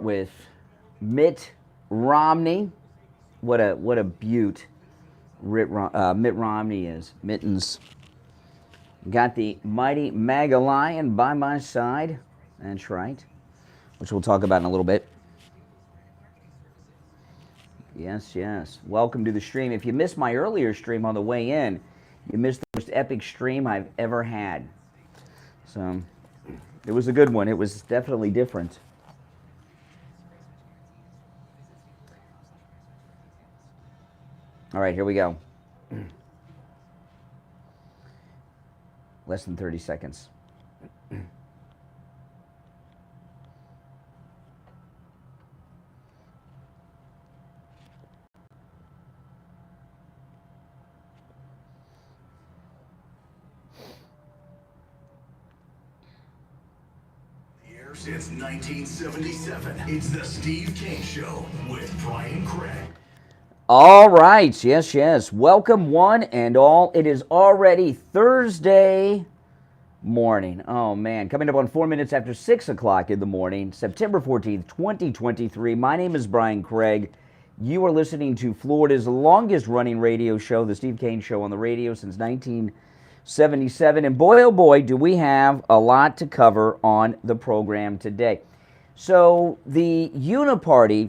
start with Mitt Romney. What a beaut Mitt Romney is. Mittens. Got the mighty Maga Lion by my side. That's right. Which we'll talk about in a little bit. Yes, yes. Welcome to the stream. If you missed my earlier stream on the way in, you missed the most epic stream I've ever had. So, it was a good one. It was definitely different. All right, here we go. Less than 30 seconds. Since 1977, it's the Steve Kane Show with Brian Craig. All right, yes, yes. Welcome one and all. It is already Thursday morning. Oh, man. Coming up on 4 minutes after 6 o'clock in the morning, September 14th, 2023. My name is Brian Craig. You are listening to Florida's longest-running radio show, the Steve Kane Show, on the radio since 1977. And boy, oh boy, do we have a lot to cover on the program today. So the Uniparty,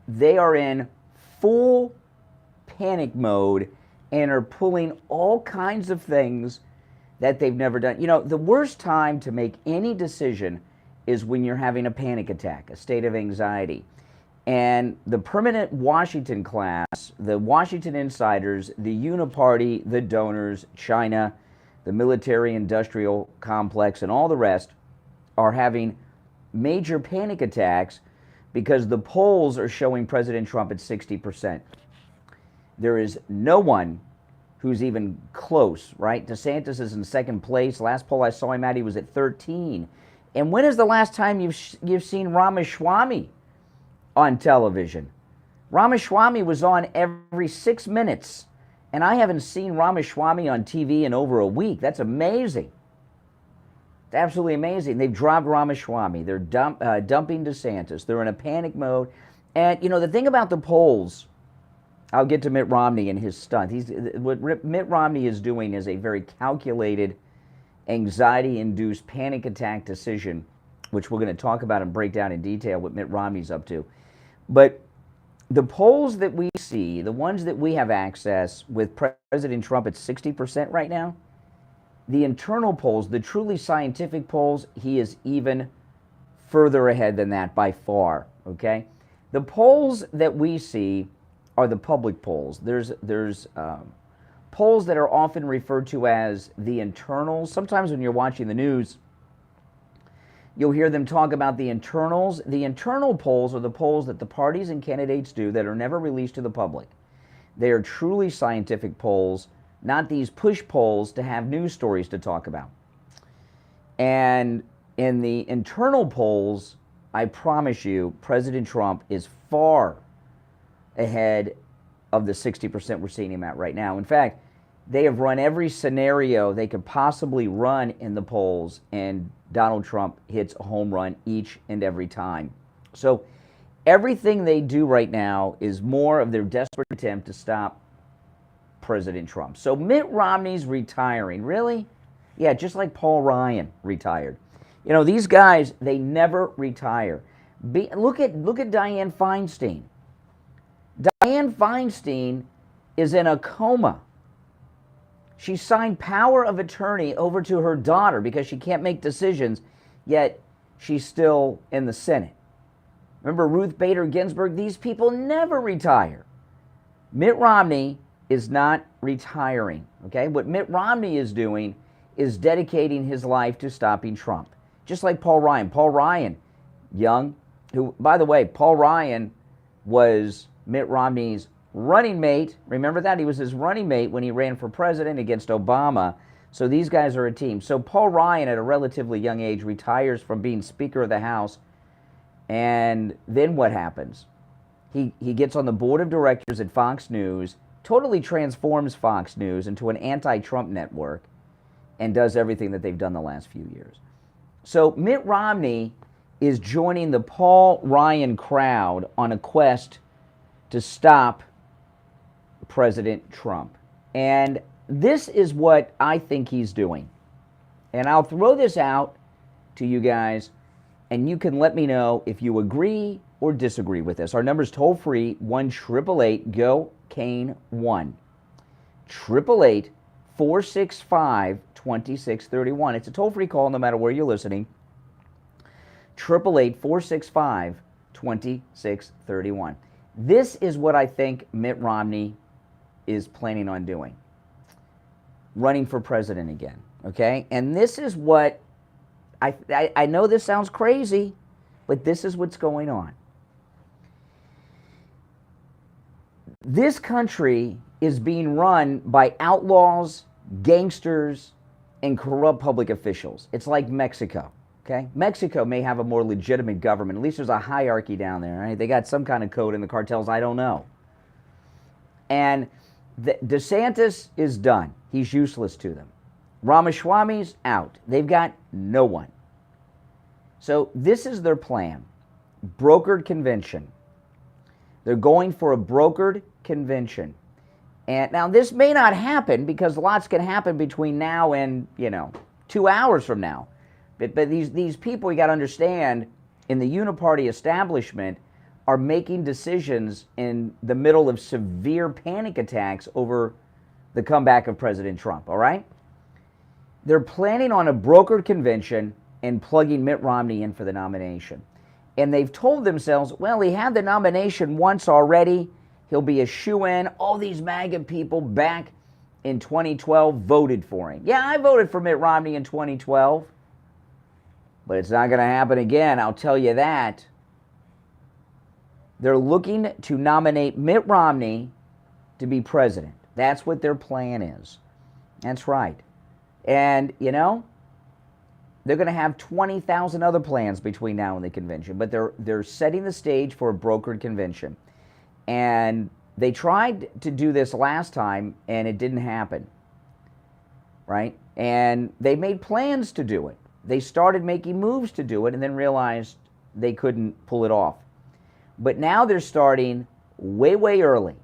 they are in full panic mode and are pulling all kinds of things that they've never done. You know, the worst time to make any decision is when you're having a panic attack, a state of anxiety. And the permanent Washington class, the Washington insiders, the Uniparty, the donors, China, the military-industrial complex, and all the rest are having major panic attacks because the polls are showing President Trump at 60%. There is no one who's even close, right? DeSantis is in second place. Last poll I saw him at, he was at 13. And when is the last time you've seen Ramaswamy on television? Ramaswamy was on every 6 minutes, and I haven't seen Ramaswamy on TV in over a week. That's amazing. It's absolutely amazing. They've dropped Ramaswamy. They're dumping DeSantis. They're in a panic mode. And, you know, the thing about the polls, I'll get to Mitt Romney and his stunt. What Mitt Romney is doing is a very calculated, anxiety-induced panic attack decision, which we're going to talk about and break down in detail what Mitt Romney's up to. But the polls that we see, the ones that we have access with President Trump at 60% right now, the internal polls, the truly scientific polls, he is even further ahead than that by far, okay? The polls that we see are the public polls. There's polls that are often referred to as the internals. Sometimes when you're watching the news, you'll hear them talk about the internals. The internal polls are the polls that the parties and candidates do that are never released to the public. They are truly scientific polls, not these push polls to have news stories to talk about. And in the internal polls, I promise you, President Trump is far ahead of the 60% we're seeing him at right now. In fact, they have run every scenario they could possibly run in the polls, and Donald Trump hits a home run each and every time. So everything they do right now is more of their desperate attempt to stop President Trump. So Mitt Romney's retiring. Really? Yeah, just like Paul Ryan retired. You know, these guys, they never retire. Look at Dianne Feinstein. Dianne Feinstein is in a coma. She signed power of attorney over to her daughter because she can't make decisions, yet she's still in the Senate. Remember Ruth Bader Ginsburg? These people never retire. Mitt Romney is not retiring, okay? What Mitt Romney is doing is dedicating his life to stopping Trump, just like Paul Ryan. Paul Ryan, young, who, by the way, Paul Ryan was Mitt Romney's running mate. Remember that? He was his running mate when he ran for president against Obama. So these guys are a team. So Paul Ryan, at a relatively young age, retires from being Speaker of the House. And then what happens? He gets on the board of directors at Fox News, totally transforms Fox News into an anti-Trump network, and does everything that they've done the last few years. So Mitt Romney is joining the Paul Ryan crowd on a quest to stop President Trump. And this is what I think he's doing. And I'll throw this out to you guys, and you can let me know if you agree or disagree with this. Our number's toll free, 1-888-GO-KANE-1. 888-465-2631. It's a toll-free call no matter where you're listening. 888-465-2631. This is what I think Mitt Romney is planning on doing. Running for president again, okay? And this is what, I know this sounds crazy, but this is what's going on. This country is being run by outlaws, gangsters, and corrupt public officials. It's like Mexico, okay? Mexico may have a more legitimate government. At least there's a hierarchy down there, right? They got some kind of code in the cartels, I don't know. And DeSantis is done. He's useless to them. Ramaswamy's out. They've got no one. So this is their plan. Brokered convention. They're going for a brokered convention. And now this may not happen because lots can happen between now and, 2 hours from now. But these people, you got to understand, in the Uniparty establishment are making decisions in the middle of severe panic attacks over the comeback of President Trump, all right? They're planning on a brokered convention and plugging Mitt Romney in for the nomination. And they've told themselves, well, he had the nomination once already. He'll be a shoo-in. All these MAGA people back in 2012 voted for him. Yeah, I voted for Mitt Romney in 2012. But it's not going to happen again, I'll tell you that. They're looking to nominate Mitt Romney to be president. That's what their plan is. That's right. And, they're going to have 20,000 other plans between now and the convention, but they're setting the stage for a brokered convention. And they tried to do this last time, and it didn't happen, right? And they made plans to do it. They started making moves to do it and then realized they couldn't pull it off. But now they're starting way, way early.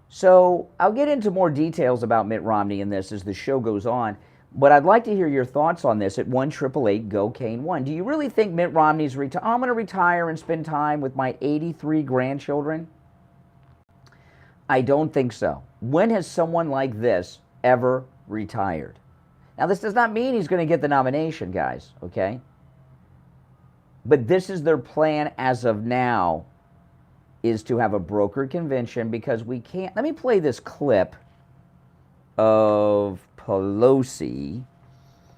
So I'll get into more details about Mitt Romney in this as the show goes on. But I'd like to hear your thoughts on this at 1-888-GO-KANE-1. Do you really think Mitt Romney's I'm going to retire and spend time with my 83 grandchildren? I don't think so. When has someone like this ever retired? Now, this does not mean he's going to get the nomination, guys, okay? But this is their plan as of now, is to have a brokered convention because we can't. Let me play this clip of Pelosi,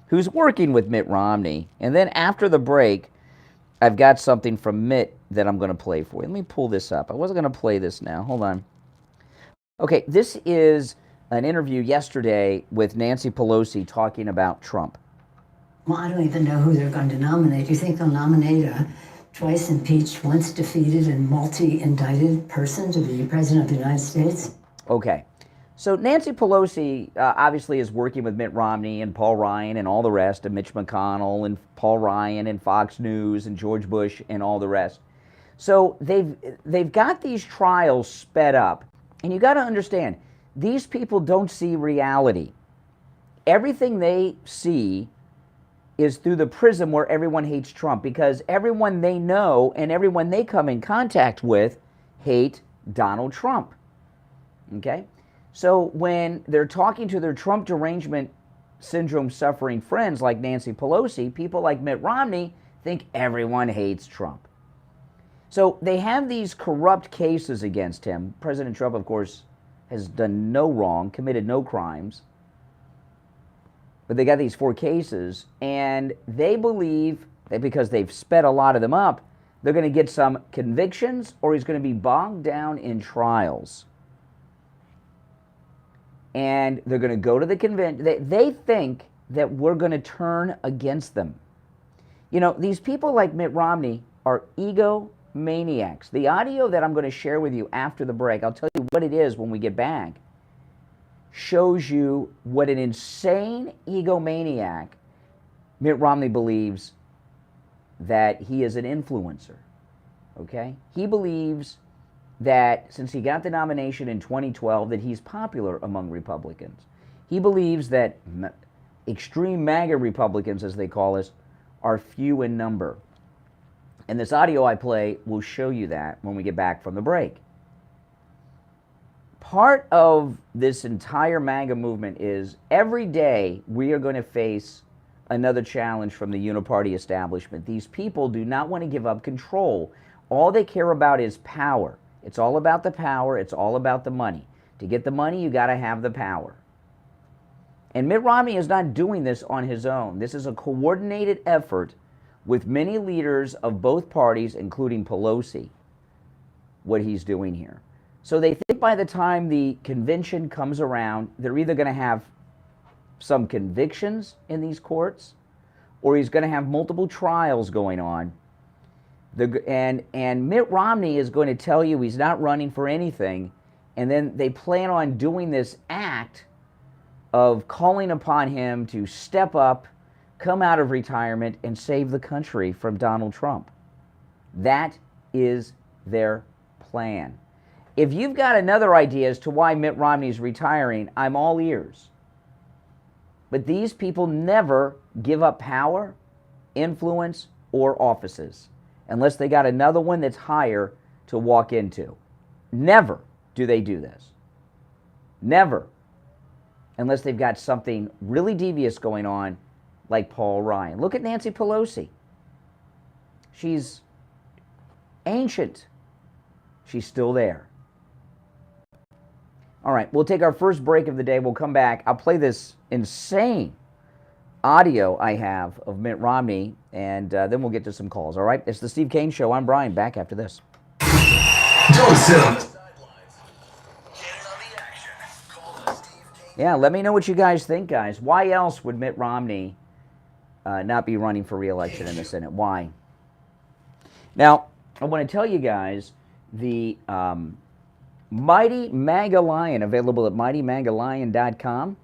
who's working with Mitt Romney. And then after the break, I've got something from Mitt that I'm going to play for you. Let me pull this up. I wasn't going to play this now. Hold on. Okay, this is an interview yesterday with Nancy Pelosi talking about Trump. Well, I don't even know who they're going to nominate. You think they'll nominate a twice impeached, once defeated, and multi-indicted person to be president of the United States? Okay. So Nancy Pelosi obviously is working with Mitt Romney and Paul Ryan and all the rest, and Mitch McConnell and Paul Ryan and Fox News and George Bush and all the rest. So they've got these trials sped up. And you got to understand, these people don't see reality. Everything they see is through the prism where everyone hates Trump, because everyone they know and everyone they come in contact with hate Donald Trump. Okay? So when they're talking to their Trump derangement syndrome suffering friends like Nancy Pelosi, people like Mitt Romney think everyone hates Trump. So they have these corrupt cases against him. President Trump, of course, has done no wrong, committed no crimes. But they got these 4 cases, and they believe that because they've sped a lot of them up, they're going to get some convictions, or he's going to be bogged down in trials. And they're going to go to the convention. They think that we're going to turn against them. These people like Mitt Romney are egomaniacs. The audio that I'm going to share with you after the break, I'll tell you what it is when we get back, shows you what an insane egomaniac Mitt Romney believes that he is an influencer, okay? He believes that since he got the nomination in 2012 that he's popular among Republicans. He believes that extreme MAGA Republicans, as they call us, are few in number. And this audio I play will show you that when we get back from the break. Part of this entire MAGA movement is every day we are going to face another challenge from the Uniparty establishment. These people do not want to give up control. All they care about is power. It's all about the power. It's all about the money. To get the money, you got to have the power. And Mitt Romney is not doing this on his own. This is a coordinated effort with many leaders of both parties, including Pelosi, what he's doing here. So they think by the time the convention comes around, they're either going to have some convictions in these courts, or he's going to have multiple trials going on. And Mitt Romney is going to tell you he's not running for anything, and then they plan on doing this act of calling upon him to step up, come out of retirement, and save the country from Donald Trump. That is their plan. If you've got another idea as to why Mitt Romney's retiring, I'm all ears. But these people never give up power, influence, or offices unless they got another one that's higher to walk into. Never do they do this. Never. Unless they've got something really devious going on, like Paul Ryan. Look at Nancy Pelosi. She's ancient. She's still there. All right, we'll take our first break of the day. We'll come back. I'll play this insane audio I have of Mitt Romney, and then we'll get to some calls. All right, it's the Steve Kane Show. I'm Brian. Back after this. Don't sit on the sidelines. Get in on the action. Call the Steve Kane. Yeah, let me know what you guys think, guys. Why else would Mitt Romney not be running for re-election in the Senate? Why? Now, I want to tell you guys the Mighty Maga Lion, available at mightymagalion.com.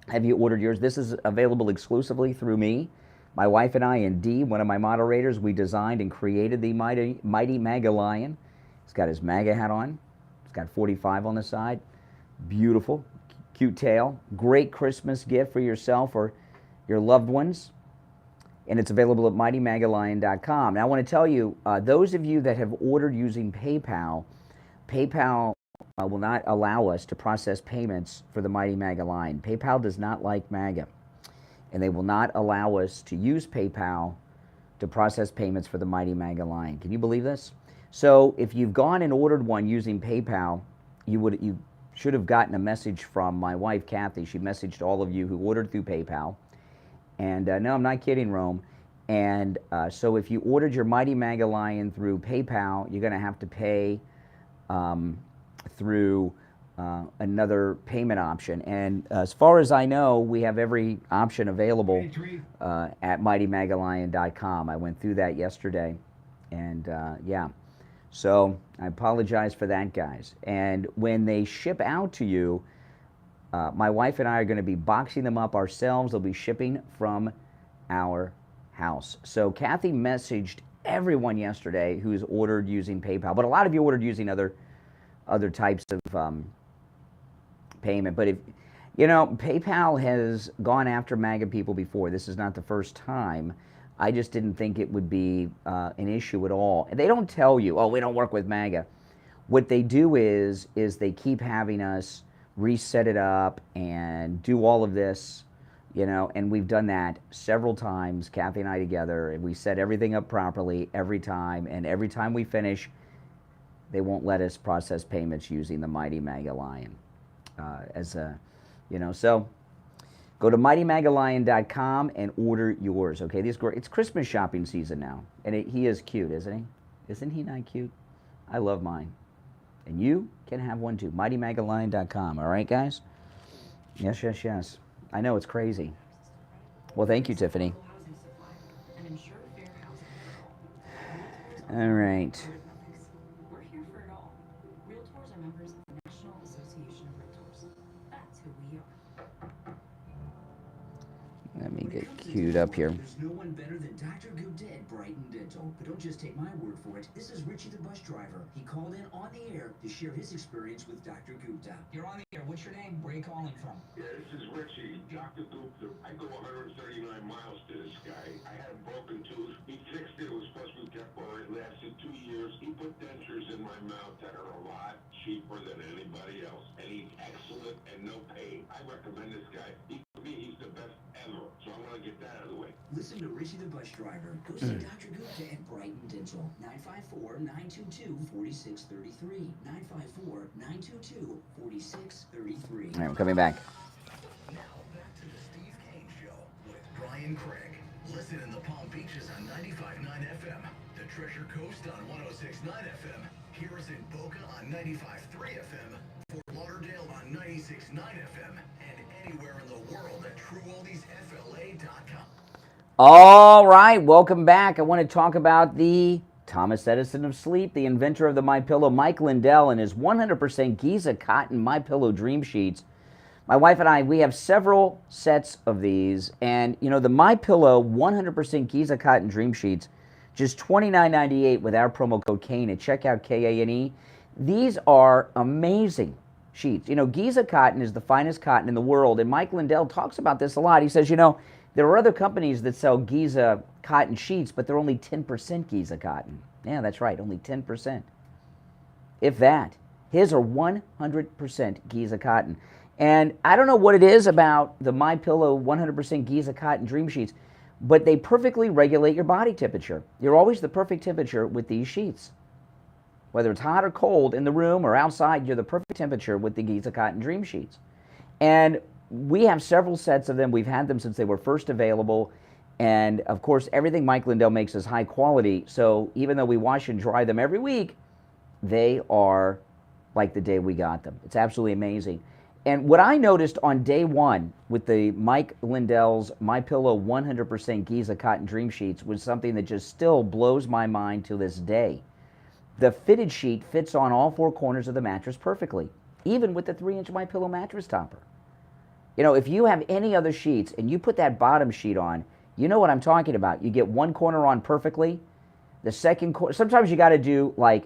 Have you ordered yours? This is available exclusively through me. My wife and I, and Dee, one of my moderators, we designed and created the Mighty Maga Lion. He's got his MAGA hat on. He's got 45 on the side. Beautiful, cute tail. Great Christmas gift for yourself or your loved ones. And it's available at mightymagalion.com. Now, I want to tell you, those of you that have ordered using PayPal, PayPal will not allow us to process payments for the Mighty Maga Lion. PayPal does not like MAGA, and they will not allow us to use PayPal to process payments for the Mighty Maga Lion. Can you believe this? So if you've gone and ordered one using PayPal, you should have gotten a message from my wife, Kathy. She messaged all of you who ordered through PayPal. And no, I'm not kidding, Rome. And so if you ordered your Mighty Maga Lion through PayPal, you're going to have to pay through another payment option. And as far as I know, we have every option available at mightymagalion.com. I went through that yesterday. And yeah, so I apologize for that, guys. And when they ship out to you, my wife and I are going to be boxing them up ourselves. They'll be shipping from our house. So Kathy messaged everyone yesterday who's ordered using PayPal, but a lot of you ordered using other types of payment. But if you know, PayPal has gone after MAGA people before. This is not the first time. I just didn't think it would be an issue at all. And they don't tell you, oh, we don't work with MAGA. What they do is they keep having us reset it up and do all of this, you know, and we've done that several times, Kathy and I together, and we set everything up properly every time, and every time we finish, they won't let us process payments using the Mighty Maga Lion as a, you know, so go to mightymagalion.com and order yours, okay? It's Christmas shopping season now, and he is cute, isn't he? Isn't he not cute? I love mine. And you can have one too. mightymagalion.com, all right, guys? Yes, yes, yes. I know, it's crazy. Well, thank you, Tiffany. All right. We're here for it all. Realtors are members of the National Association of Realtors. That's who we are. Let me get queued up here. There's no one better than Dr. Goodette, Brighton Dental. But don't just take my word for it. This is Richie the bus driver. He called in on the air to share his experience with Dr. Gupta. You're on the air. What's your name? Where are you calling from? Yeah, this is Richie. Dr. Gupta. I go 139 miles to this guy. I had a broken tooth. He fixed it. It was supposed to be temporary. It lasted 2 years. He put dentures in my mouth that are a lot cheaper than anybody else. And he's excellent and no pain. I recommend this guy. For me, he's the best ever. So I want to get that out of the way. Listen to Richie the bus driver. Go see Dr. Gupta at Brighton Dental. 954-922-4633. 954-922-4633. All right, I'm coming back. Now back to the Steve Kane Show with Brian Craig. Listen in the Palm Beaches on 95.9 FM, the Treasure Coast on 106.9 FM, hear us in Boca on 95.3 FM, Fort Lauderdale on 96.9 FM, and anywhere in the world at TrueOldiesFLA.com. All right, welcome back. I want to talk about the Thomas Edison of sleep, the inventor of the MyPillow, Mike Lindell, and his 100% Giza cotton MyPillow dream sheets. My wife and I, we have several sets of these, and you know, the MyPillow 100% Giza cotton dream sheets, just $29.98 with our promo code Kane at checkout, Kane. These are amazing sheets. You know, Giza cotton is the finest cotton in the world, and Mike Lindell talks about this a lot. He says, you know, there are other companies that sell Giza cotton sheets, but they're only 10% Giza cotton. Yeah, that's right, only 10%. If that. His are 100% Giza cotton. And I don't know what it is about the MyPillow 100% Giza cotton dream sheets, but they perfectly regulate your body temperature. You're always the perfect temperature with these sheets. Whether it's hot or cold in the room or outside, you're the perfect temperature with the Giza cotton dream sheets. And we have several sets of them. We've had them since they were first available. And of course, everything Mike Lindell makes is high quality. So even though we wash and dry them every week, they are like the day we got them. It's absolutely amazing. And what I noticed on day one with the Mike Lindell's MyPillow 100% Giza cotton dream sheets was something that just still blows my mind to this day. The fitted sheet fits on all four corners of the mattress perfectly, even with the 3-inch MyPillow mattress topper. You know, if you have any other sheets and you put that bottom sheet on, you know what I'm talking about. You get one corner on perfectly, the second corner, sometimes you got to do like,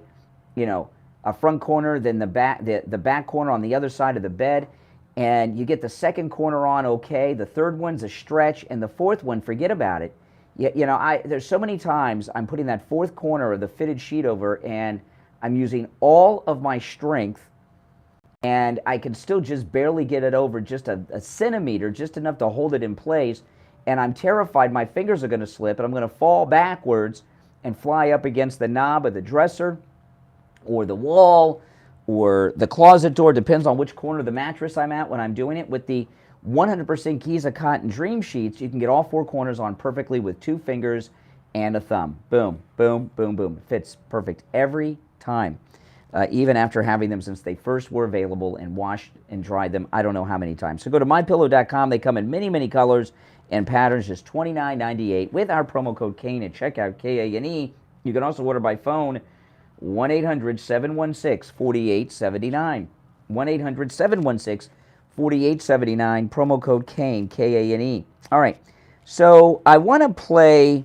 you know, a front corner, then the back corner on the other side of the bed, and you get the second corner on okay, the third one's a stretch, and the fourth one, forget about it. You know, there's so many times I'm putting that fourth corner of the fitted sheet over, and I'm using all of my strength, and I can still just barely get it over just a centimeter, just enough to hold it in place, and I'm terrified my fingers are going to slip, and I'm going to fall backwards and fly up against the knob of the dresser, or the wall, or the closet door, depends on which corner of the mattress I'm at when I'm doing it. With the 100% Giza cotton dream sheets, you can get all four corners on perfectly with 2 fingers and a thumb. Boom, boom, boom, boom. It fits perfect every time, even after having them since they first were available and washed and dried them I don't know how many times. So go to MyPillow.com. They come in many, many colors and patterns, just $29.98 with our promo code Kane at checkout, Kane. You can also order by phone, 1-800-716-4879. 1-800-716-4879, promo code Kane, Kane. All right, so I want to play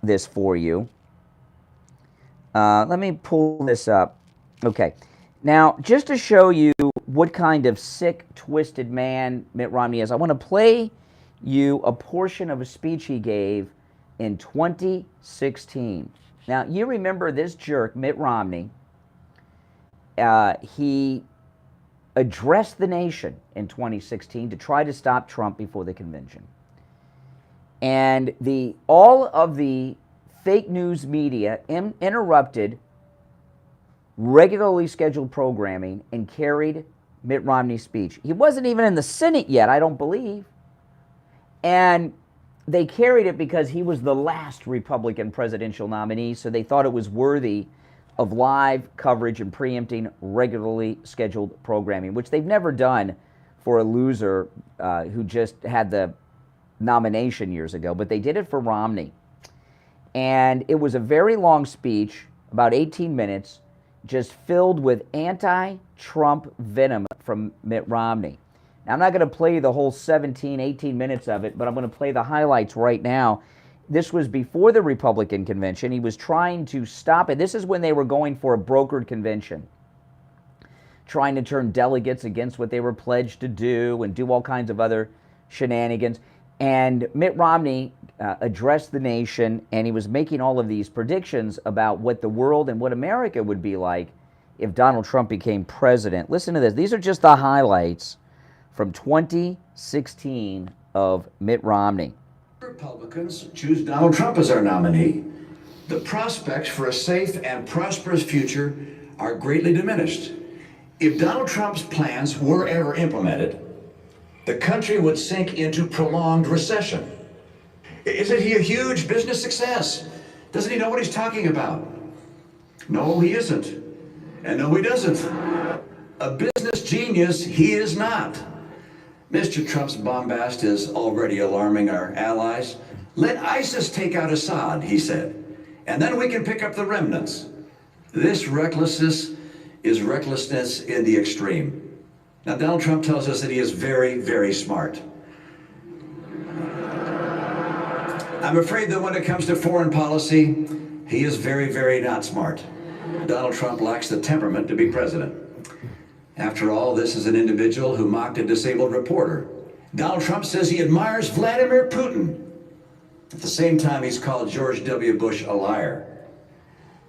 this for you. Let me pull this up. Okay, now just to show you what kind of sick, twisted man Mitt Romney is, I want to play you a portion of a speech he gave in 2016. Now, you remember this jerk, Mitt Romney, he addressed the nation in 2016 to try to stop Trump before the convention. And all of the fake news media interrupted regularly scheduled programming and carried Mitt Romney's speech. He wasn't even in the Senate yet, I don't believe. And they carried it because he was the last Republican presidential nominee, so they thought it was worthy of live coverage and preempting regularly scheduled programming, which they've never done for a loser who just had the nomination years ago, but they did it for Romney. And it was a very long speech, about 18 minutes, just filled with anti-Trump venom from Mitt Romney. Now, I'm not going to play the whole 17, 18 minutes of it, but I'm going to play the highlights right now. this was before the Republican convention. He was trying to stop it. This is when they were going for a brokered convention, trying to turn delegates against what they were pledged to do and do all kinds of other shenanigans. And Mitt Romney addressed the nation, and he was making all of these predictions about what the world and what America would be like if Donald Trump became president. Listen to this. These are just the highlights from 2016 of Mitt Romney. Republicans choose Donald Trump as our nominee, the prospects for a safe and prosperous future are greatly diminished. If Donald Trump's plans were ever implemented, the country would sink into prolonged recession. Isn't he a huge business success? Doesn't he know what he's talking about? No, he isn't. And no, he doesn't. A business genius, he is not. Mr. Trump's bombast is already alarming our allies. Let ISIS take out Assad, he said, and then we can pick up the remnants. This recklessness is recklessness in the extreme. Now, Donald Trump tells us that he is very, very smart. I'm afraid that when it comes to foreign policy, he is very, very not smart. Donald Trump lacks the temperament to be president. After all, this is an individual who mocked a disabled reporter. Donald Trump says he admires Vladimir Putin. At the same time, he's called George W. Bush a liar.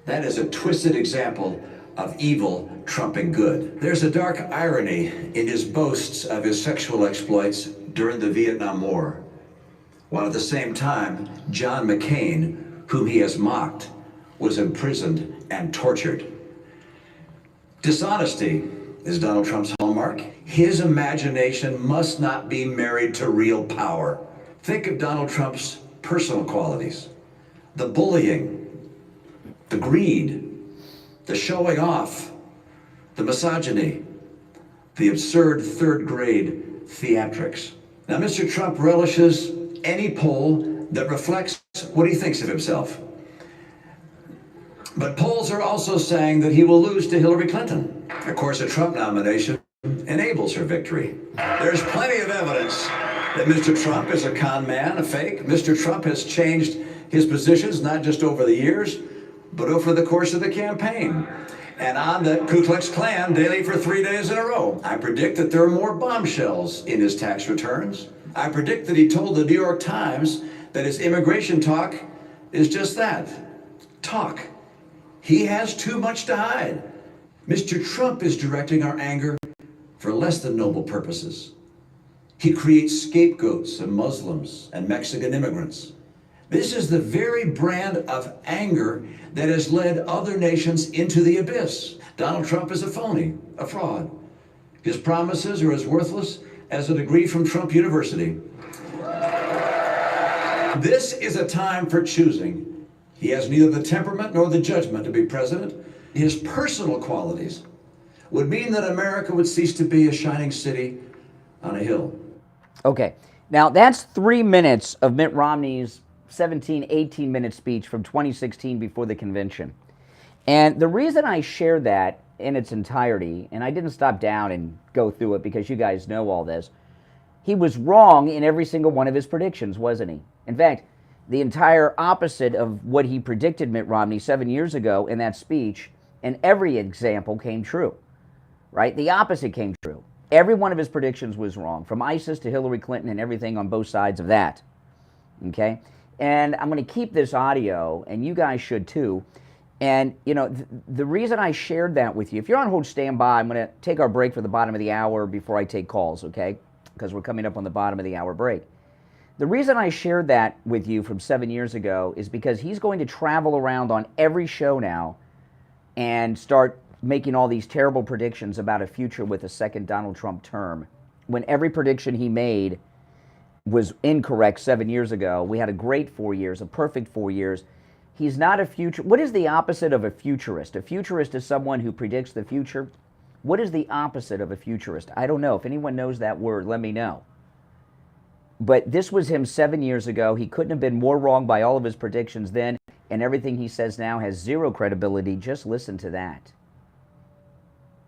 That is a twisted example of evil trumping good. There's a dark irony in his boasts of his sexual exploits during the Vietnam War, while at the same time, John McCain, whom he has mocked, was imprisoned and tortured. Dishonesty is Donald Trump's hallmark. His imagination must not be married to real power. Think of Donald Trump's personal qualities: the bullying, the greed, the showing off, the misogyny, the absurd third-grade theatrics. Now, Mr. Trump relishes any poll that reflects what he thinks of himself. But polls are also saying that he will lose to Hillary Clinton. Of course, a Trump nomination enables her victory. There's plenty of evidence that Mr. Trump is a con man, a fake. Mr. Trump has changed his positions not just over the years, but over the course of the campaign. And on the Ku Klux Klan daily for 3 days in a row. I predict that there are more bombshells in his tax returns. I predict that he told the New York Times that his immigration talk is just that, talk. He has too much to hide. Mr. Trump is directing our anger for less than noble purposes. He creates scapegoats of Muslims and Mexican immigrants. This is the very brand of anger that has led other nations into the abyss. Donald Trump is a phony, a fraud. His promises are as worthless as a degree from Trump University. This is a time for choosing. He has neither the temperament nor the judgment to be president. His personal qualities would mean that America would cease to be a shining city on a hill. Okay, now that's 3 minutes of Mitt Romney's 17, 18-minute speech from 2016 before the convention. And the reason I shared that in its entirety, and I didn't stop down and go through it because you guys know all this, he was wrong in every single one of his predictions, wasn't he? In fact, the entire opposite of what he predicted Mitt Romney 7 years ago in that speech, and every example came true, right? The opposite came true. Every one of his predictions was wrong, from ISIS to Hillary Clinton and everything on both sides of that, okay? And I'm going to keep this audio, and you guys should too. And, you know, the reason I shared that with you, if you're on hold, stand by. I'm going to take our break for the bottom of the hour before I take calls, okay? Because we're coming up on the bottom of the hour break. The reason I shared that with you from 7 years ago is because he's going to travel around on every show now and start making all these terrible predictions about a future with a second Donald Trump term, when every prediction he made was incorrect 7 years ago. We had a great 4 years, a perfect 4 years. He's not a future. What is the opposite of a futurist? A futurist is someone who predicts the future. What is the opposite of a futurist? I don't know. If anyone knows that word, let me know. But this was him 7 years ago. He couldn't have been more wrong by all of his predictions then, and everything he says now has zero credibility. Just listen to that.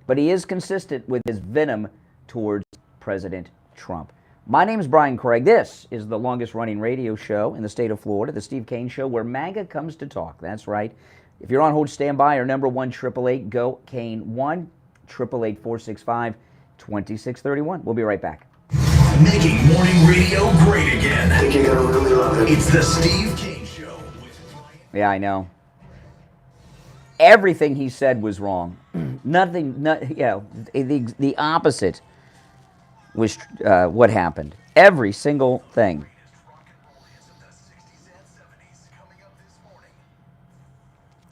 But he is consistent with his venom towards President Trump. My name is Brian Craig. This is the longest running radio show in the state of Florida, the Steve Kane Show, where MAGA comes to talk. That's right. If you're on hold, stand by. Our number 1-888-GO-KANE, 888-465-2631. We'll be right back. Making morning radio great again. I think you're gonna really love it. It's the Steve Kane Show with Brian. Yeah, I know. Everything he said was wrong. The opposite was what happened. Every single thing.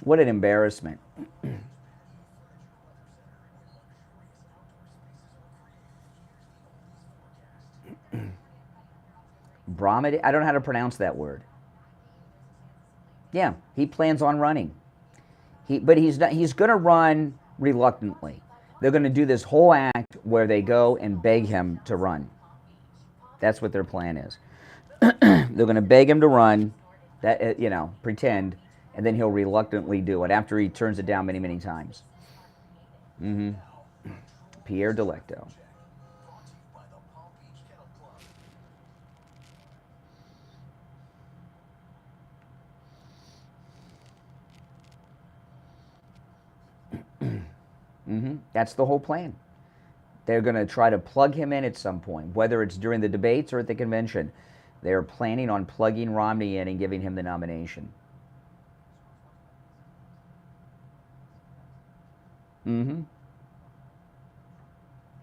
What an embarrassment. Brahmadi, I don't know how to pronounce that word. Yeah, he plans on running. But he's going to run reluctantly. They're going to do this whole act where they go and beg him to run. That's what their plan is. They're going to beg him to run, pretend, and then he'll reluctantly do it after he turns it down many, many times. Pierre Delecto. That's the whole plan. They're going to try to plug him in at some point, whether it's during the debates or at the convention. They're planning on plugging Romney in and giving him the nomination.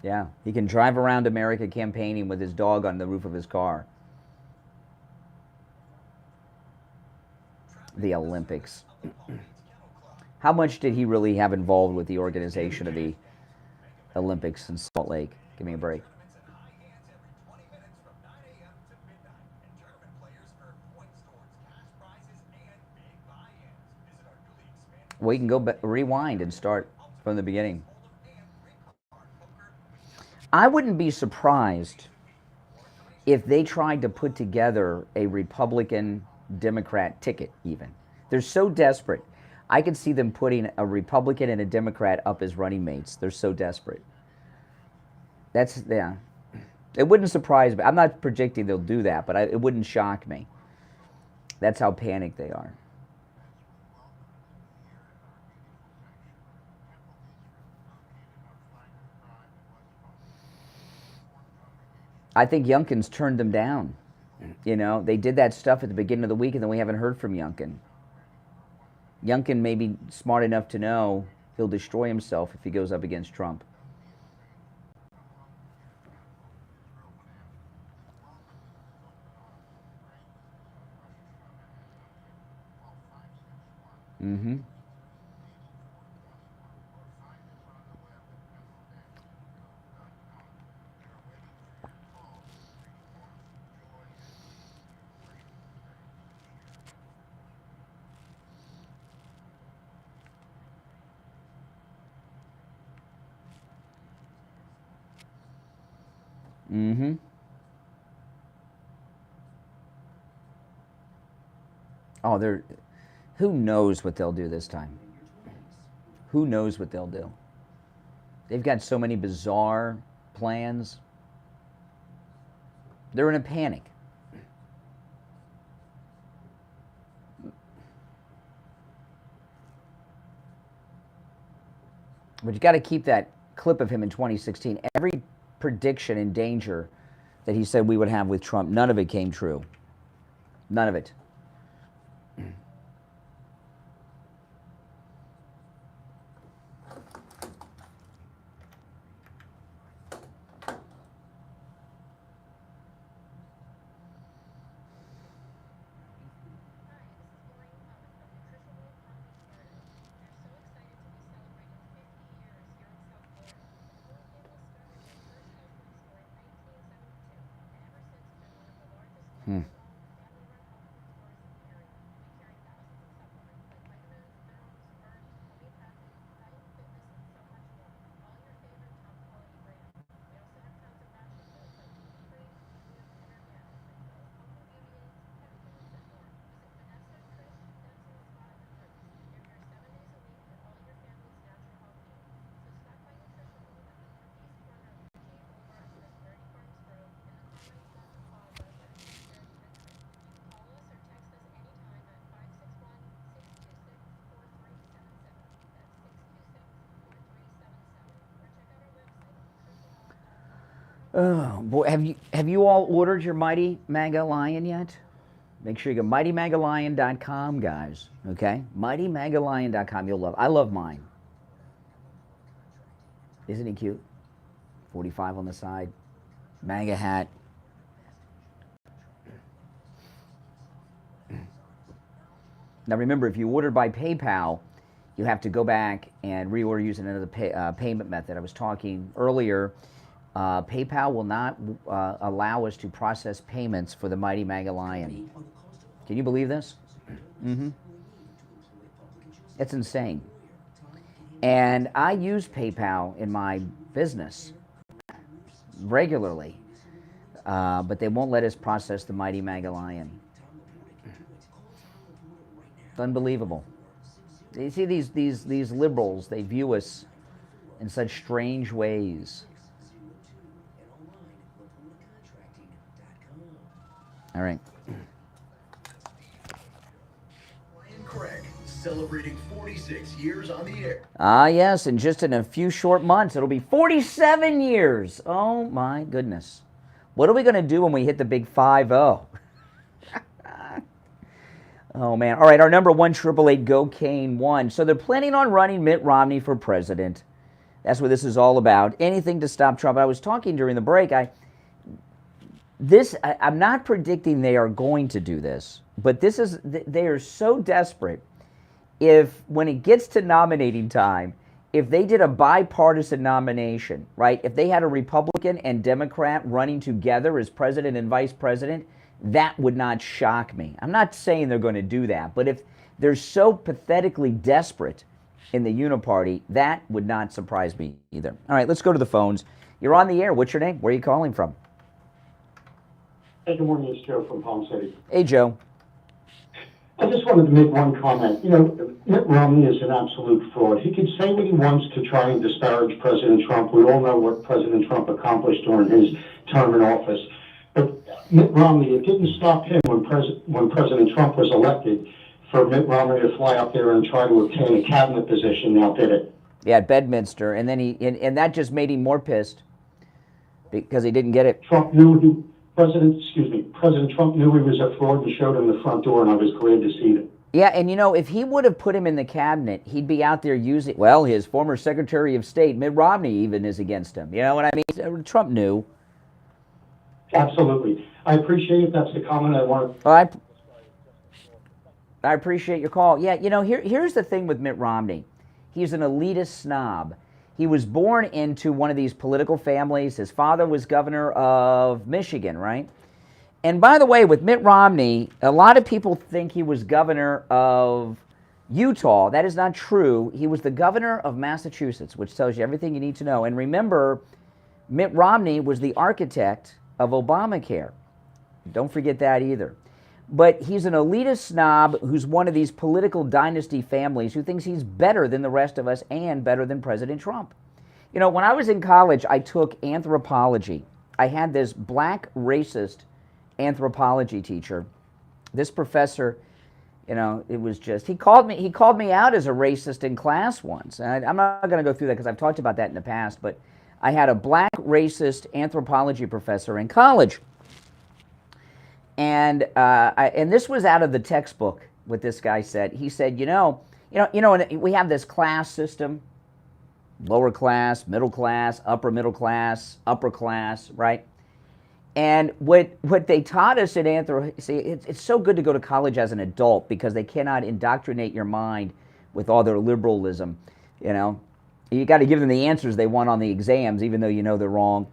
Yeah, he can drive around America campaigning with his dog on the roof of his car. The Olympics. How much did he really have involved with the organization of the Olympics in Salt Lake? Give me a break. Well, you can go rewind and start from the beginning. I wouldn't be surprised if they tried to put together a Republican-Democrat ticket even. They're so desperate. I could see them putting a Republican and a Democrat up as running mates. They're so desperate. Yeah. It wouldn't surprise me. I'm not predicting they'll do that, but it wouldn't shock me. That's how panicked they are. I think Youngkin's turned them down. They did that stuff at the beginning of the week, and then we haven't heard from Youngkin. Youngkin may be smart enough to know he'll destroy himself if he goes up against Trump. Oh, who knows what they'll do this time? Who knows what they'll do? They've got so many bizarre plans. They're in a panic. But you got to keep that clip of him in 2016. Every prediction and danger that he said we would have with Trump, none of it came true. None of it. Oh boy, have you all ordered your Mighty Maga Lion yet? Make sure you go mightymagalion.com, guys. Okay, mightymagalion.com. You'll love. I love mine. Isn't he cute? 45 on the side, MAGA hat. Now remember, if you order by PayPal, you have to go back and reorder using another payment method. I was talking earlier. PayPal will not allow us to process payments for the Mighty Maga Lion. Can you believe this? Mm-hmm. It's insane. And I use PayPal in my business regularly, but they won't let us process the Mighty Maga Lion. It's unbelievable. You see these liberals, they view us in such strange ways. All right. Craig, celebrating 46 years on the air. Ah, yes, and just in a few short months, it'll be 47 years. Oh, my goodness. What are we going to do when we hit the big 5-0? Oh, man. All right, our number 1-888-GO-CANE-1. So they're planning on running Mitt Romney for president. That's what this is all about. Anything to stop Trump. I was talking during the break. I'm not predicting they are going to do this, but they are so desperate. If when it gets to nominating time, if they did a bipartisan nomination, right? If they had a Republican and Democrat running together as president and vice president, that would not shock me. I'm not saying they're going to do that, but if they're so pathetically desperate in the Uniparty, that would not surprise me either. All right, let's go to the phones. You're on the air. What's your name? Where are you calling from? Hey, good morning, it's Joe from Palm City. Hey, Joe. I just wanted to make one comment. You know, Mitt Romney is an absolute fraud. He can say what he wants to try and disparage President Trump. We all know what President Trump accomplished during his term in office. But Mitt Romney, it didn't stop him when President Trump was elected for Mitt Romney to fly up there and try to obtain a cabinet position. Now did it? Yeah, at Bedminster, and then and that just made him more pissed because he didn't get it. President Trump knew he was a fraud and showed him the front door, and I was glad to see it. Yeah, and you know, if he would have put him in the cabinet, he'd be out there using, well, his former Secretary of State, Mitt Romney, even is against him. You know what I mean? Trump knew. Absolutely. I appreciate it. That's the comment I wanted. I appreciate your call. Yeah, you know, here's the thing with Mitt Romney. He's an elitist snob. He was born into one of these political families. His father was governor of Michigan, right? And by the way, with Mitt Romney, a lot of people think he was governor of Utah. That is not true. He was the governor of Massachusetts, which tells you everything you need to know. And remember, Mitt Romney was the architect of Obamacare. Don't forget that either. But he's an elitist snob who's one of these political dynasty families who thinks he's better than the rest of us and better than President Trump. You know, when I was in college, I took anthropology. I had this black racist anthropology teacher. This professor, you know, it was just, he called me out as a racist in class once. And I'm not going to go through that because I've talked about that in the past, but I had a black racist anthropology professor in college. And this was out of the textbook, what this guy said. He said, you know, and we have this class system, lower class, middle class, upper middle class, upper class, right? And what they taught us in it's so good to go to college as an adult because they cannot indoctrinate your mind with all their liberalism, you know. You got to give them the answers they want on the exams, even though you know they're wrong.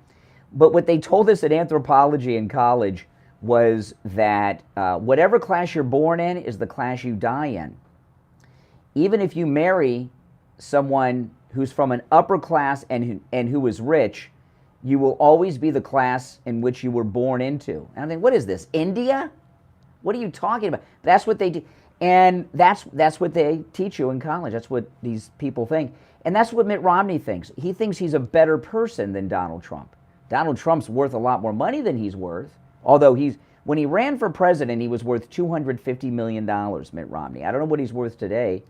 But what they told us in anthropology in college was that whatever class you're born in is the class you die in. Even if you marry someone who's from an upper class and who is rich, you will always be the class in which you were born into. And I think, what is this, India? What are you talking about? That's what they do. And that's what they teach you in college. That's what these people think. And that's what Mitt Romney thinks. He thinks he's a better person than Donald Trump. Donald Trump's worth a lot more money than he's worth. Although when he ran for president, he was worth $250 million, Mitt Romney. I don't know what he's worth today,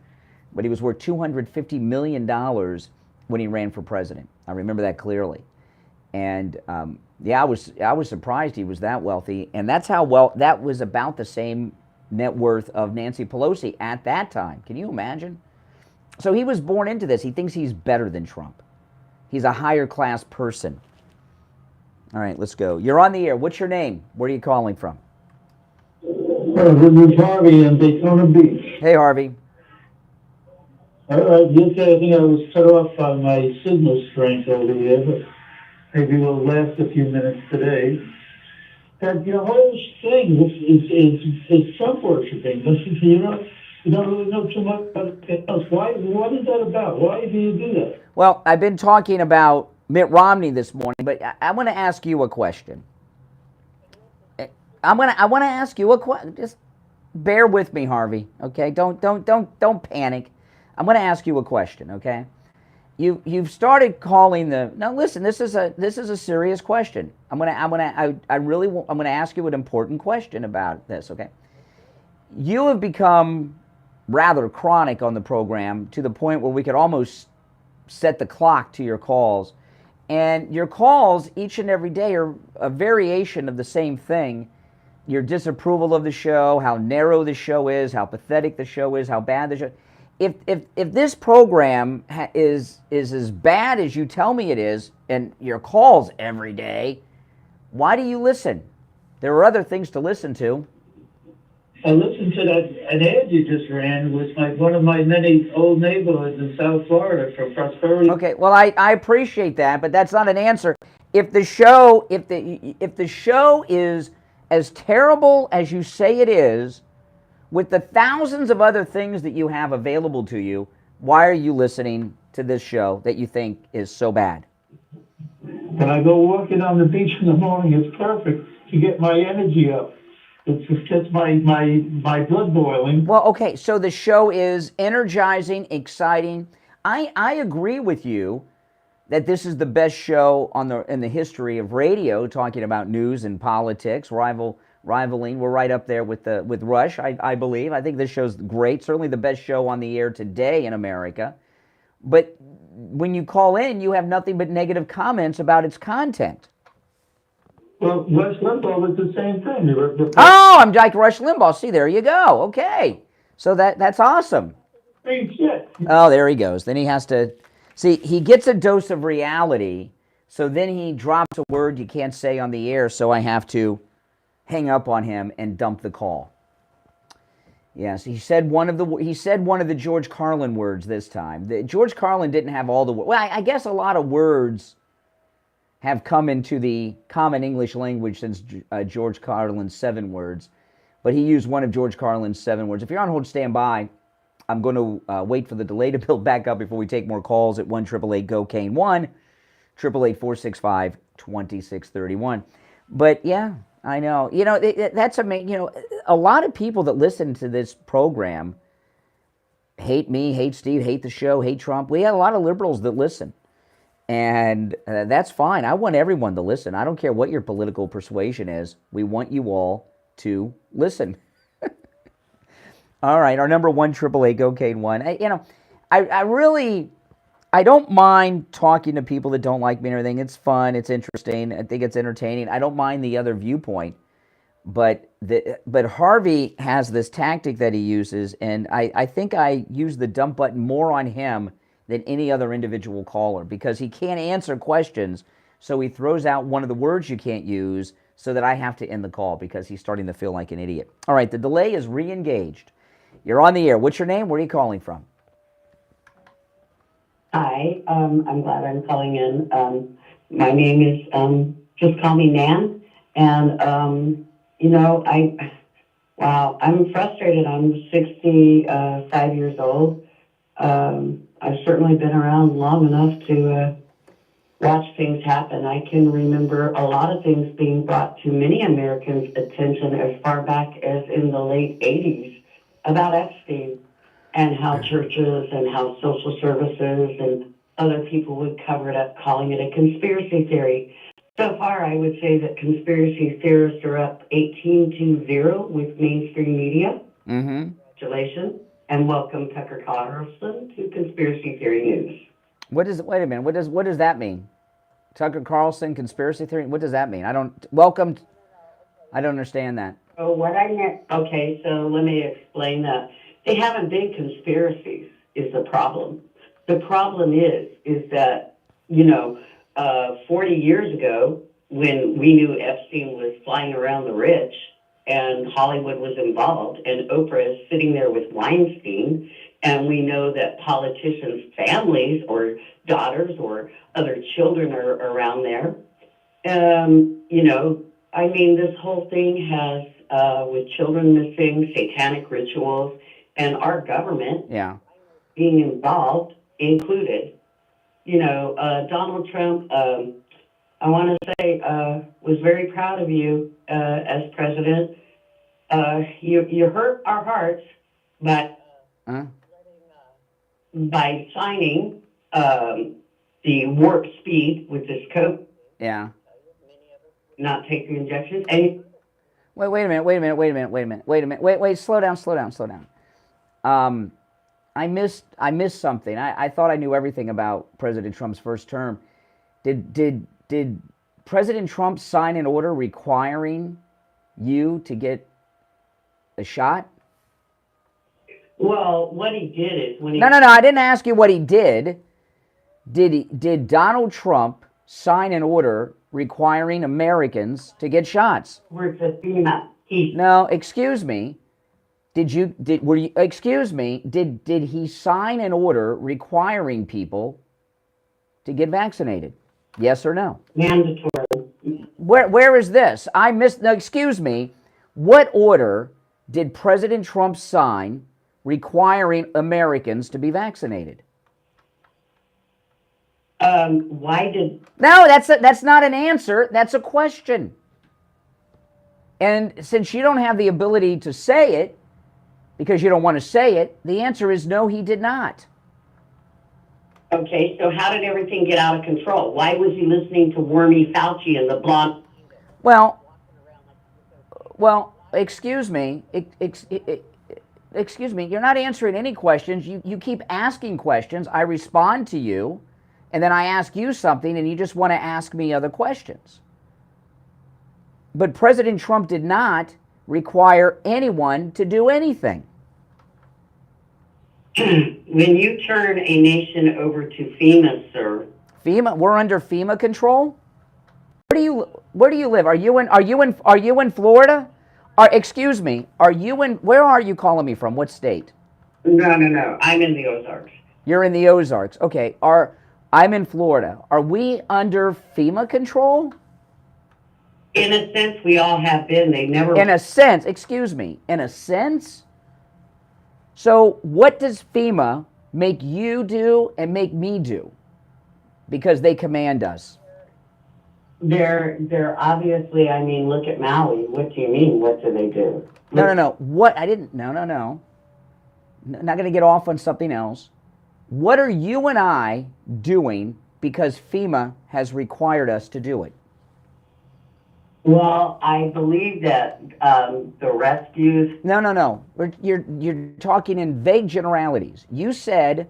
but he was worth $250 million when he ran for president. I remember that clearly. And Yeah, I was surprised he was that wealthy, and that was about the same net worth of Nancy Pelosi at that time. Can you imagine? So he was born into this. He thinks he's better than Trump. He's a higher class person. All right, let's go. You're on the air. What's your name? Where are you calling from? This is Harvey in Daytona Beach. Hey, Harvey. All right, yesterday I think I was cut off on my signal strength over here, but maybe we'll last a few minutes today. That, you know, whole thing is Trump worshiping. You don't really know too much about it else. What is that about? Why do you do that? Well, I've been talking about Mitt Romney this morning, but I want to ask you a question. I want to ask you a question. Just bear with me, Harvey. Okay? Don't panic. I'm going to ask you a question. Okay? You've started calling the. Now listen. This is a serious question. I'm going to ask you an important question about this. Okay? You have become rather chronic on the program to the point where we could almost set the clock to your calls. And your calls each and every day are a variation of the same thing. Your disapproval of the show, how narrow the show is, how pathetic the show is, how bad the show. If this program is as bad as you tell me it is, and your calls every day, why do you listen? There are other things to listen to. I listened to an ad you just ran with one of my many old neighborhoods in South Florida for prosperity. Okay, well, I appreciate that, but that's not an answer. If the show is as terrible as you say it is, with the thousands of other things that you have available to you, why are you listening to this show that you think is so bad? When I go walking on the beach in the morning, it's perfect to get my energy up. It just gets my blood boiling. Well, okay, so the show is energizing, exciting. I agree with you that this is the best show in the history of radio, talking about news and politics, rivaling. We're right up there with Rush, I believe. I think this show's great, certainly the best show on the air today in America. But when you call in, you have nothing but negative comments about its content. Well, Rush Limbaugh was the same thing. Oh, I'm like Rush Limbaugh. See, there you go. Okay. So that's awesome. Same shit. Oh, there he goes. Then he has to... See, he gets a dose of reality, so then he drops a word you can't say on the air, so I have to hang up on him and dump the call. Yes, he said one of the George Carlin words this time. George Carlin didn't have all the words. Well, I guess a lot of words have come into the common English language since George Carlin's 7 words, but he used one of George Carlin's 7 words. If you're on hold, stand by. I'm going to wait for the delay to build back up before we take more calls at 1-888-GO-CANE, 1-888-465-2631. But yeah, I know. You know, that's amazing. You know, a lot of people that listen to this program hate me, hate Steve, hate the show, hate Trump. We have a lot of liberals that listen. And that's fine. I want everyone to listen. I don't care what your political persuasion is. We want you all to listen. All right, our number 1-888-GO-CANE-1. You know, I don't mind talking to people that don't like me and everything. It's fun. It's interesting. I think it's entertaining. I don't mind the other viewpoint. But Harvey has this tactic that he uses, and I think I use the dump button more on him than any other individual caller, because he can't answer questions, so he throws out one of the words you can't use so that I have to end the call because he's starting to feel like an idiot. All right, the delay is re-engaged. You're on the air. What's your name? Where are you calling from? Hi, I'm glad I'm calling in. My name is, just call me Nan, and, you know, I'm frustrated. I'm 65 years old. I've certainly been around long enough to watch things happen. I can remember a lot of things being brought to many Americans' attention as far back as in the late 80s about Epstein and how churches and how social services and other people would cover it up, calling it a conspiracy theory. So far, I would say that conspiracy theorists are up 18-0 with mainstream media. Mm-hmm. Congratulations. And welcome Tucker Carlson to Conspiracy Theory News. Wait a minute. What does that mean? Tucker Carlson conspiracy theory. What does that mean? I don't understand that. Oh, what I meant, okay, so let me explain that. They haven't been conspiracies is the problem. The problem is that, 40 years ago, when we knew Epstein was flying around the rich and Hollywood was involved and Oprah is sitting there with Weinstein, and we know that politicians' families or daughters or other children are around there. This whole thing has, with children missing, satanic rituals, and our government being involved, included. Donald Trump, I want to say, was very proud of you as president. You hurt our hearts, but by signing the warp speed with this coat, not taking injections, and Wait a minute. Slow down. I missed something. I thought I knew everything about President Trump's first term. Did President Trump sign an order requiring you to get a shot? Well, what he did is when he... No, I didn't ask you what he did. Did Donald Trump sign an order requiring Americans to get shots? No, excuse me. Did he sign an order requiring people to get vaccinated? Yes or no? Mandatory. Where is this? I missed. No, excuse me. What order did President Trump sign requiring Americans to be vaccinated? Why did... No, that's not an answer. That's a question. And since you don't have the ability to say it, because you don't want to say it, the answer is no, he did not. Okay, so how did everything get out of control? Why was he listening to Wormy Fauci and the blonde? Well, excuse me. Excuse me. You're not answering any questions. You keep asking questions. I respond to you, and then I ask you something, and you just want to ask me other questions. But President Trump did not require anyone to do anything. When you turn a nation over to FEMA, sir. FEMA? We're under FEMA control? Where do you live? Are you in Florida? Excuse me. Where are you calling me from? What state? No. I'm in the Ozarks. You're in the Ozarks. Okay. I'm in Florida. Are we under FEMA control? In a sense, we all have been. They never... In a sense. Excuse me. In a sense? So what does FEMA make you do and make me do? Because they command us. They're obviously, look at Maui. What do you mean? What do they do? No. What? I didn't... No. Not going to get off on something else. What are you and I doing because FEMA has required us to do it? Well, I believe that the rescues... No. You're talking in vague generalities. You said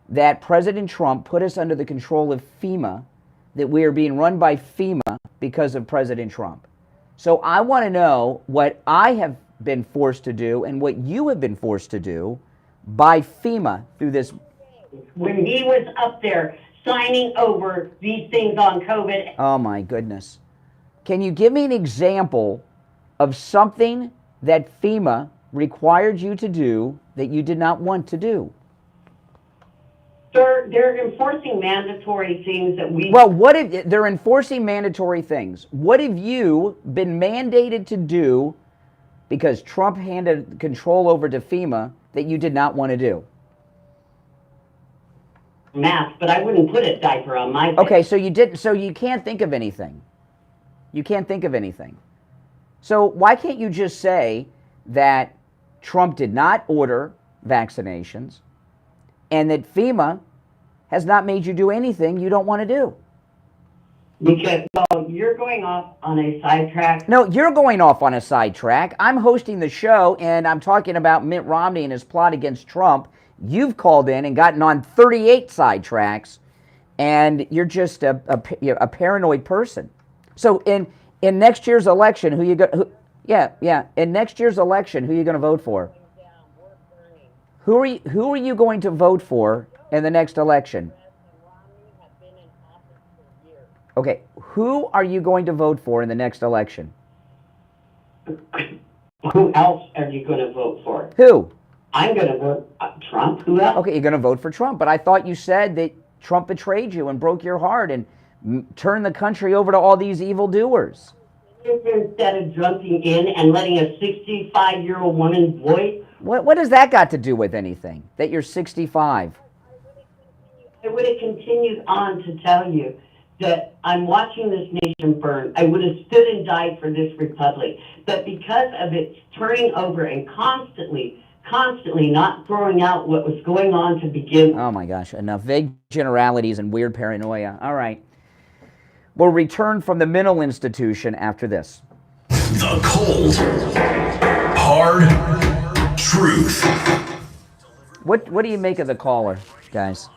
that President Trump put us under the control of FEMA, that we are being run by FEMA because of President Trump. So I want to know what I have been forced to do and what you have been forced to do by FEMA through this. When he was up there signing over these things on COVID... Oh, my goodness. Can you give me an example of something that FEMA required you to do that you did not want to do? They're enforcing mandatory things that we... Well, they're enforcing mandatory things. What have you been mandated to do because Trump handed control over to FEMA that you did not want to do? Mask, but I wouldn't put a diaper on my face. Okay, so you didn't. So you can't think of anything. You can't think of anything. So why can't you just say that Trump did not order vaccinations and that FEMA has not made you do anything you don't want to do? Because, well, you're going off on a sidetrack. No, you're going off on a sidetrack. I'm hosting the show and I'm talking about Mitt Romney and his plot against Trump. You've called in and gotten on 38 sidetracks. and you're just a paranoid person. So in next year's election, who you go? In next year's election, who are you going to vote for? Who are you going to vote for in the next election? Okay, who are you going to vote for in the next election? Who else are you going to vote for? Who? I'm going to vote Trump. Who else? Okay, you're going to vote for Trump, but I thought you said that Trump betrayed you and broke your heart and turned the country over to all these evildoers. Instead of jumping in and letting a 65-year-old woman's voice. What does that got to do with anything, that you're 65? I would have continued on to tell you that I'm watching this nation burn. I would have stood and died for this republic. But because of its turning over and constantly not throwing out what was going on to begin with. Oh my gosh, enough vague generalities and weird paranoia. All right. We'll return from the mental institution after this. The cold, hard truth. What do you make of the caller, guys?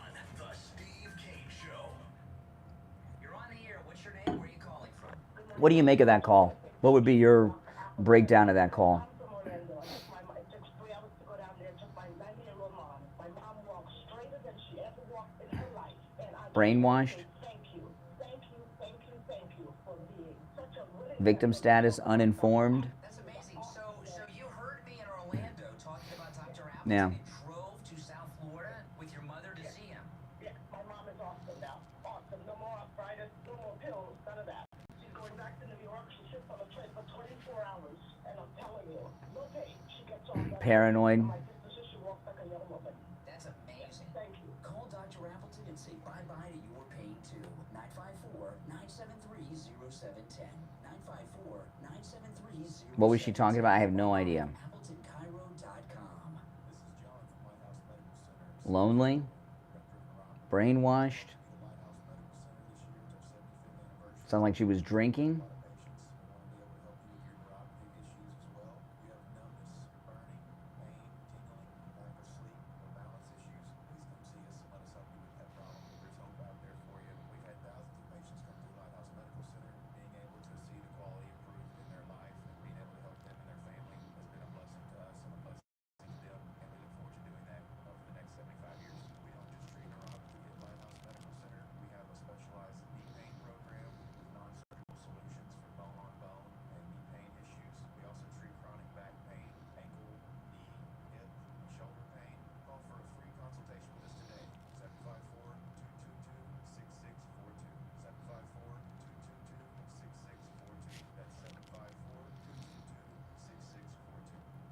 What do you make of that call? What would be your breakdown of that call? Brainwashed? Victim status, uninformed? That's amazing. So you heard me in Orlando talking about Dr. Appleton. Yeah. You drove to South Florida with your mother to see him. Yeah, my mom is awesome now. Awesome. No more arthritis, no more pills, none of that. She's going back to New York. She sits on a train for 24 hours. And I'm telling you, no pain. She gets on that. Paranoid. My sister, she walks like a young woman. That's amazing. Thank you. Call Dr. Appleton and say bye-bye to your pain, too. 954-973-0710. 954-973-0710. What was she talking about? I have no idea. AppletonCairo.com. Lonely? Brainwashed? Sounds like she was drinking?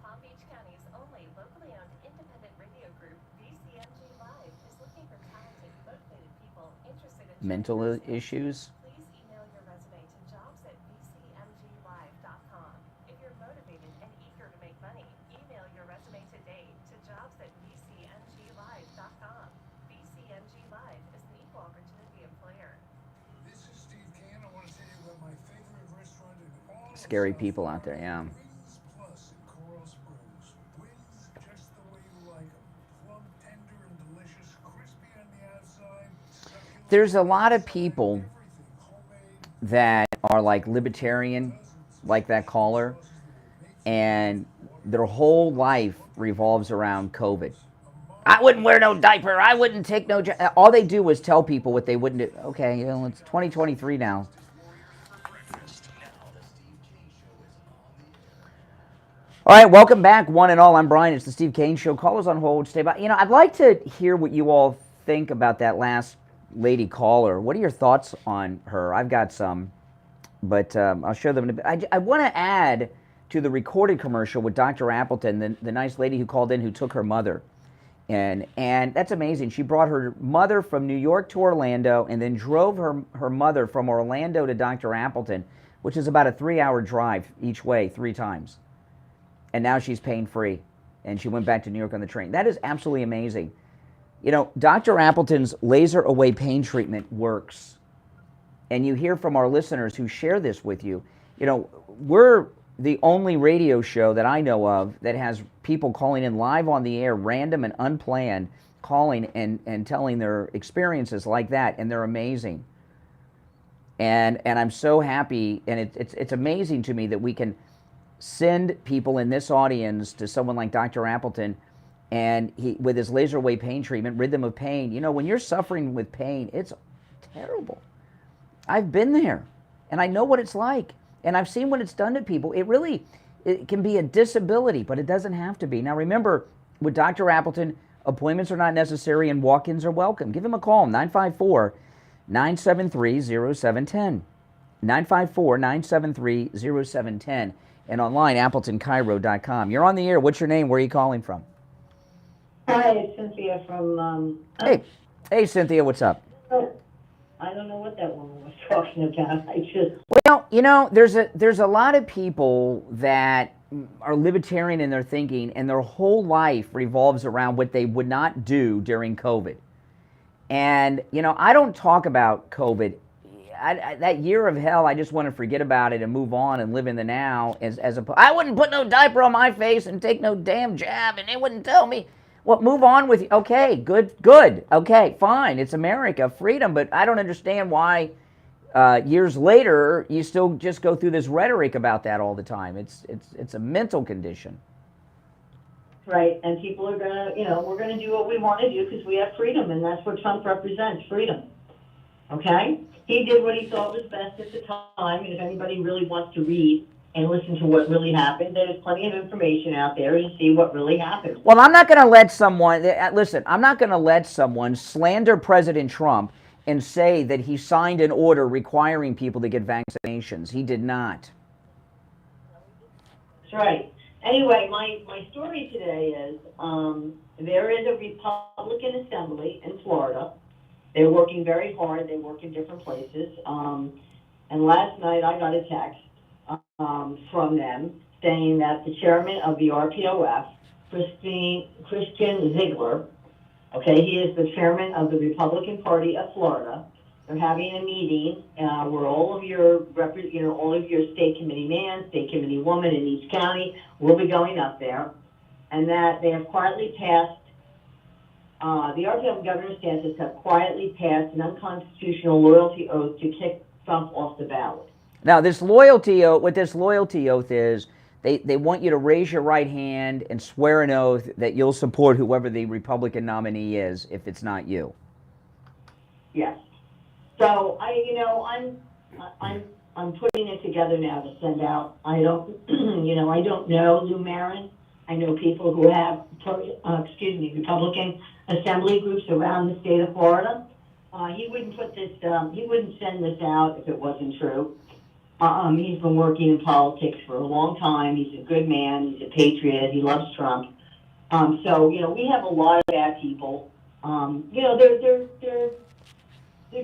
Palm Beach County's only locally owned independent radio group, VCMG Live, is looking for talented, motivated people interested in Mental issues? Please email your resume to jobs@vcmglive.com. If you're motivated and eager to make money, email your resume today to jobs@vcmglive.com. VCMG Live is an equal opportunity employer. This is Steve Kane. I want to tell you about my favorite restaurant in all of Scary South people out there, yeah. Wings Plus in Coral Springs. Wings just the way you like them. Plump, tender, and delicious. Crispy on the outside. Succulent. There's a lot of people that are like libertarian, like that caller, and their whole life revolves around COVID. I wouldn't wear no diaper. I wouldn't take no... All they do is tell people what they wouldn't do. Okay, you know, it's 2023 now. All right, welcome back, one and all. I'm Brian. It's the Steve Kane Show. Callers on hold. Stay by. You know, I'd like to hear what you all think about that last lady caller. What are your thoughts on her? I've got some, but I'll show them in a bit. I want to add to the recorded commercial with Dr. Appleton, the nice lady who called in who took her mother. And that's amazing. She brought her mother from New York to Orlando and then drove her mother from Orlando to Dr. Appleton, which is about a 3-hour drive each way 3 times. And now she's pain-free, and she went back to New York on the train. That is absolutely amazing. You know, Dr. Appleton's laser-away pain treatment works. And you hear from our listeners who share this with you. You know, we're the only radio show that I know of that has people calling in live on the air, random and unplanned, calling and telling their experiences like that, and they're amazing. And I'm so happy, and it's amazing to me that we can send people in this audience to someone like Dr. Appleton, and he, with his laser wave pain treatment, Rhythm of Pain. You know, when you're suffering with pain, it's terrible. I've been there, and I know what it's like, and I've seen what it's done to people. It can be a disability, but it doesn't have to be. Now remember, with Dr. Appleton, appointments are not necessary and walk-ins are welcome. Give him a call, 954-973-0710. 954-973-0710. And online, AppletonCairo.com. You're on the air. What's your name? Where are you calling from? Hi, it's Cynthia from... Hey, Cynthia, what's up? I don't know what that woman was talking about. Well, you know, there's a lot of people that are libertarian in their thinking, and their whole life revolves around what they would not do during COVID. And, you know, I don't talk about COVID. That year of hell, I just want to forget about it and move on and live in the now. I wouldn't put no diaper on my face and take no damn jab, and they wouldn't tell me. Well, move on with you. Okay, good. Okay, fine. It's America, freedom. But I don't understand why years later you still just go through this rhetoric about that all the time. It's a mental condition. Right, and people are gonna, we're gonna do what we want to do because we have freedom, and that's what Trump represents, freedom. Okay? He did what he thought was best at the time, and if anybody really wants to read and listen to what really happened, there's plenty of information out there to see what really happened. Well, I'm not going to let someone, listen, I'm not going to let someone slander President Trump and say that he signed an order requiring people to get vaccinations. He did not. That's right. Anyway, my story today is there is a Republican assembly in Florida. They're working very hard. They work in different places. And last night I got a text from them saying that the chairman of the RPOF, Christian Ziegler, okay, he is the chairman of the Republican Party of Florida. They're having a meeting where all of your state committee man, state committee woman in each county will be going up there, and that they have quietly passed. The RPM Governor DeSantis have quietly passed an unconstitutional loyalty oath to kick Trump off the ballot. Now, this loyalty oath, what this loyalty oath is, they want you to raise your right hand and swear an oath that you'll support whoever the Republican nominee is if it's not you. Yes. So I'm putting it together now to send out. I don't, I don't know Lou Marin. I know people who have, Republican assembly groups around the state of Florida. He wouldn't put this, he wouldn't send this out if it wasn't true. He's been working in politics for a long time. He's a good man. He's a patriot. He loves Trump. So, we have a lot of bad people. They're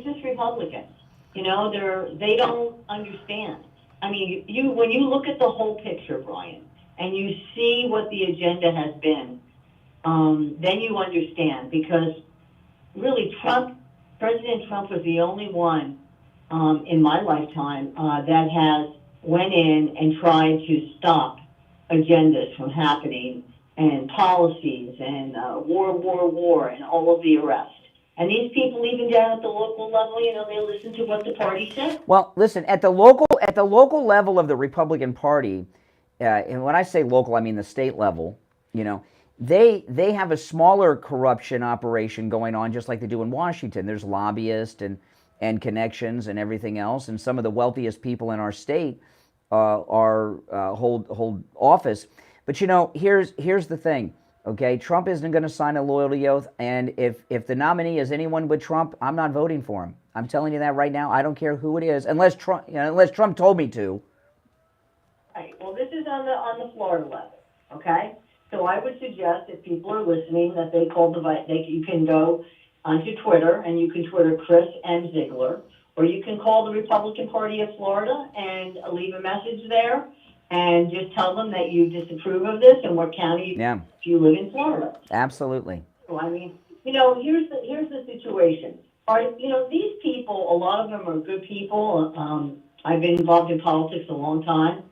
just Republicans. They don't understand. I mean, when you look at the whole picture, Brian, and you see what the agenda has been, then you understand, because really President Trump was the only one in my lifetime that has went in and tried to stop agendas from happening, and policies and war, and all of the arrests. And these people, even down at the local level, they listen to what the party says. Well, listen, at the local level of the Republican Party, and when I say local, I mean the state level, they have a smaller corruption operation going on, just like they do in Washington. There's lobbyists and connections and everything else, and some of the wealthiest people in our state hold office. But here's the thing. Okay, Trump isn't going to sign a loyalty oath, and if the nominee is anyone but Trump, I'm not voting for him. I'm telling you that right now. I don't care who it is, unless Trump told me to. Right. Well, this is on the Florida level. Okay, so I would suggest if people are listening that you can go onto Twitter and you can Twitter Chris M. Ziegler, or you can call the Republican Party of Florida and leave a message there. And just tell them that you disapprove of this and what county you live in Florida. Absolutely. So, I mean, here's the situation. These people, a lot of them are good people. I've been involved in politics a long time.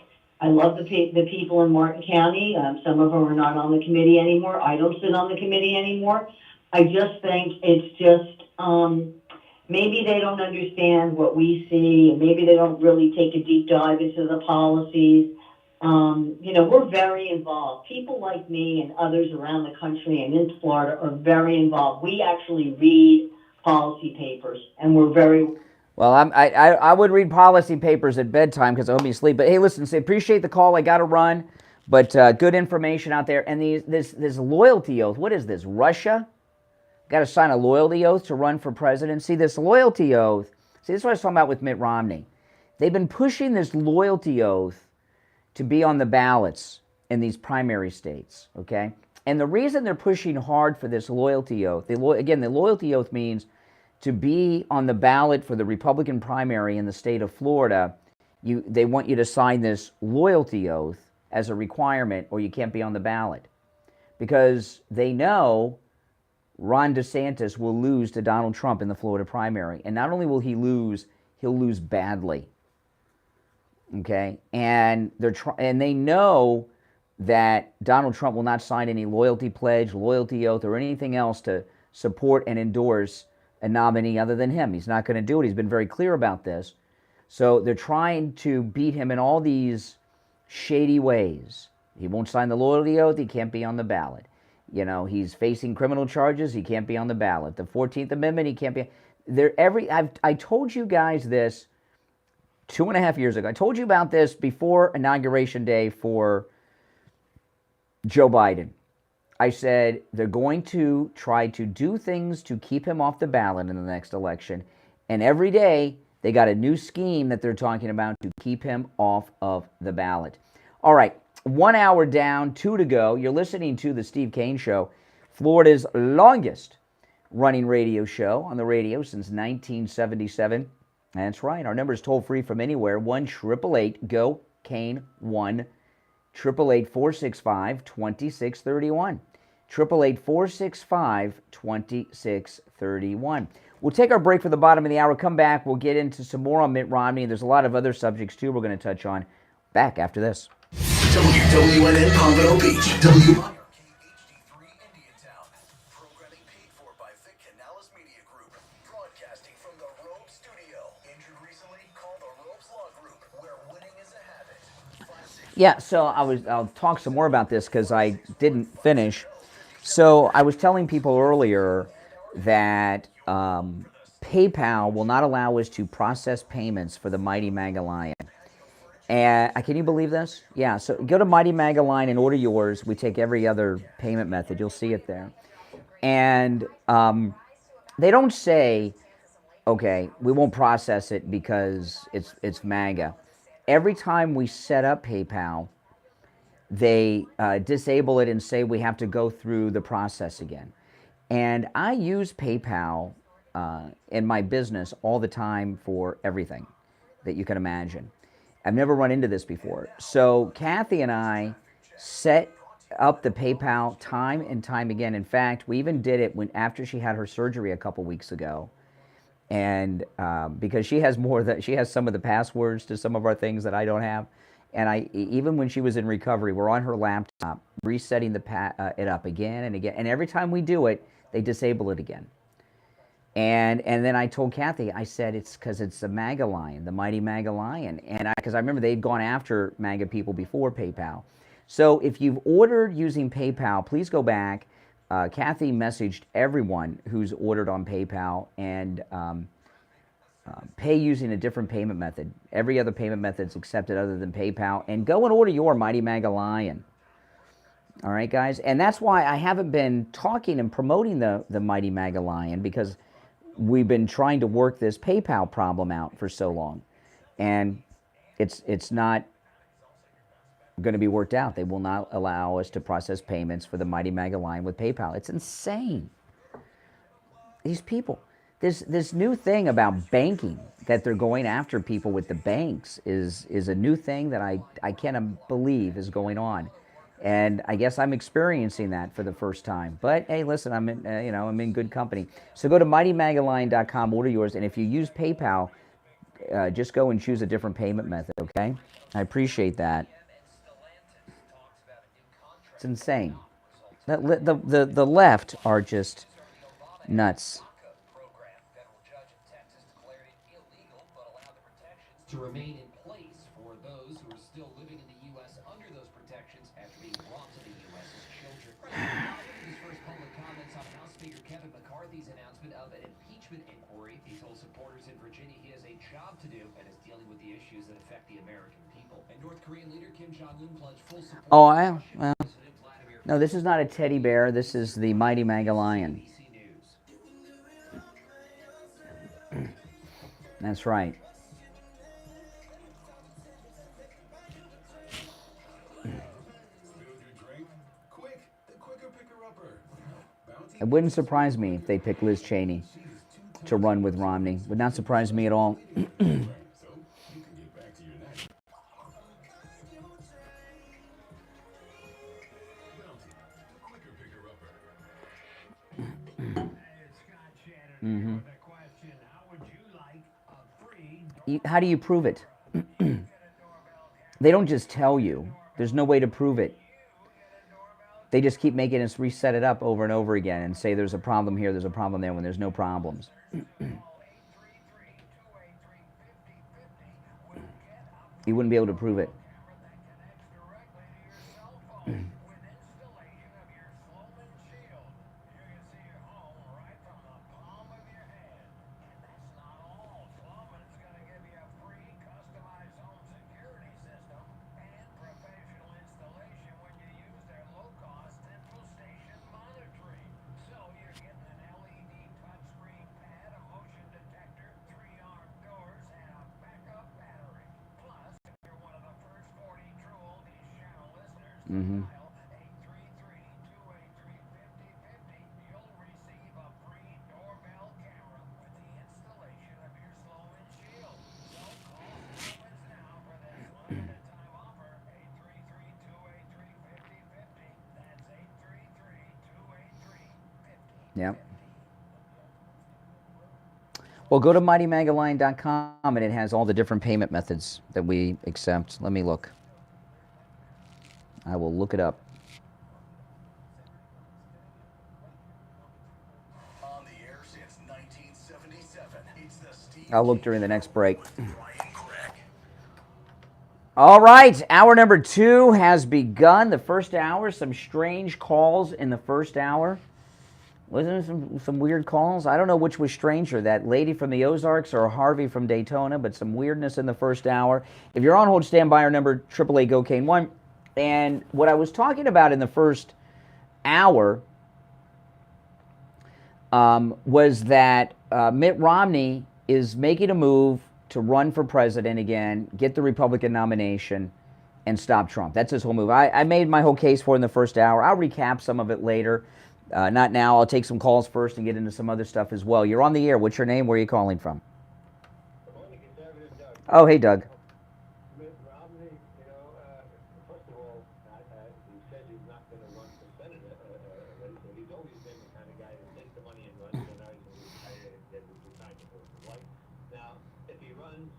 I love the people in Martin County. Some of them are not on the committee anymore. I don't sit on the committee anymore. I just think it's just, maybe they don't understand what we see, and maybe they don't really take a deep dive into the policies. We're very involved. People like me and others around the country and in Florida are very involved. We actually read policy papers, and we're very... Well, I would read policy papers at bedtime because it helped me sleep. But hey, listen, appreciate the call. I got to run, but good information out there. And this loyalty oath. What is this? Russia? Got to sign a loyalty oath to run for president. See, this loyalty oath. See, this is what I was talking about with Mitt Romney. They've been pushing this loyalty oath to be on the ballots in these primary states. Okay, and the reason they're pushing hard for this loyalty oath. The loyalty oath means to be on the ballot for the Republican primary in the state of Florida, they want you to sign this loyalty oath as a requirement, or you can't be on the ballot. Because they know Ron DeSantis will lose to Donald Trump in the Florida primary. And not only will he lose, he'll lose badly. Okay? And they know that Donald Trump will not sign any loyalty pledge, loyalty oath, or anything else to support and endorse a nominee other than him. He's not going to do it. He's been very clear about this. So they're trying to beat him in all these shady ways. He won't sign the loyalty oath. He can't be on the ballot. He's facing criminal charges. He can't be on the ballot. The 14th Amendment, he can't be. I told you guys this 2.5 years ago. I told you about this before Inauguration Day for Joe Biden. I said they're going to try to do things to keep him off the ballot in the next election. And every day, they got a new scheme that they're talking about to keep him off of the ballot. All right, 1 hour down, 2 to go. You're listening to The Steve Kane Show, Florida's longest running radio show on the radio since 1977. That's right. Our number is toll-free from anywhere, 1-888-GO-KANE, 1-888-465-2631. 888-465-2631. We'll take our break for the bottom of the hour. Come back. We'll get into some more on Mitt Romney. There's a lot of other subjects, too, we're going to touch on. Back after this. WWNN Pompano Beach. HD3 Indiantown. Programming paid for by Vic Canales Media Group. Broadcasting from the Robe Studio. Injured recently? Call the Robe Law Group, where winning is a habit. Yeah, so I'll talk some more about this because I didn't finish. So I was telling people earlier that PayPal will not allow us to process payments for the Mighty Maga Lion. And can you believe this? Yeah, so go to Mighty Maga Lion and order yours. We take every other payment method. You'll see it there. And they don't say, okay, we won't process it because it's MAGA. Every time we set up PayPal, they disable it and say we have to go through the process again. And I use PayPal in my business all the time for everything that you can imagine. I've never run into this before. So Kathy and I set up the PayPal time and time again. In fact, we even did it after she had her surgery a couple weeks ago. And because she has some of the passwords to some of our things that I don't have. And even when she was in recovery, we're on her laptop, resetting it up again and again. And every time we do it, they disable it again. And then I told Kathy, I said, it's because it's the Maga Lion, the Mighty Maga Lion. And because I remember they'd gone after MAGA people before PayPal. So if you've ordered using PayPal, please go back. Kathy messaged everyone who's ordered on PayPal and pay using a different payment method. Every other payment method is accepted other than PayPal. And go and order your Mighty Maga Lion. All right, guys? And that's why I haven't been talking and promoting the Mighty Maga Lion, because we've been trying to work this PayPal problem out for so long. And it's not going to be worked out. They will not allow us to process payments for the Mighty Maga Lion with PayPal. It's insane. These people. This new thing about banking, that they're going after people with the banks, is a new thing that I can't believe is going on. And I guess I'm experiencing that for the first time. But hey, listen, I'm in good company. So go to MightyMagaLion.com, order yours, and if you use PayPal, just go and choose a different payment method. Okay? I appreciate that. It's insane. The left are just Nuts. To remain in place for those who are still living in the U.S. under those protections after being brought to the U.S. as children. His first public comments on House Speaker Kevin McCarthy's announcement of an impeachment inquiry. He told supporters in Virginia he has a job to do and is dealing with the issues that affect the American people. And North Korean leader Kim Jong-un pledged full support. Oh, no, this is not a teddy bear. This is the mighty Maga Lion. That's right. It wouldn't surprise me if they pick Liz Cheney to run with Romney. Would not surprise me at all. Mm-hmm. How do you prove it? They don't just tell you. There's no way to prove it. They just keep making us reset it up over and over again and say there's a problem here, there's a problem there, when there's no problems. You wouldn't be able to prove it. Mm-hmm. Yep. Well, go to mightymagalion.com and it has all the different payment methods that we accept. Let me look. I will look it up. On the air since 1977, it's the Steve I'll look during the next break. All right, hour number 2 has begun. The first hour, some strange calls in the first hour. Wasn't there some weird calls? I don't know which was stranger, that lady from the Ozarks or Harvey from Daytona, but some weirdness in the first hour. If you're on hold, stand by. Our number, 888-GO-CANE-1. And what I was talking about in the first hour was that Mitt Romney is making a move to run for president again, get the Republican nomination, and stop Trump. That's his whole move. I made my whole case for it in the first hour. I'll recap some of it later. Not now. I'll take some calls first and get into some other stuff as well. You're on the air. What's your name? Where are you calling from? Oh, hey, Doug. Mitt Romney, first of all, he said he's not going to run for senator. He's always been the kind of guy that takes the money and runs, and now he's going to retire and get his retirement for his life. Now, if he runs,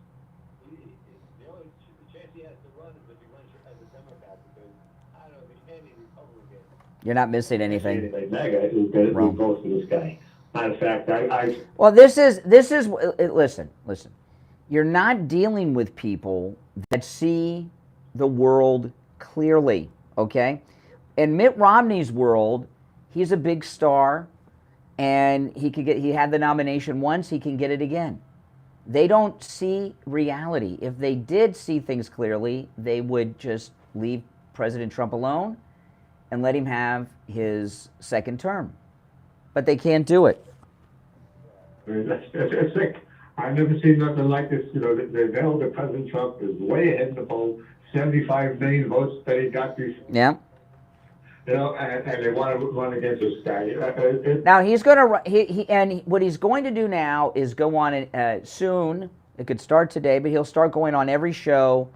the only chance he has to run is if he runs as a Democrat, because, I don't know, if any Republican. You're not missing anything. Maga is going to vote for this guy. Matter of fact, Well, this is listen. You're not dealing with people that see the world clearly, okay? In Mitt Romney's world, he's a big star, and he had the nomination once, he can get it again. They don't see reality. If they did see things clearly, they would just leave President Trump alone and let him have his second term. But they can't do it. It's sick. I've never seen nothing like this. They know that President Trump is way ahead in the poll. 75 million votes that he got these. Yeah. And they want to run against this guy. Now he's going to and what he's going to do now is go on soon. It could start today, but he'll start going on every show,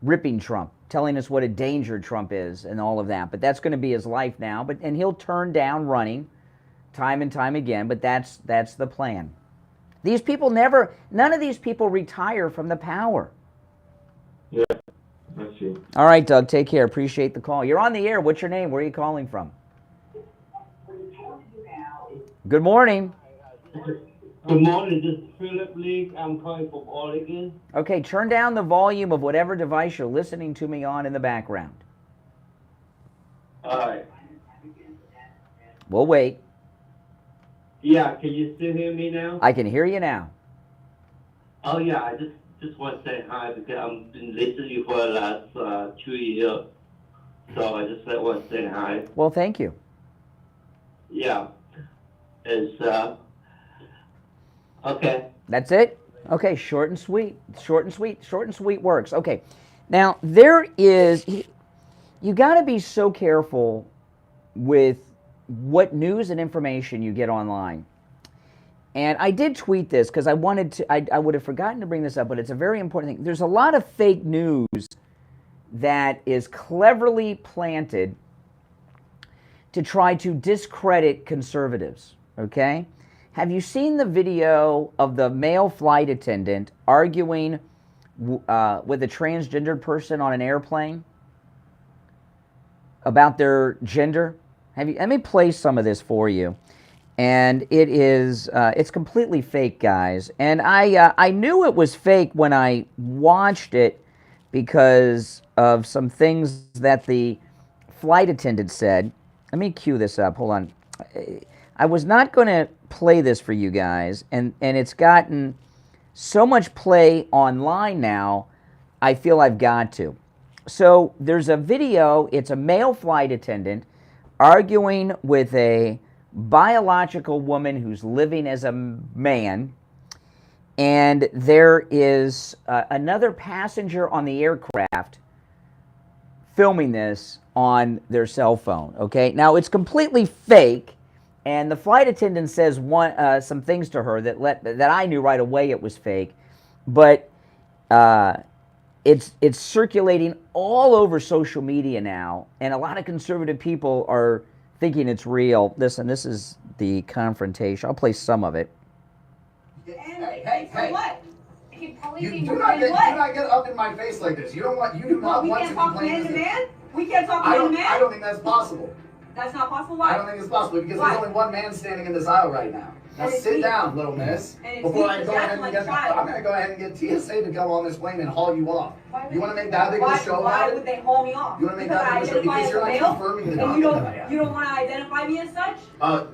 ripping Trump, telling us what a danger Trump is and all of that. But that's going to be his life now. And he'll turn down running time and time again. But that's the plan. These people none of these people retire from the power. Yeah, that's true. All right, Doug, take care. Appreciate the call. You're on the air. What's your name? Where are you calling from? Good morning. Good morning. This is Philip Lee. I'm calling from Oregon. Okay, turn down the volume of whatever device you're listening to me on in the background. All right. We'll wait. Yeah, can you still hear me now? I can hear you now. Oh yeah, I just want to say hi because I've been listening to you for the last 2 years. So I just want to say hi. Well, thank you. Yeah. It's okay. That's it? Okay, short and sweet. Short and sweet. Short and sweet works. Okay. Now, there is, you got to be so careful with what news and information you get online. And I did tweet this because I wanted to, I would have forgotten to bring this up, but it's a very important thing. There's a lot of fake news that is cleverly planted to try to discredit conservatives, okay? Have you seen the video of the male flight attendant arguing with a transgendered person on an airplane about their gender? Let me play some of this for you. And it is, it's completely fake, guys. And I knew it was fake when I watched it because of some things that the flight attendant said. Let me cue this up. Hold on. I was not going to play this for you guys, and it's gotten so much play online now, I feel I've got to. So there's a video. It's a male flight attendant arguing with a biological woman who's living as a man, and there is another passenger on the aircraft filming this on their cell phone. Okay, now it's completely fake, and the flight attendant says some things to her that I knew right away it was fake, but it's circulating all over social media now, and a lot of conservative people are thinking it's real. Listen, this is the confrontation. I'll play some of it. Hey, what? You do not get up in my face like this. You do not want to be playing this. Man? We can't talk man to man? I don't think that's possible. That's not possible? Why? I don't think it's possible because there's only one man standing in this aisle right now. Now sit down, little miss, before I go ahead and I'm going to go ahead and get TSA to come on this plane and haul you off. You want to make that big of a show about Why it? would they haul me off? You want to make that big of a show because you're not confirming the document that I have. You don't want to identify me as such?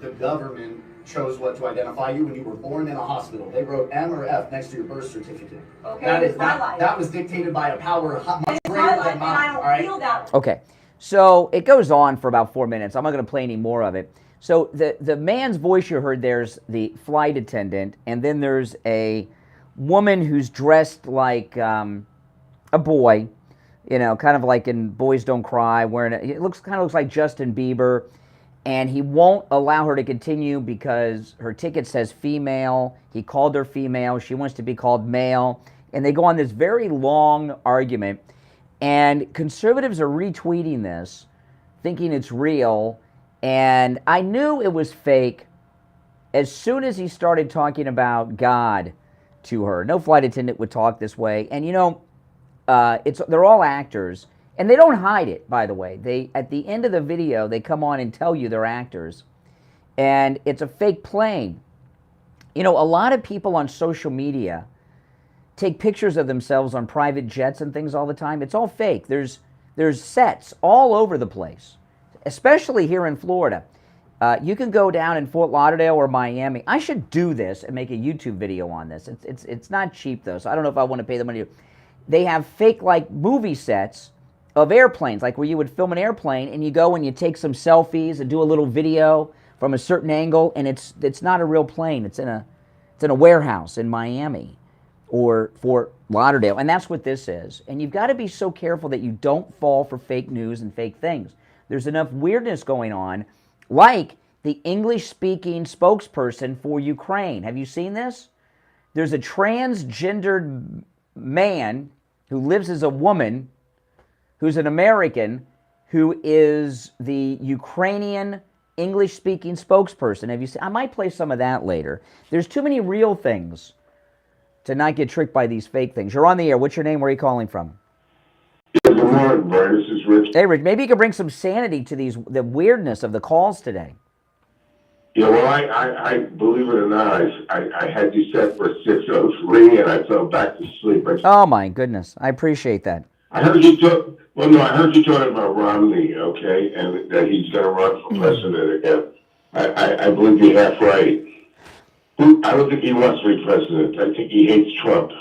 The government chose what to identify you when you were born in a hospital. They wrote M or F next to your birth certificate. Okay, that was dictated by a power much greater than mine. And I don't feel that. Okay, so it goes on for about 4 minutes. I'm not going to play any more of it. So the man's voice you heard, there's the flight attendant, and then there's a woman who's dressed like a boy, you know, kind of like in Boys Don't Cry, wearing it kind of looks like Justin Bieber, and he won't allow her to continue because her ticket says female. He called her female. She wants to be called male, and they go on this very long argument, and conservatives are retweeting this, thinking it's real. And I knew it was fake as soon as he started talking about God to her. No flight attendant would talk this way. And you know, they're all actors, and they don't hide it, by the way. At the end of the video, they come on and tell you they're actors. And it's a fake plane. You know, a lot of people on social media take pictures of themselves on private jets and things all the time. It's all fake. There's sets all over the place, especially here in Florida. You can go down in Fort Lauderdale or Miami. I should do this and make a YouTube video on this. It's not cheap, though, so I don't know if I want to pay the money. They have fake, like, movie sets of airplanes, like where you would film an airplane, and you go and you take some selfies and do a little video from a certain angle, and it's not a real plane. It's in a warehouse in Miami or Fort Lauderdale, and that's what this is. And you've got to be so careful that you don't fall for fake news and fake things. There's enough weirdness going on, like the English-speaking spokesperson for Ukraine. Have you seen this? There's a transgendered man who lives as a woman, who's an American, who is the Ukrainian English-speaking spokesperson. Have you seen? I might play some of that later. There's too many real things to not get tricked by these fake things. You're on the air. What's your name? Where are you calling from? Good morning, Brian. This is Rich. Hey, Rich, maybe you could bring some sanity to the weirdness of the calls today. Yeah, well, I believe it or not, I had you set for 6:03, and I fell back to sleep. Oh my goodness, I appreciate that. I heard you talk. Well, no, I heard you talking about Romney, okay, and that he's going to run for president again. I believe you're half right. I don't think he wants to be president. I think he hates Trump,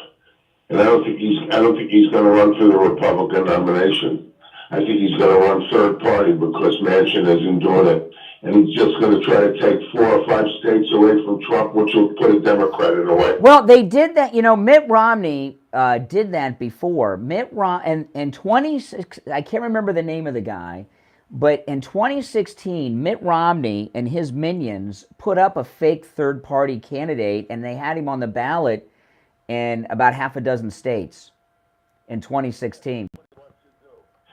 and I don't think he's going to run for the Republican nomination. I think he's going to run third party because Manchin isn't doing it. And he's just going to try to take 4 or 5 states away from Trump, which will put a Democrat in the way. Well, they did that. You know, Mitt Romney did that before. Mitt Romney, and 26, I can't remember the name of the guy, but in 2016, Mitt Romney and his minions put up a fake third-party candidate, and they had him on the ballot in about half a dozen states in 2016.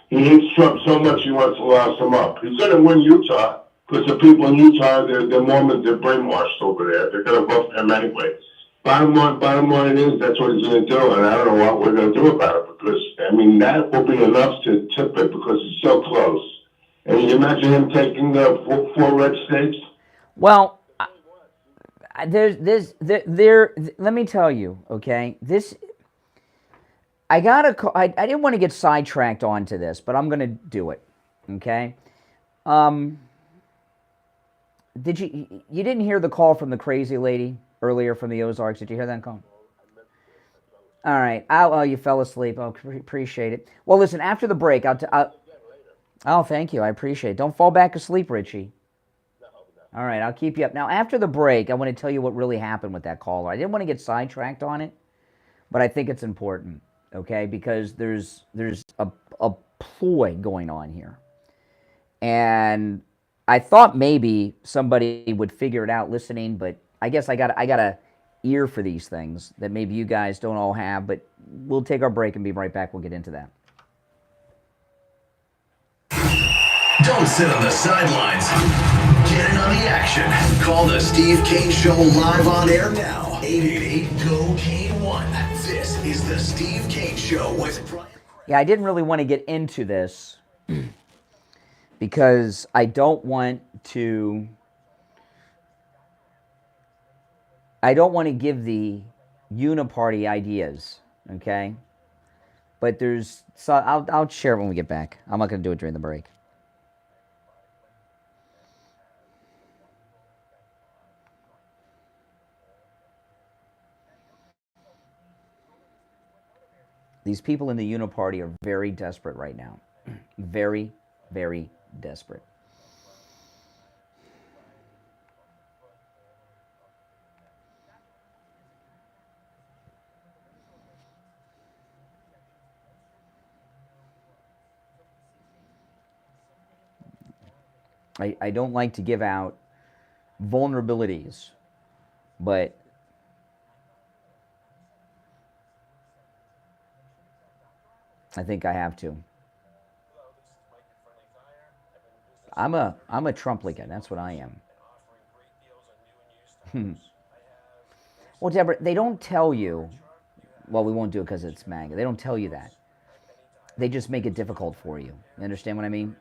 He hates Trump so much he wants to lock him up. He's going to win Utah. Because the people in Utah, they're Mormons, they're brainwashed over there. They're going to vote for him anyway. Bottom line is that's what he's going to do, and I don't know what we're going to do about it. Because, I mean, that will be enough to tip it because it's so close. And you imagine him taking the 4 red states? Well, let me tell you, okay, I didn't want to get sidetracked onto this, but I'm going to do it, okay? You didn't hear the call from the crazy lady earlier from the Ozarks? Did you hear that call? All right. Oh, you fell asleep. Oh, appreciate it. Well, listen, after the break, oh, thank you. I appreciate it. Don't fall back asleep, Richie. All right, I'll keep you up. Now, after the break, I want to tell you what really happened with that caller. I didn't want to get sidetracked on it, but I think it's important, okay, because there's a ploy going on here. And I thought maybe somebody would figure it out listening, but I guess I got a ear for these things that maybe you guys don't all have, but we'll take our break and be right back. We'll get into that. Don't sit on the sidelines. Get in on the action. Call the Steve Kane Show live on air now. 888-GO-KANE-1. This is the Steve Kane Show with Brian. Yeah, I didn't really want to get into this because I don't want to give the Uniparty ideas, okay? But I'll share it when we get back. I'm not going to do it during the break. These people in the Uniparty are very desperate right now. Very, very desperate. I don't like to give out vulnerabilities, but I think I have to. I'm a Trump Lincoln. That's what I am. Well, Deborah, they don't tell you. Well, we won't do it because it's MAGA. They don't tell you that. They just make it difficult for you. You understand what I mean?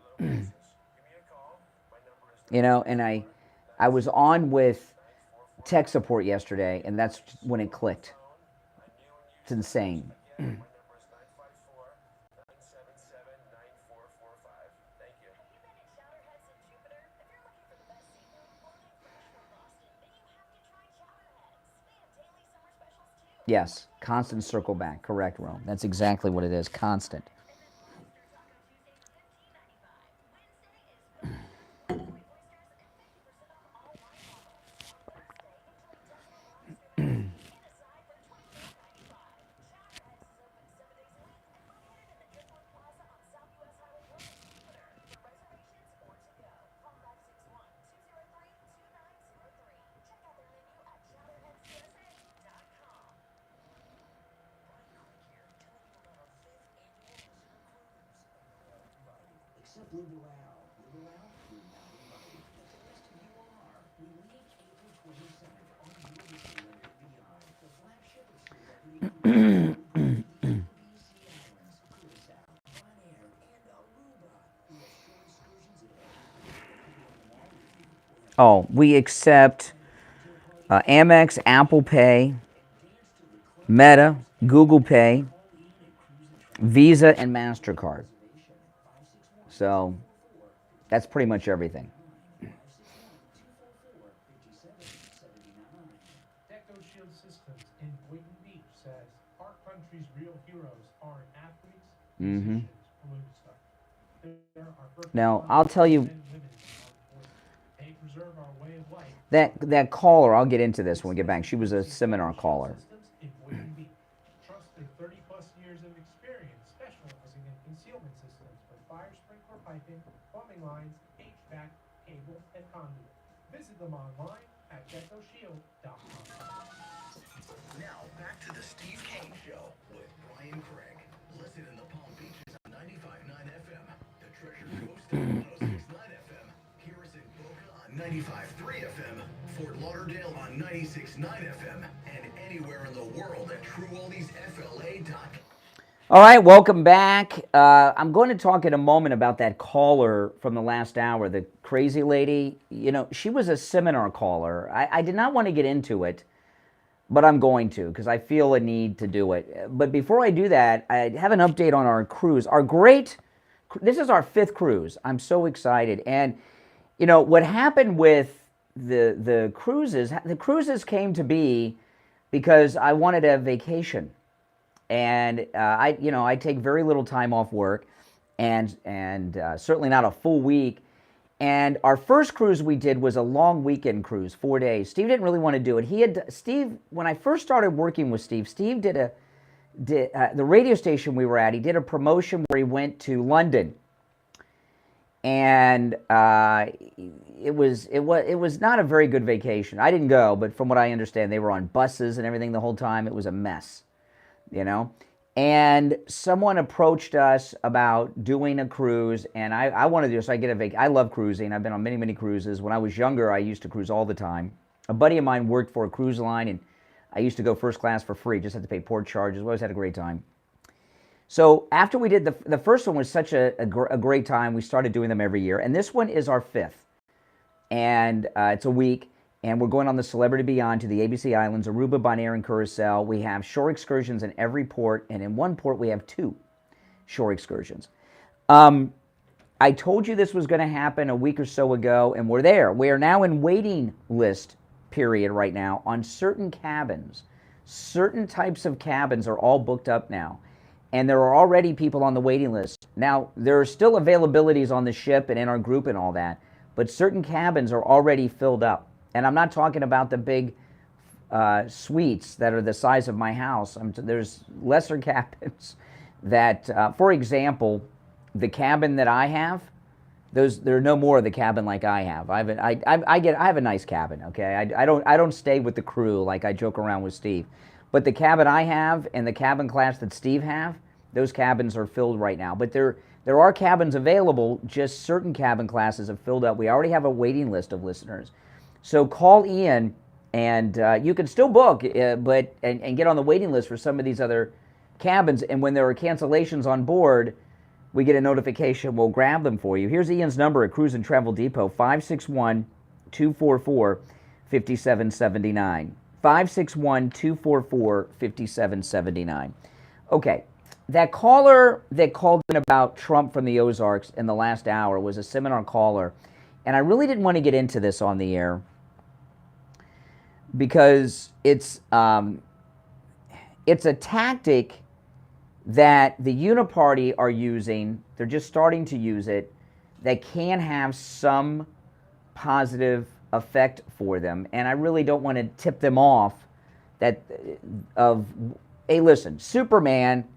You know, and I was on with tech support yesterday, and that's when it clicked. It's insane. Yes, constant circle back. Correct, Rome. That's exactly what it is. Constant. Oh, we accept Amex, Apple Pay, Meta, Google Pay, Visa, and MasterCard. So that's pretty much everything. Shield Systems in Boynton Beach says our country's real heroes aren't athletes, musicians, or movie stars. There are Now, I'll tell you, they preserve our way of life. that caller, I'll get into this when we get back. She was a seminar caller. In Boynton Beach, trusted 30-plus years of experience specializing in concealment systems for fire sprinkler piping, plumbing lines, HVAC, cable, and conduit. Visit them online at geckoshield.com. Now, back to the Steve Kane Show with Brian Craig. Listen in the Palm Beaches on 95.9 FM, the Treasure Coast on 106.9 FM, hear us in Boca on 95.3 FM, Fort Lauderdale on 96.9 FM, and anywhere in the world at TrueOldiesFLA.com. All right, welcome back. I'm going to talk in a moment about that caller from the last hour, the crazy lady. You know, she was a seminar caller. I did not want to get into it, but I'm going to because I feel a need to do it. But before I do that, I have an update on our cruise. This is our 5th cruise. I'm so excited. And, you know, what happened with the cruises came to be because I wanted a vacation. And I take very little time off work, and certainly not a full week. And our first cruise we did was a long weekend cruise, 4 days. Steve didn't really want to do it. When I first started working with Steve did the radio station we were at. He did a promotion where he went to London, and it was not a very good vacation. I didn't go, but from what I understand, they were on buses and everything the whole time. It was a mess. You know, and someone approached us about doing a cruise, and I wanted to do so. I love cruising. I've been on many, many cruises. When I was younger, I used to cruise all the time. A buddy of mine worked for a cruise line, and I used to go first class for free. Just had to pay port charges. We always had a great time. So after we did the first one was such a great time, we started doing them every year, and this one is our 5th, and it's a week. And we're going on the Celebrity Beyond to the ABC Islands, Aruba, Bonaire, and Curacao. We have shore excursions in every port, and in one port we have 2 shore excursions. I told you this was going to happen a week or so ago, and we're there. We are now in waiting list period right now on certain cabins. Certain types of cabins are all booked up now, and there are already people on the waiting list. Now, there are still availabilities on the ship and in our group and all that, but certain cabins are already filled up. And I'm not talking about the big suites that are the size of my house. There's lesser cabins that, for example, the cabin that I have, there are no more of the cabin like I have. I have a nice cabin. Okay, I don't stay with the crew like I joke around with Steve, but the cabin I have and the cabin class that Steve have, those cabins are filled right now. But there are cabins available. Just certain cabin classes have filled up. We already have a waiting list of listeners. So call Ian, and you can still book, but get on the waiting list for some of these other cabins. And when there are cancellations on board, we get a notification. We'll grab them for you. Here's Ian's number at Cruise and Travel Depot, 561-244-5779. 561-244-5779. Okay, that caller that called in about Trump from the Ozarks in the last hour was a seminar caller, and I really didn't want to get into this on the air because it's a tactic that the Uniparty are using. They're just starting to use it, that can have some positive effect for them. And I really don't want to tip them off hey, listen, Superman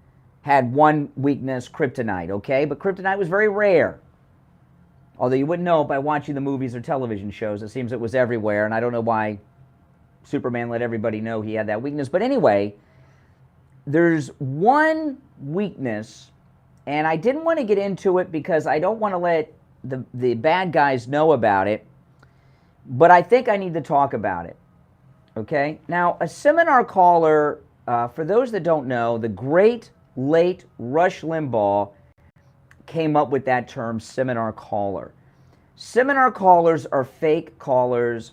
had one weakness, kryptonite, okay? But kryptonite was very rare. Although you wouldn't know by watching the movies or television shows. It seems it was everywhere, and I don't know why Superman let everybody know he had that weakness. But anyway, there's one weakness, and I didn't want to get into it because I don't want to let the bad guys know about it, but I think I need to talk about it, okay? Now, a seminar caller, for those that don't know, the great late Rush Limbaugh came up with that term, seminar caller. Seminar callers are fake callers.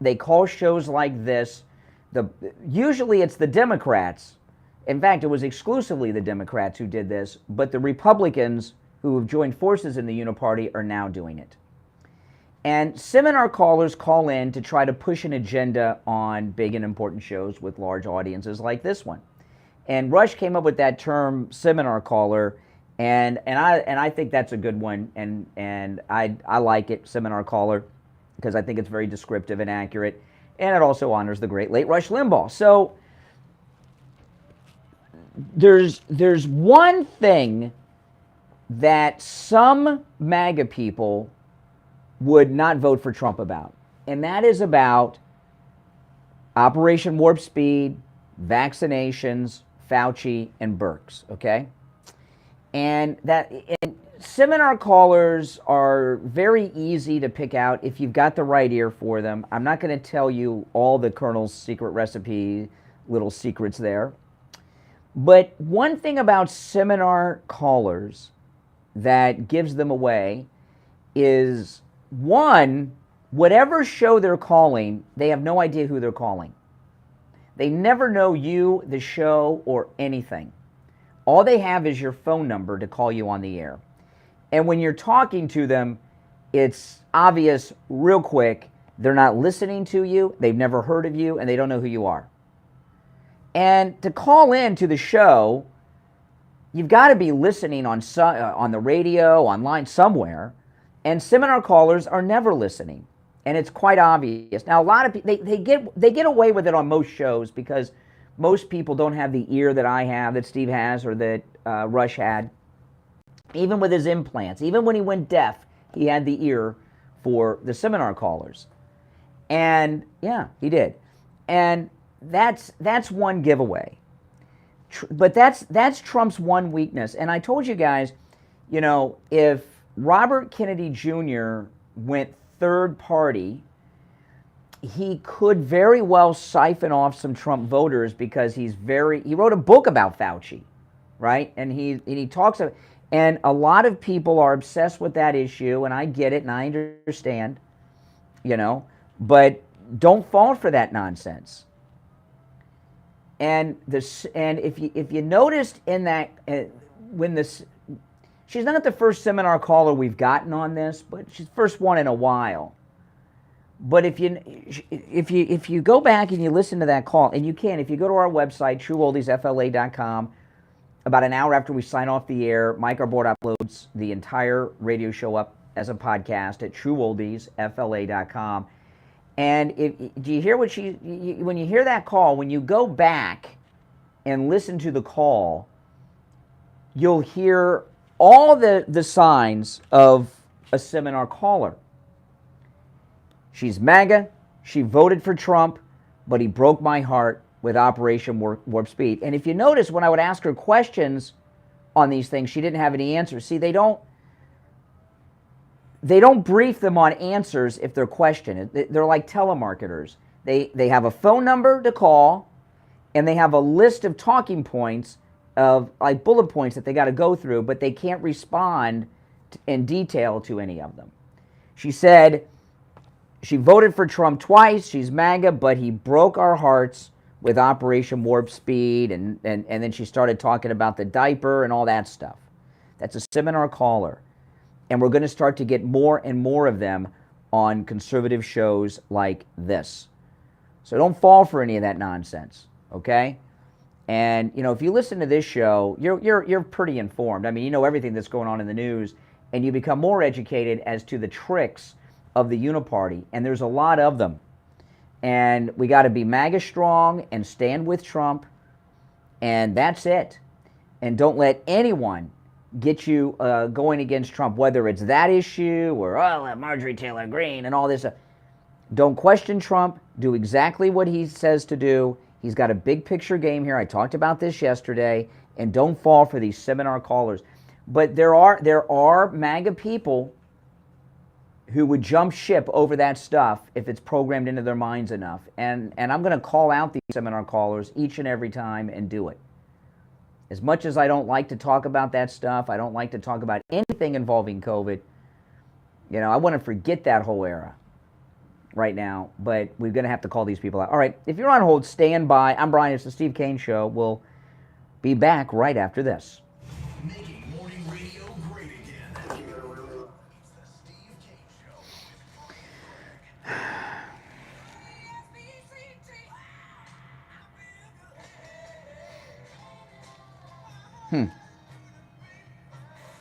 They call shows like this. Usually it's the Democrats. In fact, it was exclusively the Democrats who did this, but the Republicans who have joined forces in the Uniparty are now doing it. And seminar callers call in to try to push an agenda on big and important shows with large audiences like this one. And Rush came up with that term, seminar caller, and I think that's a good one, and I like it, seminar caller, because I think it's very descriptive and accurate, and it also honors the great late Rush Limbaugh. So there's one thing that some MAGA people would not vote for Trump about, and that is about Operation Warp Speed, vaccinations, Fauci, and Birx, okay? And seminar callers are very easy to pick out if you've got the right ear for them. I'm not going to tell you all the Colonel's secret recipe, little secrets there. But one thing about seminar callers that gives them away is, one, whatever show they're calling, they have no idea who they're calling. They never know you, the show, or anything. All they have is your phone number to call you on the air. And when you're talking to them, it's obvious real quick they're not listening to you, they've never heard of you, and they don't know who you are. And to call in to the show, you've got to be listening on the radio, online, somewhere, and seminar callers are never listening. And it's quite obvious. Now, a lot of people, they get away with it on most shows because most people don't have the ear that I have, that Steve has, or that Rush had. Even with his implants, even when he went deaf, he had the ear for the seminar callers. And yeah, he did. And that's one giveaway. But that's Trump's one weakness. And I told you guys, you know, if Robert Kennedy Jr. went third party, he could very well siphon off some Trump voters because he wrote a book about Fauci, right? And he talks about, and a lot of people are obsessed with that issue, and I get it and I understand, you know, but don't fall for that nonsense. And if you noticed in that she's not the first seminar caller we've gotten on this, but she's the first one in a while. But if you go back and you listen to that call, and you can, if you go to our website, trueoldiesfla.com, about an hour after we sign off the air, Mike, our board, uploads the entire radio show up as a podcast at trueoldiesfla.com. And do you hear what when you hear that call, when you go back and listen to the call, you'll hear all the signs of a seminar caller. She's MAGA, she voted for Trump, but he broke my heart with Operation Warp Speed. And if you notice, when I would ask her questions on these things, she didn't have any answers. See, they don't brief them on answers if they're questioned. They're like telemarketers. They have a phone number to call, and they have a list of talking points of like bullet points that they got to go through, but they can't respond in detail to any of them. She said she voted for Trump twice. She's MAGA, but he broke our hearts with Operation Warp Speed, and then she started talking about the diaper and all that stuff. That's a seminar caller. And we're going to start to get more and more of them on conservative shows like this. So don't fall for any of that nonsense, okay? And, you know, if you listen to this show, you're pretty informed. I mean, you know everything that's going on in the news, and you become more educated as to the tricks of the Uniparty, and there's a lot of them. And we got to be MAGA strong and stand with Trump, and that's it. And don't let anyone get you going against Trump, whether it's that issue or, Marjorie Taylor Greene and all this. Don't question Trump. Do exactly what he says to do. He's got a big picture game here. I talked about this yesterday. And don't fall for these seminar callers. But there are MAGA people who would jump ship over that stuff if it's programmed into their minds enough. And I'm going to call out these seminar callers each and every time and do it. As much as I don't like to talk about that stuff, I don't like to talk about anything involving COVID, You know, I want to forget that whole era right now, but we're going to have to call these people out. All right, if you're on hold, stand by. I'm Brian. It's the Steve Kane Show. We'll be back right after this. Making morning radio great again. It's the Steve Kane Show with Connie and Craig.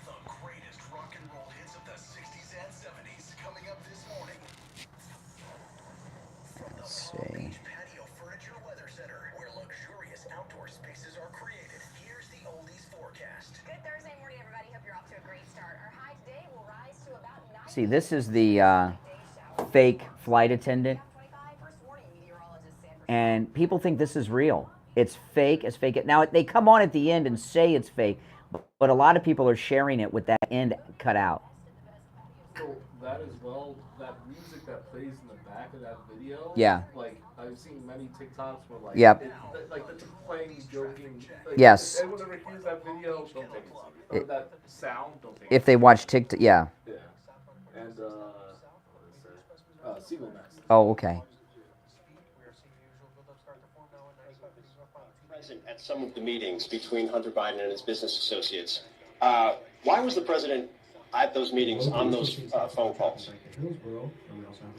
The greatest rock and roll hits of the 60s and 70s coming up this morning. From the Palm Beach Patio Furniture Weather Center, where luxurious outdoor spaces are created, here's the oldies forecast. Good Thursday morning, everybody. Hope you're off to a great start. Our high today will rise to about 9. See, this is the fake flight attendant. And people think this is real. It's fake. It's fake. Now, they come on at the end and say it's fake, but a lot of people are sharing it with that end cut out. So that as well, that music that plays in the back of that video. Yeah. Like, I've seen many TikToks where, like, Yep. like the playing, joking. Like, Yes. If anyone ever hears that video, don't take it seriously. Or that sound, don't take it If they watch TikTok, yeah. Yeah. And, Siegel Law. Oh, okay. Present at some of the meetings between Hunter Biden and his business associates. Why was the president at those meetings on those phone calls?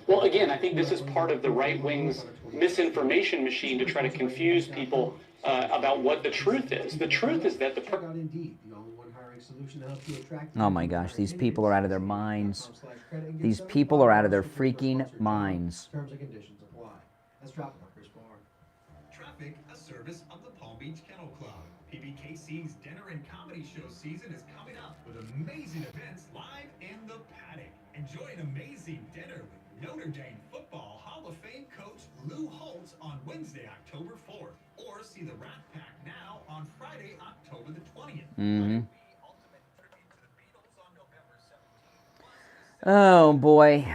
Well, again, I think this is part of the right wing's misinformation machine to try to confuse people about what the truth is. The truth is that Oh my gosh, these people are out of their minds. These people are out of their freaking minds. Terms and conditions apply. Let's drop Workers Bar. Traffic, a service of the Palm Beach Kennel Club. PBKC's dinner and comedy show season is coming up with amazing events live in the paddock. Enjoy an amazing dinner with Notre Dame football Hall of Fame coach Lou Holtz on Wednesday, October 4th. Or see the Rat Pack now on Friday, October the 20th. Mm-hmm. Oh, boy.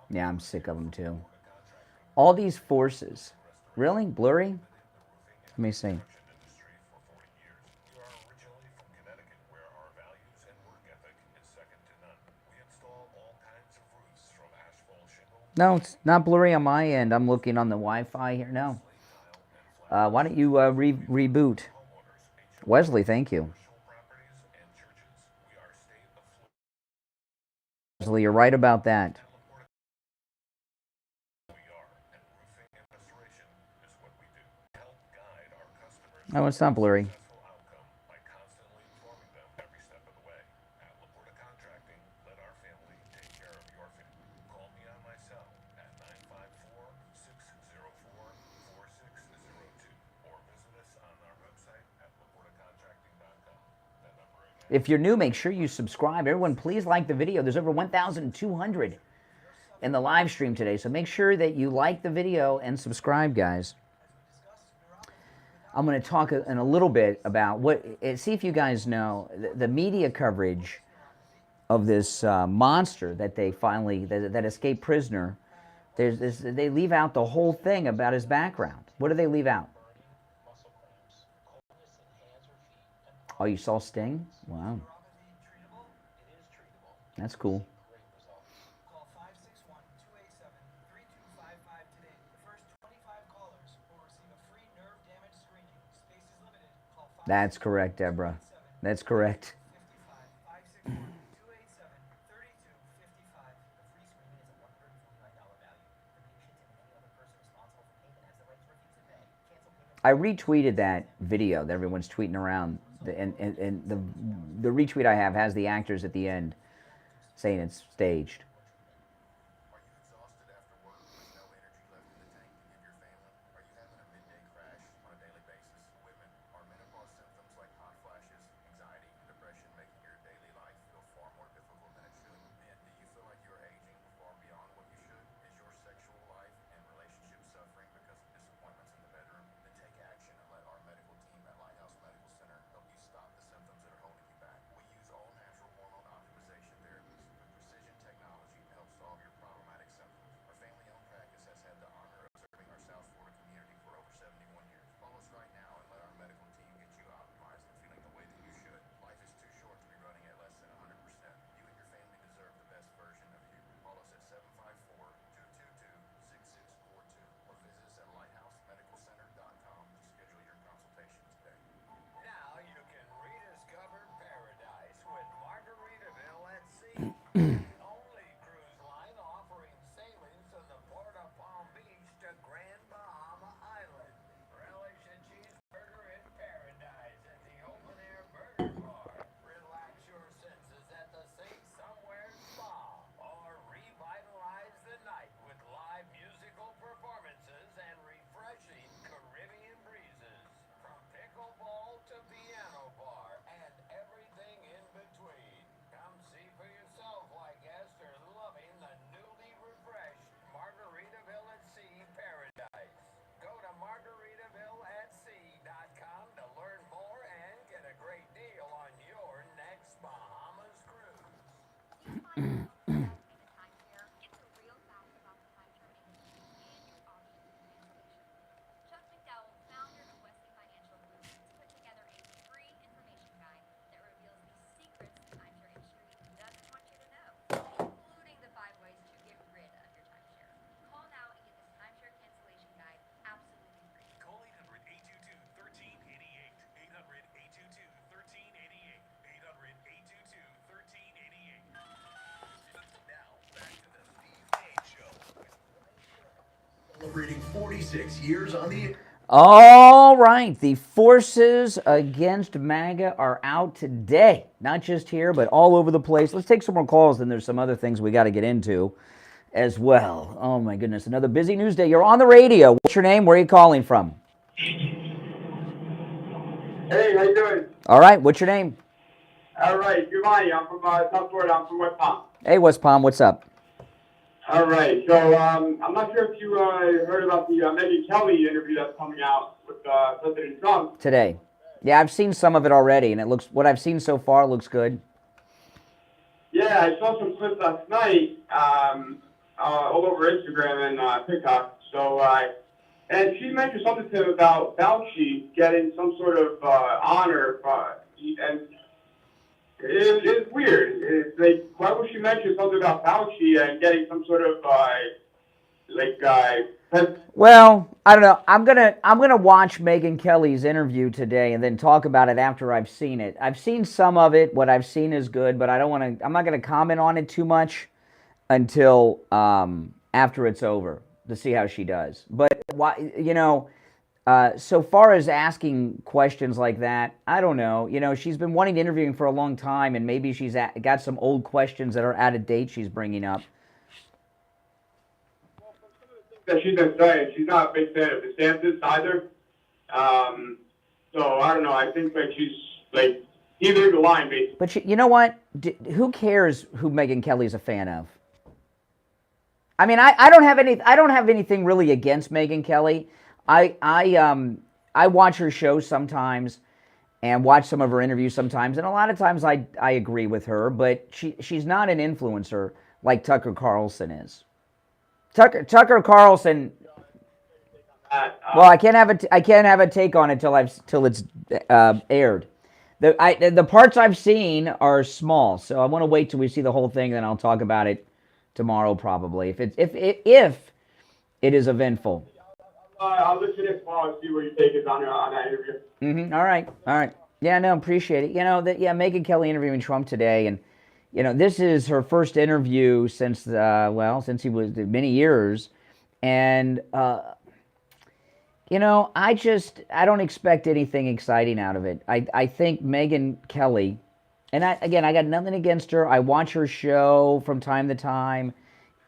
Yeah, I'm sick of them, too. All these forces. Really? Blurry? Let me see. No, it's not blurry on my end. I'm looking on the Wi-Fi here. No. Why don't you reboot? Wesley, thank you. Wesley, you're right about that. No, it's not blurry. If you're new, make sure you subscribe. Everyone, please like the video. There's over 1,200 in the live stream today, so make sure that you like the video and subscribe, guys. I'm going to talk in a little bit about see if you guys know, the media coverage of this monster that they finally, that escaped prisoner. They leave out the whole thing about his background. What do they leave out? Oh, you saw Sting? Wow. That's cool. That's correct, Deborah. That's correct. I retweeted that video that everyone's tweeting around, and the retweet I have has the actors at the end saying it's staged. cruise line offering sailings from the port of Palm Beach to Grand Bahama Island. Relish a cheeseburger in paradise at the open-air burger bar. Relax your senses at the Saint Somewhere Spa. Or revitalize the night with live musical performances and refreshing Caribbean breezes. From pickleball to piano bar and everything in between. Come see for yourself why guests are loving the newly refreshed Margaritaville at Sea Paradise. Go to margaritavillatSea.com to learn more and get a great deal on your next Bahamas cruise. Chuck McDowell, founder of Wesley Financial Group, has put together a free information guide that reveals the secrets the timeshare industry doesn't want you to know, including the 5 ways to get rid of your timeshare. Call now and get this timeshare cancellation guide absolutely free. Call 800-822-1388. 800-822-1388. 800-822-1388. Now, back to the Steve Kane Show. Celebrating 46 years on the... All right, the forces against MAGA are out today. Not just here, but all over the place. Let's take some more calls, then there's some other things we got to get into as well. Oh my goodness, another busy news day. You're on the radio. What's your name? Where are you calling from? Hey, how you doing? All right, what's your name? All right, Giovanni. I'm from South Florida. I'm from West Palm. Hey, West Palm, what's up? All right, so I'm not sure if you heard about the Megyn Kelly interview that's coming out with President Trump. Today. Yeah, I've seen some of it already, and it looks, what I've seen so far looks good. Yeah, I saw some clips last night all over Instagram and TikTok. So, and she mentioned something to him about Fauci getting some sort of honor, and it's weird. It's like, why would she mention something about Fauci and getting some sort of Well, I don't know. I'm gonna watch Megyn Kelly's interview today and then talk about it after I've seen it. I've seen some of it. What I've seen is good, but I'm not gonna comment on it too much until after it's over to see how she does. But why, so far as asking questions like that, I don't know. She's been wanting to interview him for a long time, and maybe she's got some old questions that are out of date she's bringing up. that she's been saying. She's not a big fan of DeSantis either. So I don't know. I think that she's like either the line, basically. But you know what? Who cares who Megyn Kelly's a fan of? I mean, I don't have anything really against Megyn Kelly. I watch her shows sometimes and watch some of her interviews sometimes, and a lot of times I agree with her, but she's not an influencer like Tucker Carlson is. Tucker Carlson. Well, I can't have a take on it till it's aired. The parts I've seen are small, so I want to wait till we see the whole thing, then I'll talk about it tomorrow probably if it is eventful. I'll listen to it tomorrow and see what your take is on that interview. All right. Yeah, no, appreciate it. Megyn Kelly interviewing Trump today, and this is her first interview since he was many years, and I don't expect anything exciting out of it. I think Megyn Kelly, and I got nothing against her. I watch her show from time to time.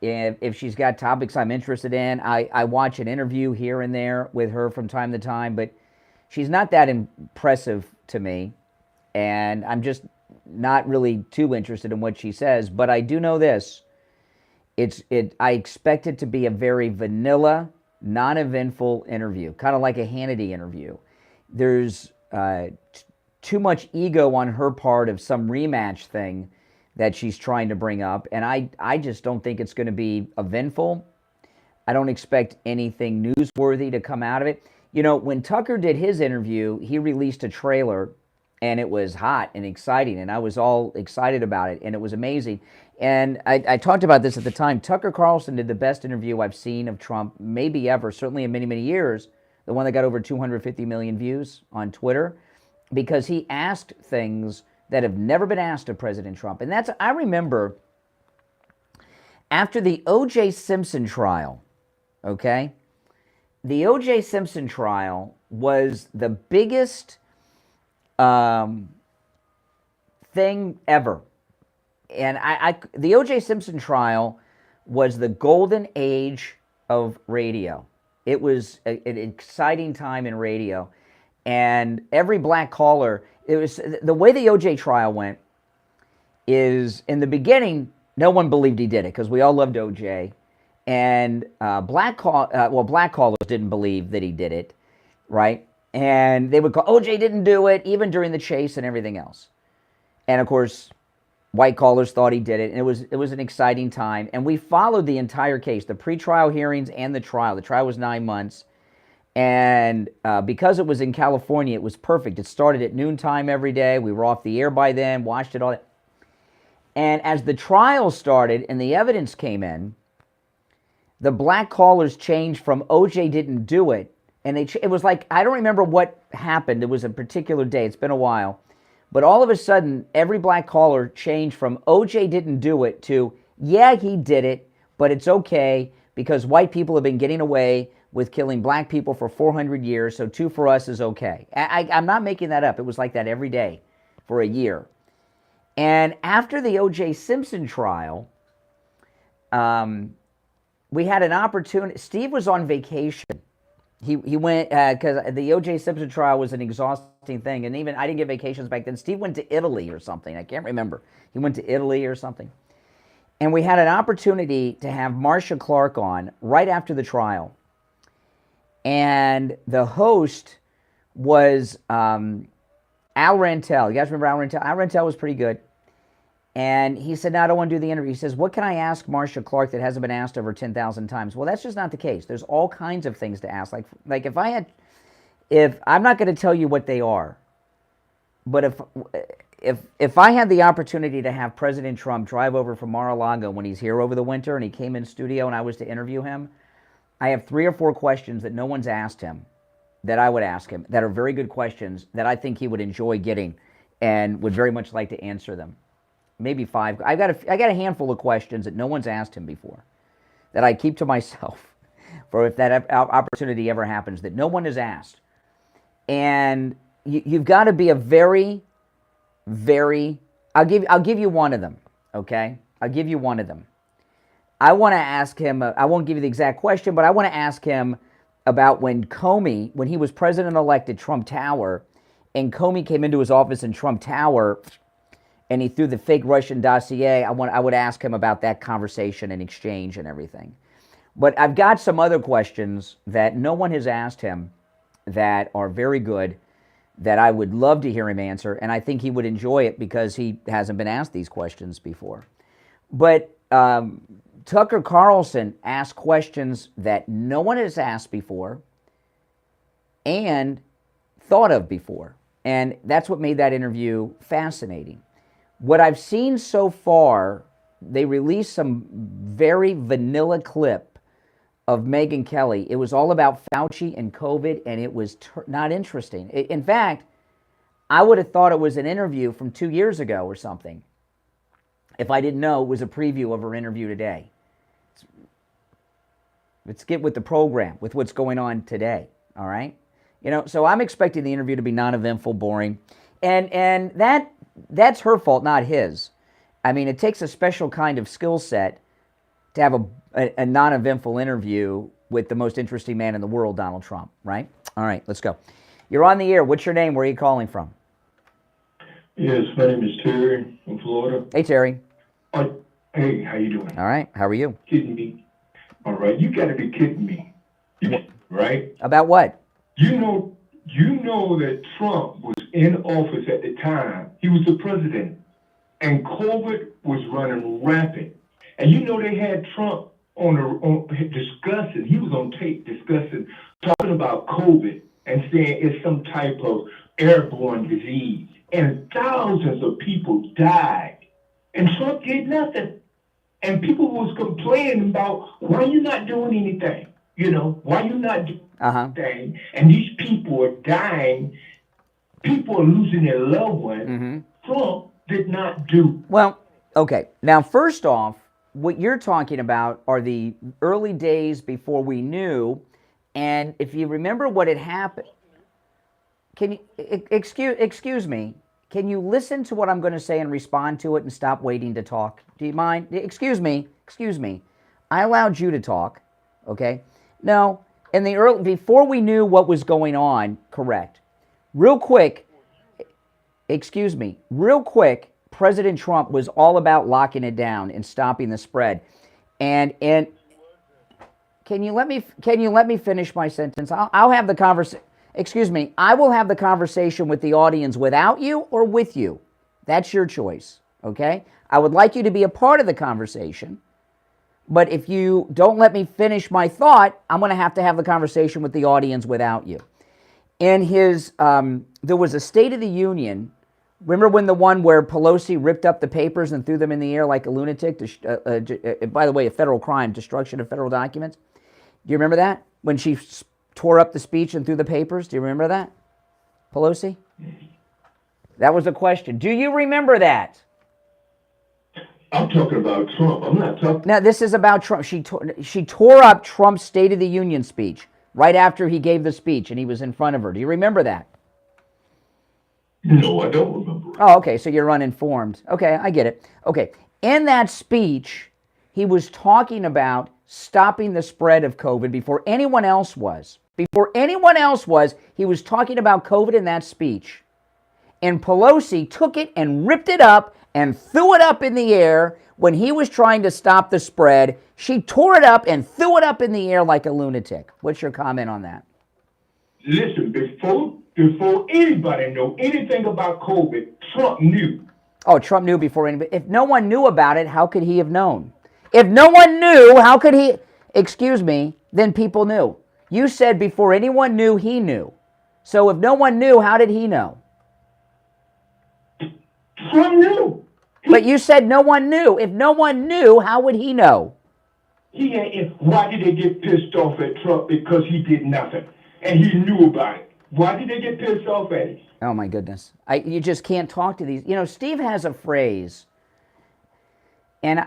If she's got topics I'm interested in, I watch an interview here and there with her from time to time, but she's not that impressive to me, and I'm just not really too interested in what she says. But I do know this. I expect it to be a very vanilla, non-eventful interview, kind of like a Hannity interview. There's too much ego on her part of some rematch thing that she's trying to bring up, and I just don't think it's going to be eventful. I don't expect anything newsworthy to come out of it. When Tucker did his interview, he released a trailer, and it was hot and exciting, and I was all excited about it, and it was amazing. And I talked about this at the time. Tucker Carlson did the best interview I've seen of Trump, maybe ever, certainly in many, many years, the one that got over 250 million views on Twitter, because he asked things that have never been asked of President Trump. And I remember After the O.J. Simpson trial, okay, the O.J. Simpson trial was the biggest thing ever. And the O.J. Simpson trial was the golden age of radio. It was an exciting time in radio. And every black caller, it was the way the O.J. trial went is, in the beginning, no one believed he did it because we all loved O.J. And black callers didn't believe that he did it, right? And they would call, O.J. didn't do it, even during the chase and everything else. And of course, white callers thought he did it, and it was an exciting time. And we followed the entire case, the pretrial hearings and the trial. The trial was 9 months. And because it was in California, it was perfect. It started at noontime every day. We were off the air by then, watched it all. And as the trial started and the evidence came in, the black callers changed from O.J. didn't do it. And it was like, I don't remember what happened. It was a particular day. It's been a while. But all of a sudden, every black caller changed from O.J. didn't do it to, yeah, he did it, but it's okay because white people have been getting away with killing black people for 400 years, so 2 for us is okay. I'm not making that up. It was like that every day for a year. And after the O.J. Simpson trial, we had an opportunity. Steve was on vacation. He went, because the O.J. Simpson trial was an exhausting thing, and even I didn't get vacations back then. Steve went to Italy or something. I can't remember. He went to Italy or something. And we had an opportunity to have Marcia Clark on right after the trial. And the host was Al Rantel. You guys remember Al Rantel? Al Rantel was pretty good. And he said, no, I don't want to do the interview. He says, what can I ask Marcia Clark that hasn't been asked over 10,000 times? Well, that's just not the case. There's all kinds of things to ask. Like if I'm not going to tell you what they are, but if I had the opportunity to have President Trump drive over from Mar-a-Lago when he's here over the winter and he came in studio and I was to interview him, I have 3 or 4 questions that no one's asked him that I would ask him that are very good questions that I think he would enjoy getting and would very much like to answer them. Maybe 5. I got a handful of questions that no one's asked him before that I keep to myself for if that opportunity ever happens that no one has asked. And you've got to be a very, very. I'll give you one of them. Okay, I'll give you one of them. I want to ask him. I won't give you the exact question, but I want to ask him about when Comey, when he was president-elect at Trump Tower, and Comey came into his office in Trump Tower. And he threw the fake Russian dossier. I would ask him about that conversation and exchange and everything. But I've got some other questions that no one has asked him that are very good that I would love to hear him answer. And I think he would enjoy it because he hasn't been asked these questions before. But Tucker Carlson asked questions that no one has asked before and thought of before. And that's what made that interview fascinating. What I've seen so far, they released some very vanilla clip of Megyn Kelly. It was all about Fauci and COVID, and it was not interesting. In fact, I would have thought it was an interview from 2 years ago or something if I didn't know it was a preview of her interview today. Let's get with the program, with what's going on today, all right? You know, so I'm expecting the interview to be non-eventful, boring, and that's her fault, not his. I mean, it takes a special kind of skill set to have a non-eventful interview with the most interesting man in the world, Donald Trump, right? All right, let's go. You're on the air. What's your name? Where are you calling from? Yes, my name is Terry from Florida. Hey, Terry. Hey, how you doing? All right, how are you? Kidding me? All right, you got to be kidding me. Right? About what? You know that Trump was in office at the time. He was the president, and COVID was running rampant. And you know they had Trump discussing. He was on tape discussing, talking about COVID and saying it's some type of airborne disease. And thousands of people died, and Trump did nothing. And people was complaining about why you not doing anything. You know, why you not doing anything? And these people are dying. People are losing their loved ones. Trump did not do. Well, okay. Now, first off, what you're talking about are the early days before we knew, and if you remember what had happened, can you excuse me? Can you listen to what I'm going to say and respond to it and stop waiting to talk? Do you mind? Excuse me. I allowed you to talk, okay? No, in the early, before we knew what was going on, correct. Real quick, President Trump was all about locking it down and stopping the spread. And can you let me finish my sentence? I'll have the conversation. Excuse me, I will have the conversation with the audience without you or with you. That's your choice, okay? I would like you to be a part of the conversation, but if you don't let me finish my thought, I'm going to have the conversation with the audience without you. In his, there was a State of the Union. Remember when the one where Pelosi ripped up the papers and threw them in the air like a lunatic? By the way, a federal crime, destruction of federal documents. Do you remember that? When she tore up the speech and threw the papers? Do you remember that, Pelosi? That was a question. Do you remember that? I'm talking about Trump. I'm not talking. Now, this is about Trump. She tore up Trump's State of the Union speech right after he gave the speech and he was in front of her. Do you remember that? No, I don't remember. Oh, okay, so you're uninformed. Okay, I get it. Okay, in that speech, he was talking about stopping the spread of COVID before anyone else was. Before anyone else was, he was talking about COVID in that speech. And Pelosi took it and ripped it up and threw it up in the air when he was trying to stop the spread. She tore it up and threw it up in the air like a lunatic. What's your comment on that? Listen, before anybody knew anything about COVID, Trump knew. Oh, Trump knew before anybody. If no one knew about it, how could he have known? If no one knew, how could he? Excuse me, then people knew. You said before anyone knew, he knew. So if no one knew, how did he know? Trump knew. But you said no one knew. If no one knew, how would he know? Why did they get pissed off at Trump? Because he did nothing. And he knew about it. Why did they get pissed off at him? Oh, my goodness. You just can't talk to these. You know, Steve has a phrase, and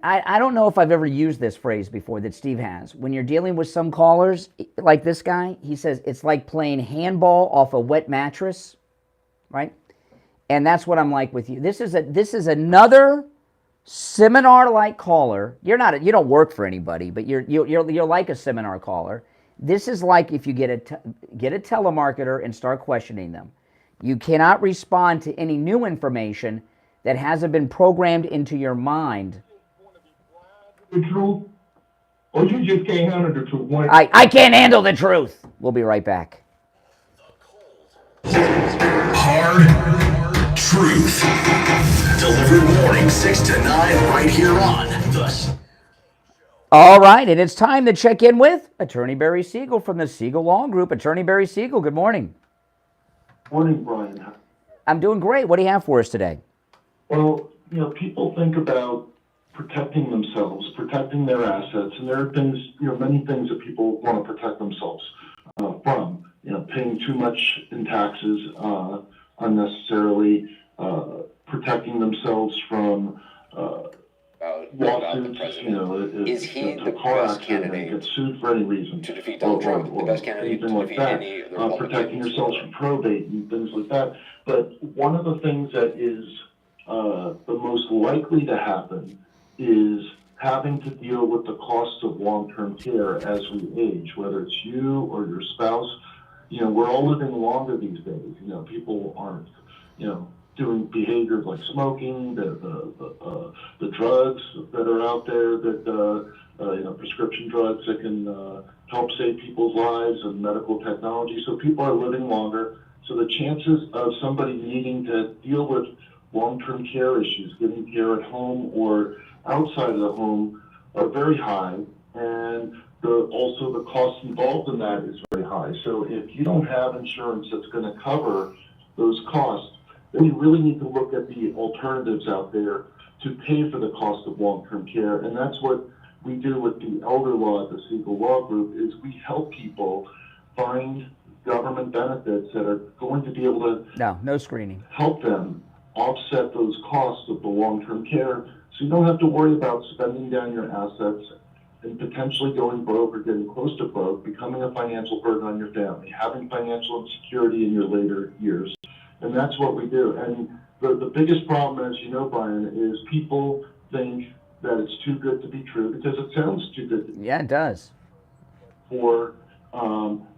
I don't know if I've ever used this phrase before that Steve has. When you're dealing with some callers, like this guy, he says, it's like playing handball off a wet mattress, right? And that's what I'm like with you. This is another seminar-like caller. You don't work for anybody, but you're like a seminar caller. This is like if you get a telemarketer and start questioning them. You cannot respond to any new information that hasn't been programmed into your mind. The truth, or you just can't handle the truth. I can't handle the truth. We'll be right back. Hard truth. Delivered morning 6 to 9 right here on the... All right, and it's time to check in with Attorney Barry Siegel from the Siegel Law Group. Attorney Barry Siegel, good morning. Morning, Brian. I'm doing great. What do you have for us today? Well, people think about protecting themselves, protecting their assets, and there are things, many things that people want to protect themselves from. Paying too much in taxes unnecessarily, protecting themselves from lawsuits. Is he the the car best accident candidate and get sued for any reason to defeat Donald Trump? The best candidate to anything like defeat that. any of the Republicans? Protecting yourselves from probate and things like that. But one of the things that is the most likely to happen is having to deal with the cost of long-term care as we age, whether it's you or your spouse. We're all living longer these days. People aren't, doing behaviors like smoking, the drugs that are out there, that prescription drugs that can help save people's lives, and medical technology. So people are living longer. So the chances of somebody needing to deal with long-term care issues, getting care at home or outside of the home, are very high, and also the cost involved in that is very high. So if you don't have insurance that's going to cover those costs, then you really need to look at the alternatives out there to pay for the cost of long-term care. And that's what we do with the elder law at the Siegel Law Group, is we help people find government benefits that are going to be able to no screening, help them offset those costs of the long-term care, So you don't have to worry about spending down your assets and potentially going broke or getting close to broke, becoming a financial burden on your family, having financial insecurity in your later years. And that's what we do. And the biggest problem, as you know, Brian, is people think that it's too good to be true because it sounds too good to be true. Yeah, it does. For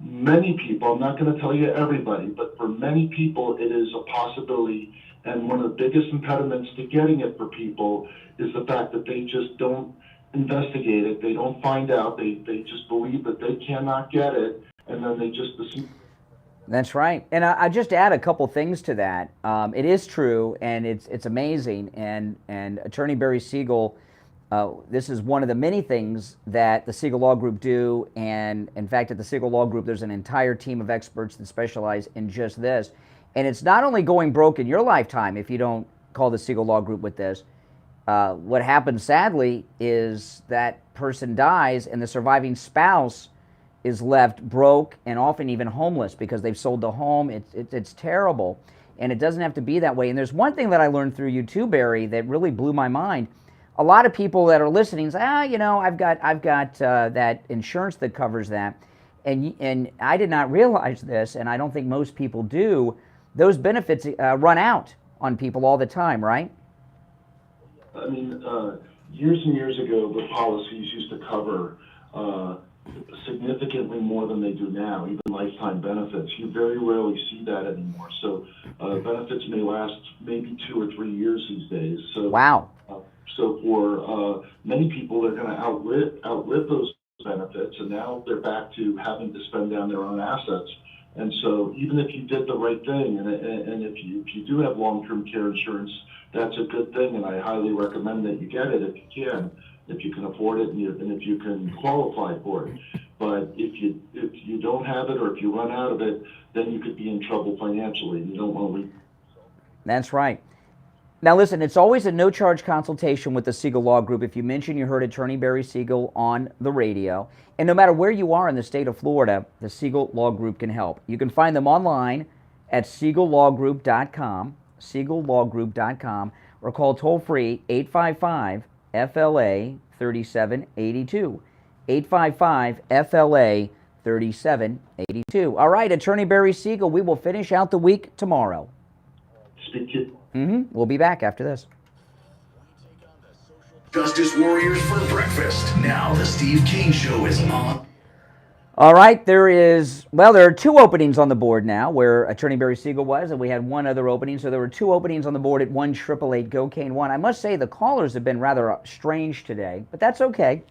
many people, I'm not going to tell you everybody, but for many people, it is a possibility. And one of the biggest impediments to getting it for people is the fact that they just don't investigate it. They don't find out. They just believe that they cannot get it, and then they just assume. That's right. And I just add a couple things to that. It is true, and it's amazing. And Attorney Barry Siegel, this is one of the many things that the Siegel Law Group do. And in fact, at the Siegel Law Group, there's an entire team of experts that specialize in just this. And it's not only going broke in your lifetime if you don't call the Siegel Law Group with this. What happens, sadly, is that person dies and the surviving spouse is left broke and often even homeless because they've sold the home. It's terrible, and it doesn't have to be that way. And there's one thing that I learned through you too, Barry, that really blew my mind. A lot of people that are listening say, I've got that insurance that covers that, and I did not realize this, and I don't think most people do. Those benefits run out on people all the time, right? I mean, years and years ago, the policies used to cover significantly more than they do now, even lifetime benefits. You very rarely see that anymore. So benefits may last maybe 2 or 3 years these days. So wow. So for many people, they're going to outlive those benefits, and now they're back to having to spend down their own assets. And so even if you did the right thing, and if you do have long-term care insurance, that's a good thing, and I highly recommend that you get it if you can afford it, and if you can qualify for it. But if you don't have it, or if you run out of it, then you could be in trouble financially, and you don't want to leave. That's right. Now listen, it's always a no-charge consultation with the Siegel Law Group if you mention you heard Attorney Barry Siegel on the radio. And no matter where you are in the state of Florida, the Siegel Law Group can help. You can find them online at SiegelLawGroup.com, SiegelLawGroup.com, or call toll-free 855-FLA-3782, 855-FLA-3782. All right, Attorney Barry Siegel, we will finish out the week tomorrow. Speak to you. We'll be back after this. Justice Warriors for breakfast. Now the Steve Kane Show is on. All right, there are 2 openings on the board now where Attorney Barry Siegel was, and we had 1 other opening, so there were 2 openings on the board at 1-888-GO-KANE-1. I must say the callers have been rather strange today, but that's okay.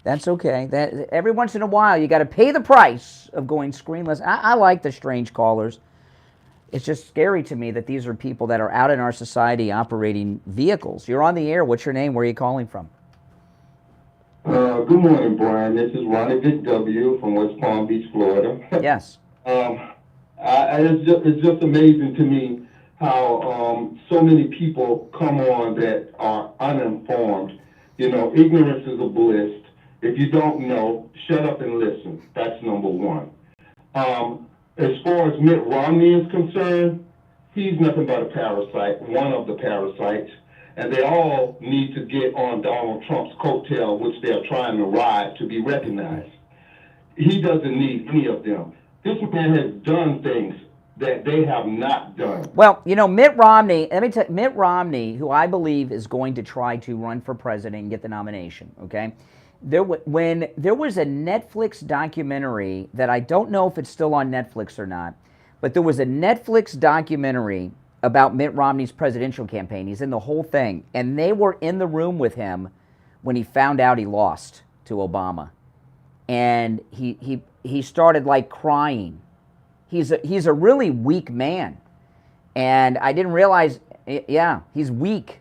That's okay. That every once in a while, you got to pay the price of going screenless. I like the strange callers. It's just scary to me that these are people that are out in our society operating vehicles. You're on the air. What's your name? Where are you calling from? Good morning, Brian. This is Ronnie Vic W. from West Palm Beach, Florida. Yes. It's just amazing to me how so many people come on that are uninformed. You know, ignorance is a bliss. If you don't know, shut up and listen. That's number one. As far as Mitt Romney is concerned, he's nothing but a parasite, one of the parasites, and they all need to get on Donald Trump's coattail, which they're trying to ride, to be recognized. He doesn't need any of them. This man has done things that they have not done. Well, you know, Mitt Romney, let me tell you, Mitt Romney, who I believe is going to try to run for president and get the nomination, okay? When there was a Netflix documentary that I don't know if it's still on Netflix or not, but there was a Netflix documentary about Mitt Romney's presidential campaign. He's in the whole thing. And they were in the room with him when he found out he lost to Obama. And he started like crying. He's a really weak man. And I didn't realize, yeah, he's weak.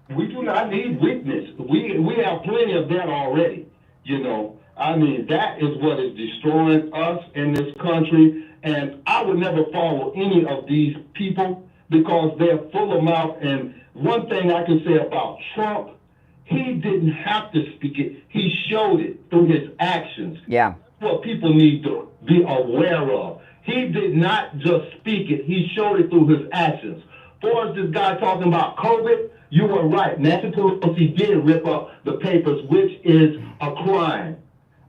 We do not need weakness. We have plenty of that already, you know. I mean, that is what is destroying us in this country. And I would never follow any of these people because they're full of mouth. And one thing I can say about Trump, he didn't have to speak it. He showed it through his actions. Yeah. What people need to be aware of. He did not just speak it. He showed it through his actions. For us, this guy talking about COVID, You were right. Nancy Pelosi did rip up the papers, which is a crime.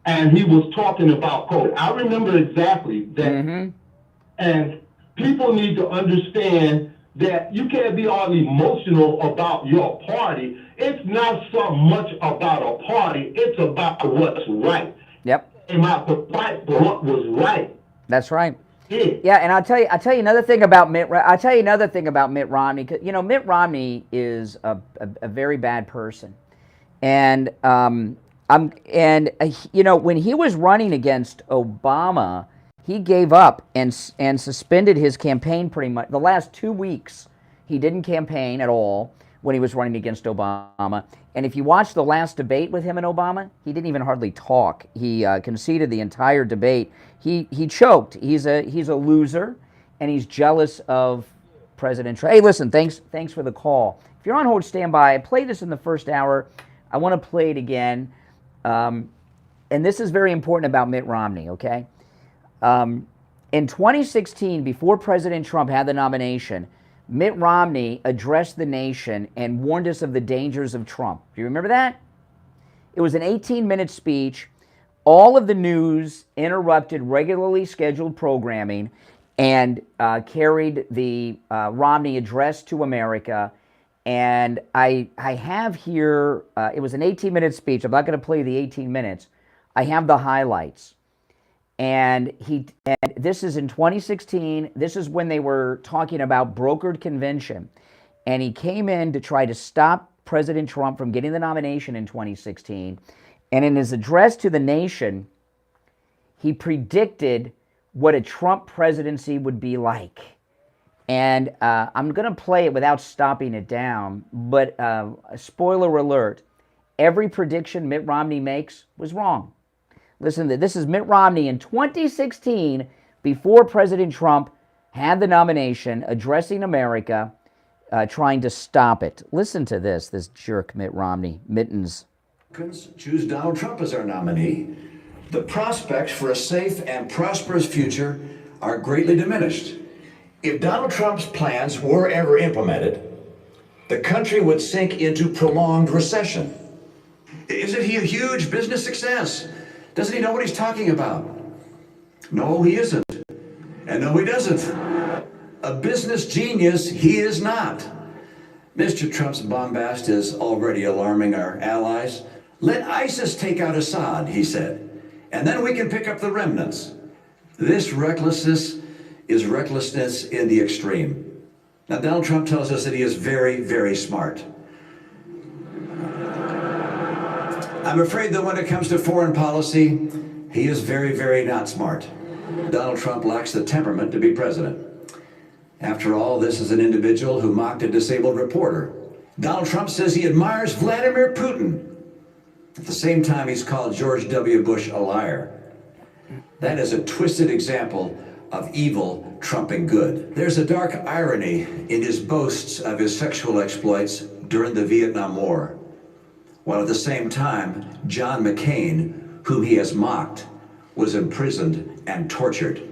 And he was talking about code. I remember exactly that. And people need to understand that you can't be all emotional about your party. It's not so much about a party. It's about what's right. Yep. And my fight for what was right. That's right. Yeah, and I'll tell you another thing about Mitt Romney. You know, Mitt Romney is a very bad person, and you know, when he was running against Obama, he gave up and suspended his campaign pretty much. The last 2 weeks, he didn't campaign at all when he was running against Obama. And if you watch the last debate with him and Obama, he didn't even hardly talk. He conceded the entire debate. He choked. He's a loser, and he's jealous of President Trump. Hey, listen, thanks for the call. If you're on hold, stand by. I played this in the first hour. I want to play it again. And this is very important about Mitt Romney, okay? In 2016, before President Trump had the nomination, Mitt Romney addressed the nation and warned us of the dangers of Trump. Do you remember that? It was an 18-minute speech. All of the news interrupted regularly scheduled programming and carried the Romney address to America. And I have here, it was an 18-minute speech. I'm not going to play the 18 minutes. I have the highlights. And this is in 2016. This is when they were talking about brokered convention. And he came in to try to stop President Trump from getting the nomination in 2016. And in his address to the nation, he predicted what a Trump presidency would be like. And I'm going to play it without stopping it down. But spoiler alert, every prediction Mitt Romney makes was wrong. Listen, this is Mitt Romney in 2016, before President Trump had the nomination, addressing America, trying to stop it. Listen to this jerk Mitt Romney, Mittens. Choose Donald Trump as our nominee. The prospects for a safe and prosperous future are greatly diminished. If Donald Trump's plans were ever implemented, the country would sink into prolonged recession. Isn't he a huge business success? Doesn't he know what he's talking about? No, he isn't. And no, he doesn't. A business genius, he is not. Mr. Trump's bombast is already alarming our allies. Let ISIS take out Assad, he said, and then we can pick up the remnants. This recklessness is recklessness in the extreme. Now, Donald Trump tells us that he is very, very smart. I'm afraid that when it comes to foreign policy, he is very, very not smart. Donald Trump lacks the temperament to be president. After all, this is an individual who mocked a disabled reporter. Donald Trump says he admires Vladimir Putin. At the same time, he's called George W. Bush a liar. That is a twisted example of evil trumping good. There's a dark irony in his boasts of his sexual exploits during the Vietnam War, while at the same time, John McCain, whom he has mocked, was imprisoned and tortured.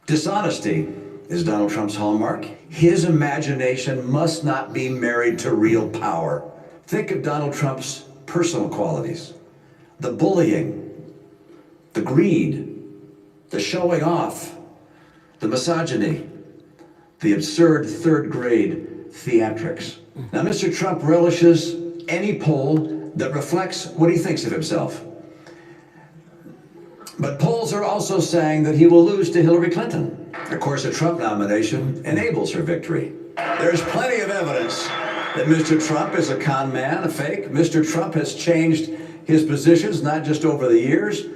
Dishonesty is Donald Trump's hallmark. His imagination must not be married to real power. Think of Donald Trump's personal qualities: the bullying, the greed, the showing off, the misogyny, the absurd third-grade theatrics. Now, Mr. Trump relishes any poll that reflects what he thinks of himself. But polls are also saying that he will lose to Hillary Clinton. Of course, a Trump nomination enables her victory. There's plenty of evidence that Mr. Trump is a con man, a fake. Mr. Trump has changed his positions not just over the years,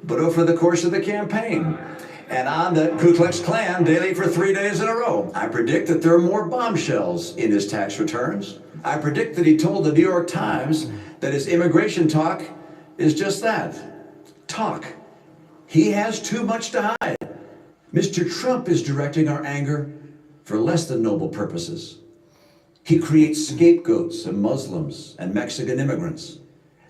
but over the course of the campaign. And on the Ku Klux Klan daily for 3 days in a row. I predict that there are more bombshells in his tax returns. I predict that he told the New York Times that his immigration talk is just that, talk. He has too much to hide. Mr. Trump is directing our anger for less than noble purposes. He creates scapegoats and Muslims and Mexican immigrants.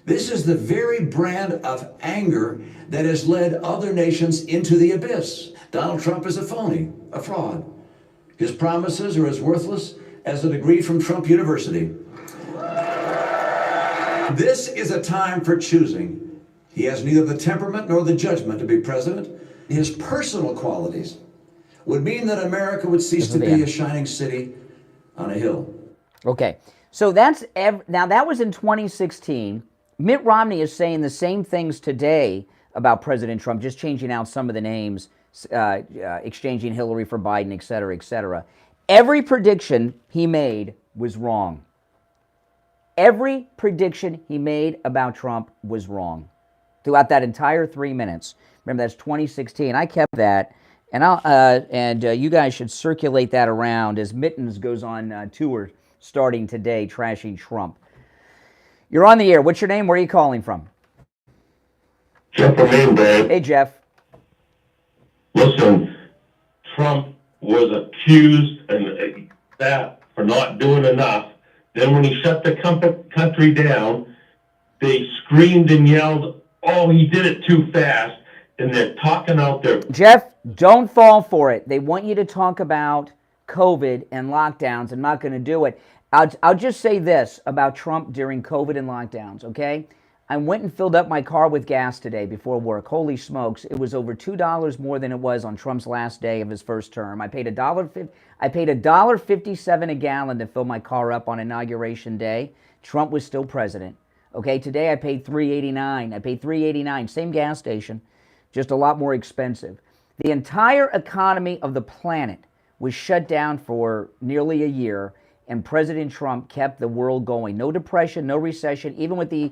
This is the very brand of anger that has led other nations into the abyss. Donald Trump is a phony, a fraud. His promises are as worthless as a degree from Trump University. This is a time for choosing. He has neither the temperament nor the judgment to be president. His personal qualities would mean that America would cease to be a shining city on a hill. Okay, so that's now that was in 2016. Mitt Romney is saying the same things today about President Trump, just changing out some of the names, exchanging Hillary for Biden, et cetera, et cetera. Every prediction he made was wrong. Every prediction he made about Trump was wrong throughout that entire 3 minutes. Remember, that's 2016. I kept that, and you guys should circulate that around as Mittens goes on tour starting today, trashing Trump. You're on the air. What's your name? Where are you calling from? Jeff from Maine, Brad. Hey, Jeff. Listen, Trump was accused and that for not doing enough. Then when he shut the country down, they screamed and yelled, oh, he did it too fast. And they're talking out there. Jeff, don't fall for it. They want you to talk about COVID and lockdowns. I'm not going to do it. I'll just say this about Trump during COVID and lockdowns, okay? I went and filled up my car with gas today before work. Holy smokes, it was over $2 more than it was on Trump's last day of his first term. I paid $1.57 a gallon to fill my car up on Inauguration Day. Trump was still president. Okay, today I paid $3.89. I paid $3.89, same gas station, just a lot more expensive. The entire economy of the planet was shut down for nearly a year, and President Trump kept the world going. No depression, no recession, even with the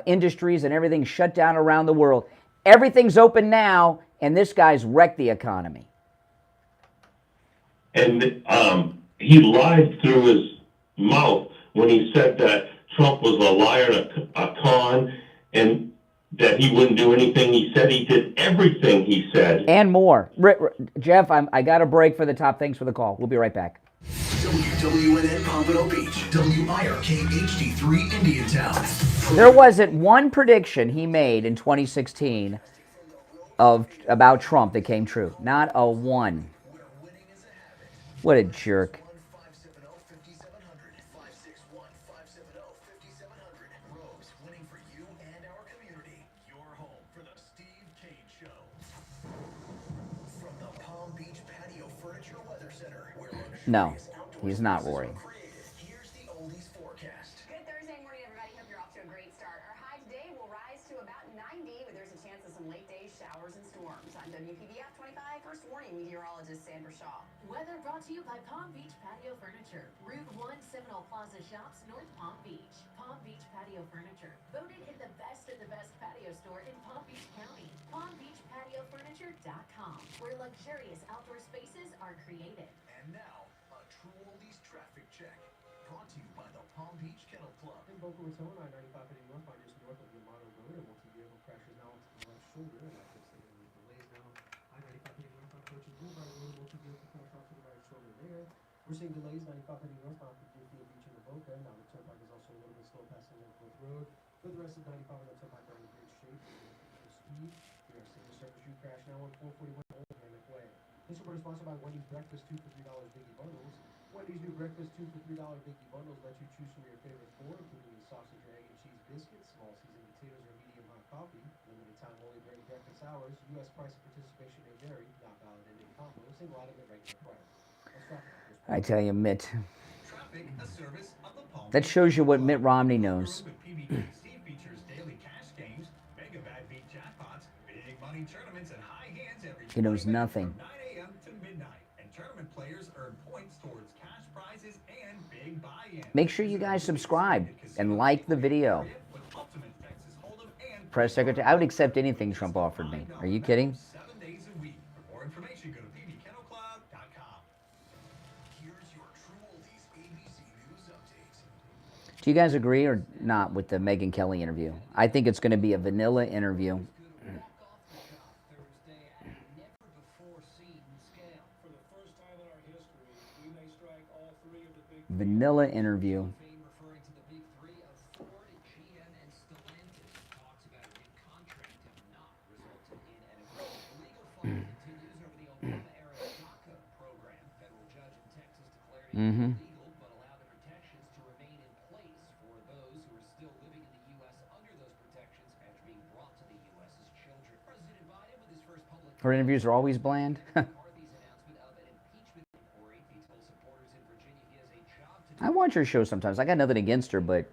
industries and everything shut down around the world. Everything's open now, and this guy's wrecked the economy. And he lied through his mouth when he said that Trump was a liar and a con, and that he wouldn't do anything he said. He did everything he said. And more. Jeff, I got a break for the top. Thanks for the call. We'll be right back. WWNN Pompano Beach, WIRK HD3 Indiantown. There wasn't one prediction he made in 2016 about Trump that came true. Not a one. What a jerk. No, he's not Rory. Here's the oldies forecast. Good Thursday morning, everybody. Hope you're off to a great start. Our high today will rise to about 90, but there's a chance of some late day showers and storms. I'm WPBF 25 First Warning meteorologist Sandra Shaw. Weather brought to you by Palm Beach Patio Furniture. Route 1 Seminole Plaza Shops, North Palm Beach. Palm Beach Patio Furniture. Voted in the best of the best patio store in Palm Beach County. PalmBeachPatioFurniture.com, where luxurious outdoor spaces are created. And now, a true oldies traffic check. Brought to you by the Palm Beach Kennel Club. In Boca Raton, I-95 heading northbound just north of Yamato Road, and multi-vehicle crashes now onto the left shoulder, and that puts the delays now. I-95 heading northbound approaching Boulevard Road, multi-vehicle crash off to the right shoulder there. We're seeing delays 95 heading northbound from Deerfield Beach into Boca. Now the turnpike is also a little bit slow passing Northwood Road. For the rest of 95 on the turnpike are in great shape with speed. We are seeing the surface street crash now on 441 Old Hammock Way. This report is sponsored by Wendy's Breakfast 2 for $3 Biggie Bundles. Wendy's new Breakfast 2 for $3 Biggie Bundles let you choose from your favorite four, including the sausage or egg and cheese biscuits, small seasoned potatoes, or medium hot coffee. Limited time only during breakfast hours. U.S. price and participation may vary. Not valid in any combo. Single item at regular price. I tell you, Mitt. That shows you what Mitt Romney knows. He knows nothing. Make sure you guys subscribe and like the video. Press secretary, I would accept anything Trump offered me. Are you kidding? Do you guys agree or not with the Megyn Kelly interview? I think it's going to be a vanilla interview. Vanilla interview. Mm-hmm. Her interviews are always bland. I watch her show sometimes. I got nothing against her, but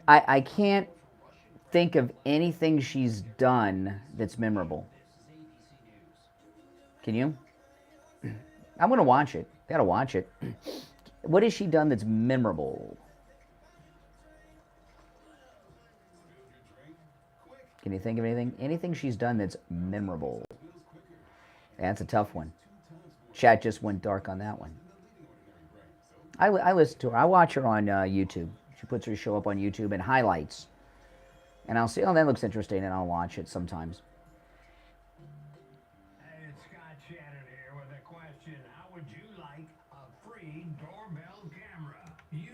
I can't think of anything she's done that's memorable. Can you? I'm going to watch it. Got to watch it. What has she done that's memorable? Can you think of anything? Anything she's done that's memorable? That's a tough one. Chat just went dark on that one. I listen to her. I watch her on YouTube. She puts her show up on YouTube and highlights. And I'll see, oh, that looks interesting, and I'll watch it sometimes. Hey, it's Scott Shannon here with a question. How would you like a free doorbell camera?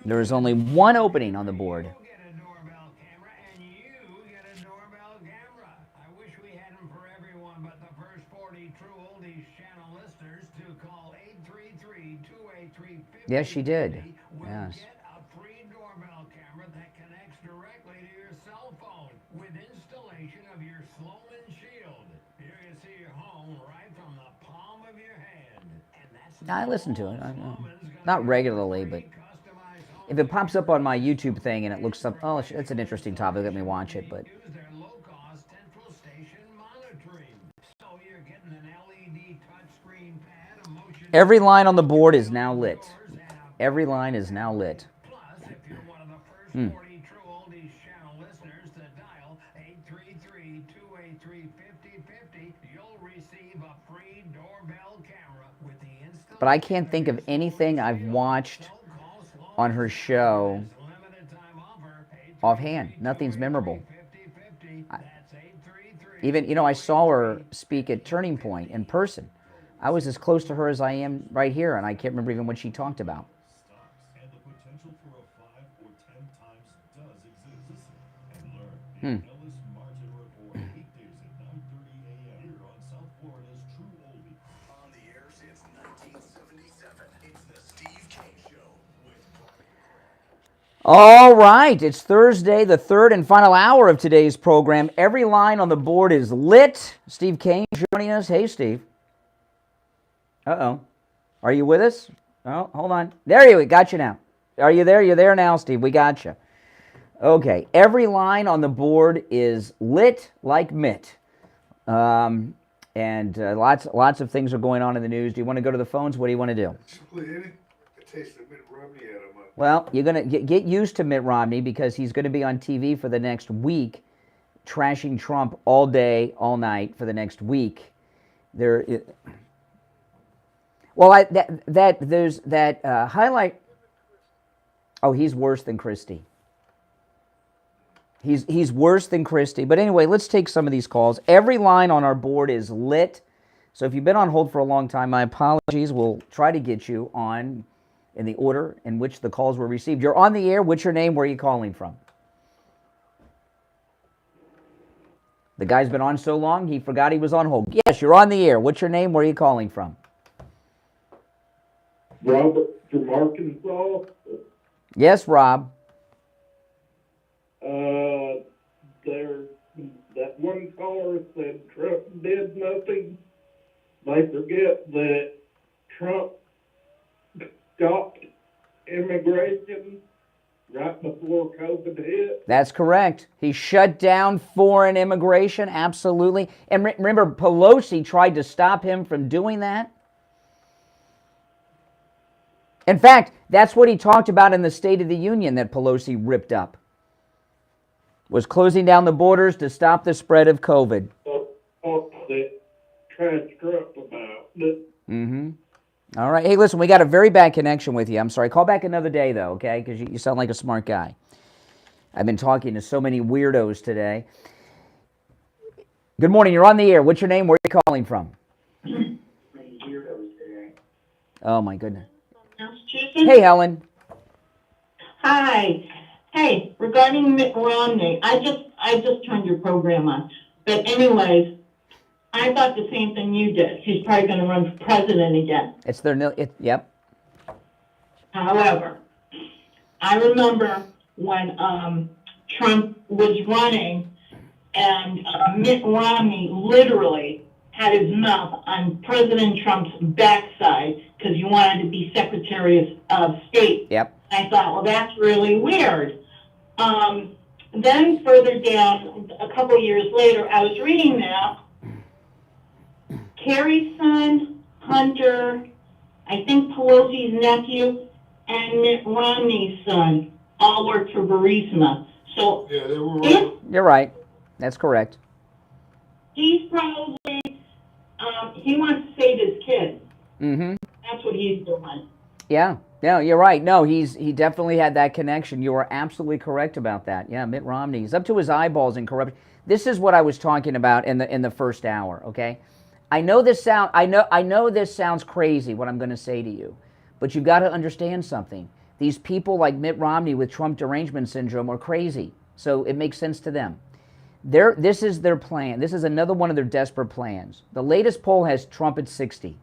There is only one opening on the board. You get a doorbell camera, and you get a doorbell camera. I wish we had them for everyone, but the first 40 True Oldies channel listeners to call 833-283-50. Yes, she did. Yes. Get a free doorbell camera that connects directly to your cell phone with installation of your Sloman Shield. You can see your home right from the palm of your hand. And that's I listen to it. Not regularly, but if it pops up on my YouTube thing and it looks up, oh, it's an interesting topic, let me watch it. But their low-cost central station monitoring. So you're getting an LED touchscreen pad, a motion. every line on the board is now lit. Every line is now lit. Plus, if you're one of the first 40 True Oldies channel listeners to dial 833-283-5050, you'll receive a free doorbell camera with the installation. But I can't think of anything I've watched on her show offhand. Nothing's memorable. Even, I saw her speak at Turning Point in person. I was as close to her as I am right here, and I can't remember even what she talked about. All right, it's Thursday, the third and final hour of today's program. Every line on the board is lit. Steve Kane joining us. Hey, Steve. Uh-oh. Are you with us? Oh, hold on. There you go. Got you now. Are you there? You're there now, Steve. We got you. Okay. Every line on the board is lit like Mitt. And lots of things are going on in the news. Do you want to go to the phones? What do you want to do? Well, you're going to get used to Mitt Romney because he's going to be on TV for the next week, trashing Trump all day, all night for the next week. There's that highlight. Oh, he's worse than Christie. He's worse than Christie. But anyway, let's take some of these calls. Every line on our board is lit. So if you've been on hold for a long time, my apologies. We'll try to get you on in the order in which the calls were received. You're on the air. What's your name? Where are you calling from? The guy's been on so long, he forgot he was on hold. Yes, you're on the air. What's your name? Where are you calling from? Robert from Arkansas. Yes, Rob. That one caller said Trump did nothing. They forget that Trump stopped immigration right before COVID hit. That's correct. He shut down foreign immigration, absolutely. And remember, Pelosi tried to stop him from doing that. In fact, that's what he talked about in the State of the Union that Pelosi ripped up, was closing down the borders to stop the spread of COVID. That trash Trump about. Mm-hmm. All right. Hey, listen, we got a very bad connection with you. I'm sorry. Call back another day, though, okay? Because you sound like a smart guy. I've been talking to so many weirdos today. Good morning. You're on the air. What's your name? Where are you calling from? Oh, my goodness. Hey, Helen. Hi. Hey, regarding Mitt Romney, I just turned your program on. But anyways, I thought the same thing you did. He's probably going to run for president again. It's their yep. However, I remember when Trump was running, and Mitt Romney literally had his mouth on President Trump's backside because he wanted to be Secretary of State. Yep. I thought, well, that's really weird. Then further down, a couple years later, I was reading that Kerry's son, Hunter, I think Pelosi's nephew, and Mitt Romney's son all worked for Burisma. So Yeah, they were. You're right. That's correct. he's probably, he wants to save his kid. Mm-hmm. That's what he's doing. Yeah. No, you're right. No, he definitely had that connection. You are absolutely correct about that. Yeah, Mitt Romney. He's up to his eyeballs in corruption. This is what I was talking about in the first hour, okay? I know this sounds crazy, what I'm going to say to you, but you've got to understand something. These people like Mitt Romney with Trump derangement syndrome are crazy, so it makes sense to them. This is their plan. This is another one of their desperate plans. The latest poll has Trump at 60,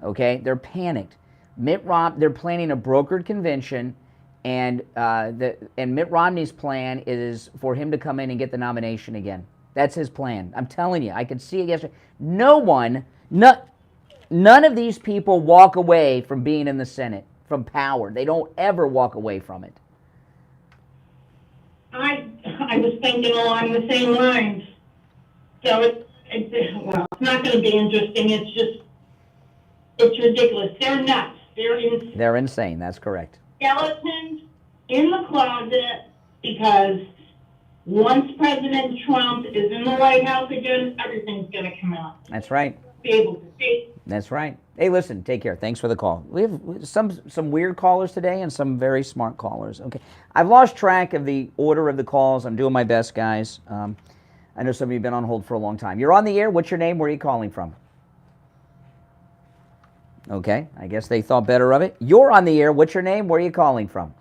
okay? They're panicked. They're planning a brokered convention, and Mitt Romney's plan is for him to come in and get the nomination again. That's his plan. I'm telling you, I could see it yesterday. None of these people walk away from being in the Senate, from power. They don't ever walk away from it. I was thinking along the same lines. So it's not going to be interesting. It's ridiculous. They're nuts. They're insane. That's correct. Skeletons in the closet because once President Trump is in the White House again, everything's going to come out. That's right. Be able to see. That's right. Hey, listen, take care. Thanks for the call. We have some weird callers today and some very smart callers. Okay, I've lost track of the order of the calls. I'm doing my best, guys. I know some of you have been on hold for a long time. You're on the air. What's your name? Where are you calling from? Okay, I guess they thought better of it. You're on the air. What's your name? Where are you calling from?